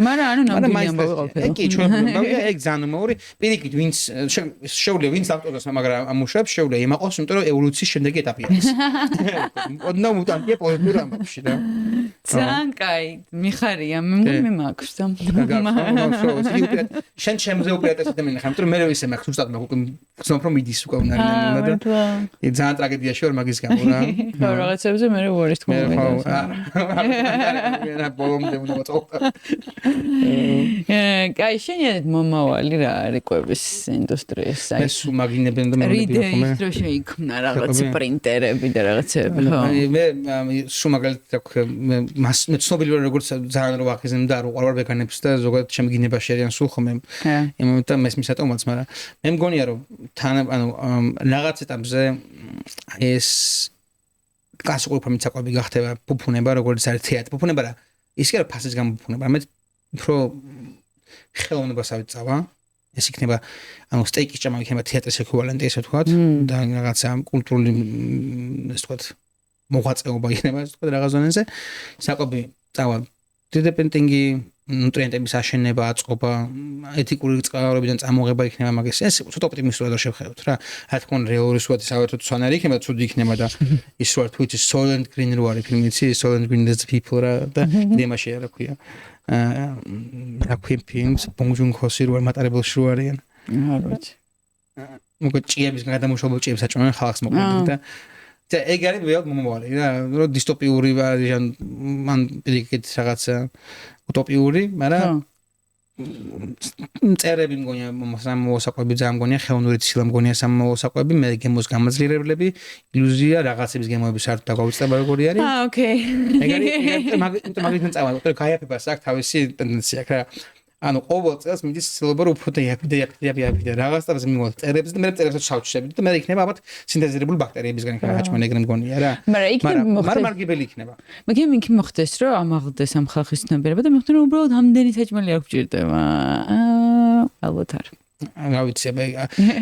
მაგრამ ანუ ნამდვილი ამბავი ყოფილა ეგ კი ჩვენ ამბავია ეგ ძალიან უმორი პირიქით ვინც შეუძლია ვინც ლაქტოზას მაგრამ ამუშავებს შეუძლია იმაყოს იმიტომ რომ ევოლუციის შემდეგი ეტაპია ეს ოდნავ მუტანტია პოზიტურ ამბავში რა ძალიან კაი მიხარია მე მაქვს და შენ ჩემზე უპირატესი ადამიანი ხარ იმიტომ რომ მე ისე მაქვს უბრალოდ მაგ რომ მიდის უკვე უნდა და ძალიან ტრაგედიაში ვარ მაგის გამო რა ხო რაღაცებზე მე ვარის თქმა უნდა რა ბოლომდე უნდა ვაწოვო კაი შენიათ მომავალი რა არის კვების ინდუსტრიის ეს მაგინებენ და მე რიდეის რო შეიქმნა რაღაც პრინტერები და რაღაცები ხო მე სუმაგალით მე ცნობილი ვარ როგორც ძალიან რო ვახიზნებ და რო ყარ ვეგანებს და ზოგადად შემიგინებაში არიან სულ ხომ და მესმის ატომაც მაგრამ მე მგონია რომ თან ანუ რაღაც ეტაპზე ეს კლასიკური ფორმით საკვები გახდება ფუფუნება როგორც არის თეატრი ფუფუნება რა ის კი არა ფასის გამოფუფუნება მე უფრო ხელოვნებას ავიწავა ეს იქნება ანუ სტეიკის ჭამა იქნება თეატრის ეკვივალენტი ესე ვთქვათ და რაღაცა კულტურული ესე ვთქვათ მოღვაწეობა იქნება ასე ვთქვათ რაღაც ზონაზე. საკვები წავალ დეპენდინგი ნუტრიენტების აშენება, აწყობა, ეთიკური წყაროებიდან წამოღება იქნება მაგას. ეს ცოტა ოპტიმისტურად არ შევხედოთ რა. რა თქმა უნდა, რეალური სუათი საერთოდ სვანარი იქნება, ცუდი იქნება და ის რა თქო იცი Soil and Green რო არის ფილმი, იცი Soil and Green is the people რა და იმაში რა ქვია. რა ქვია ფილმს, ბონჯუნ ხოსი რო მატარებელში რო არიან. არ ვიცი. მოგო ჭიების გადამუშავებელ ჭიებს აჭამენ ხალხს მოკლედ და ეგ არის ველად მომავალი რა რომ დისტოპიური არის ან მან პირიქით რაღაცა უტოპიური მაგრამ წერები მგონია მოსაყვები ძალიან მგონია ხელოვნური ცილა მგონია სამოსაყვები მე გემოს გამაძლიერებლები ილუზია რაღაცების გემოების არ დაგვაუწყდება როგორი არის ოკეი ეგ არის მაგითი წავალ გაიაფებას აქვს თავისი ტენდენცია რა ანუ ყოველ წელს მიდის ცდილობა რომ უფრო და რაღაც და მივიღოთ წერებს და მე წერებს ჩავჩები და მე იქნება ალბათ სინთეზირებული ბაქტერიებისგან იქნება გაჩვენ ეგრე მგონია რა მაგრამ მარგებელი იქნება მაგრამ იქ მოხდეს რომ ამაღლდეს ამ ხალხის ცნობიერება და მეხუთე რომ უბრალოდ ამდენი საჭმელი არ გვჭირდება ალბათ არ რა ვიცი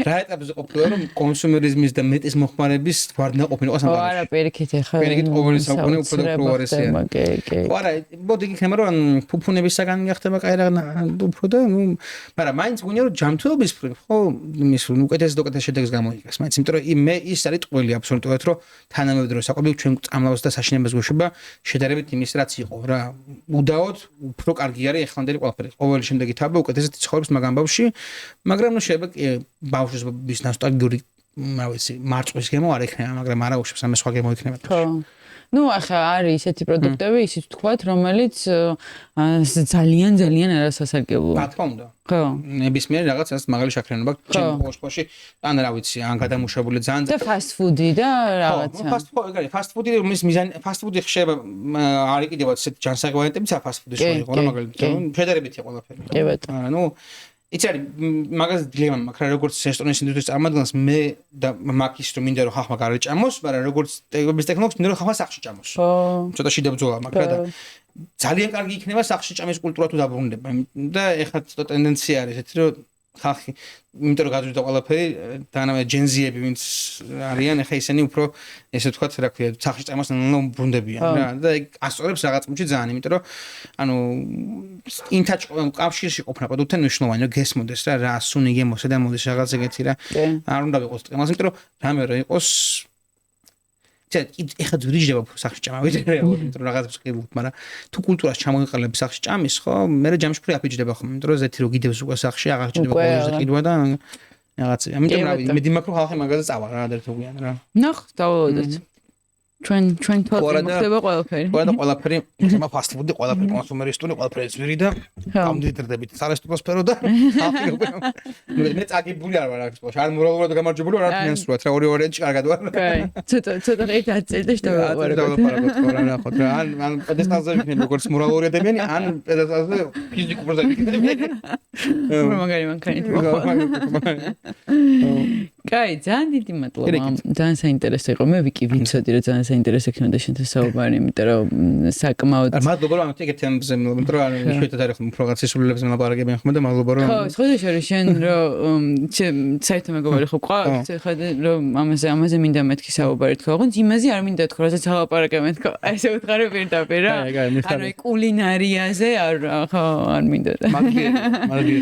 რა ეტაპზე ყოფილა რომ კონსუმერიზმის და მეტის მოხმარების ვარდნაყოფილი ყოს ამბავი არა პირიქით ეხლა პირიქით ყოველი საუკუნე უფრო და უფრო უარესია არა მოდი იქნება რომ ფუფუნებისაგან გახდება კაი რა უფრო და მაგრამ მაინც გონია რომ ჯანმრთელობის ხო იმის უკეთეს შედეგს გამოიღებს მაინც იმიტომ რომ მე ის არის ტყვილი აბსოლუტურად რომ თანამედროვე საკვები ჩვენ წამლავს და საშინებას გვეშება შედარებით იმის რაც იყო რა უდაოდ უფრო კარგი არის ეხლანდელი ყველაფერი ყოველი შემდეგი თაბა უკეთესად ცხოვრობს მაგ ამბავში მაგრამ ნუ შეიძლება ბავშვის ნოსტალგიური რა ვიცი მარწყვის გემო არ ექნება მაგრამ არა უშვებს ამას სხვა გემო იქნება ხო ნუ ახლა არის ისეთი პროდუქტები ისიც თქვათ რომელიც ძალიან არასასარგებლოა რა თქმა უნდა ხო ნებისმიერ რაღაცას მაგალი შაქრიანობა ჩემ ყოველში ან რა ვიცი ან გადამუშავებული ძალიან და ფასტ ფუდი და რაღაცა ფასტ ფუდი მის მიზანი ფასტ ფუდი ხდება არის კიდევაც ესეთი ჯანსაღი ვარიანტებიც ფასტ ფუდის შორის ხო რა მაგალითად შედარებითია ყველაფერი კი ბატონო ნუ იცი არის მაგას დილემა მაქვს რა როგორც რესტორნის ინდუსტრიის წარმომადგენელს მე და მაგის რომ მინდა რომ ხალხმა გარეჭამოს მაგრამ როგორც ტექნოლოგიის ტექნოლოგს მინდა რომ ხალხმა სახლში ჭამოს ხო ცოტა შიდა ბრძოლა მაქვს რა და ძალიან კარგი იქნება სახლში ჭამის კულტურა თუ დაბრუნდება და ეხლა ცოტა ტენდენცია არის ესეთი რომ ხალხი იმიტომ რომ გაძვირდა ყველაფერი თანამედროვე ჯენზიები ვინც არიან ეხლა ისინი უფრო ესე ვთქვათ რა ქვია სახლში ჭამას ბრუნდებიან რა და ეგ ასწორებს რაღაც მომენტში ძალიან იმიტომ რომ ანუ ინტაჩ კავშირში ყოფნა პროდუქტთან მნიშვნელოვანი რომ გესმოდეს რა სუნი გემოსა და მოდის რაღაც ეგეთი რა არ უნდა ვიყოს ტემას იმიტომ რომ რამე რა იყოს ეხლა ძვირიჯდება სახში ჭამავით იმიტომ რომ რაღაცებს ყიდულობ მაგრამ თუ კულტურას ჩამოიყალიბ სახში ჭამის ხო მე ჯამში ფრი აფიჯდება ხომ იმიტომ რომ ზეთი რო გიდებს უკვე სახში აღარ ჭდება ყოველზე ყიდვა და რაღაცა ამიტომ რა მე დიმაქრო ხალხი მაგაზე წავა რა ერთობიან რა ნახ დავალოდეთ ჩვენ თვალწინ მოხდება ყველაფერი ყველაფერი ხმა ფასტ ფუდი ყველაფერი კონსუმერისტული ყველაფერი ძვირი და ამდიდრდებით სარესტურო სფერო და მე წაგებული არ ვარ აქ სპორტში არ მორალურად გამარჯვებული ვარ არ ფინანსურად რა ორი ვარიანტი კარგად ვარ კაი ცოტა ღირს აწევდა შევაყარებთ რა ხო რა ან პედესტალზე ვიქნები როგორც მორალური ადამიანი ან პედესტალზე ფიზიკურზე ვიქნები მაგარი მანქანით კაი ძალიან დიდი მადლობა ძალიან საინტერესო იყო მე ვიკი ვიცოდი რომ ძალიან საინტერესო იქნება შენთან საუბარი იმიტომ რომ საკმაოდ მადლობა რომ ეგეთ თემებზე იმიტომ რომ შეიძლება დაიხო უფრო რაღაც სისულელებს მელაპარაკებიან ხომ და მადლობა რომ ხო სხვადასხვა შენ რომ საერთოდ მეგობარი ხო ყავს ხედე რომ ამაზე მინდა მეთქი საუბარი თქვა ოღონდ იმაზე არ მინდა თქვა რასაც ალაპარაკებენ თქვა ესე უთხარი პირდაპირ რა ანუ კულინარიაზე არ ხო არ მინდა მაგარი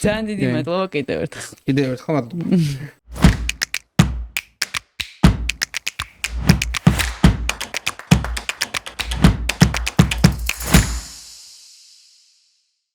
ძალიან დიდი მადლობა კიდევ ერთხელ მადლობა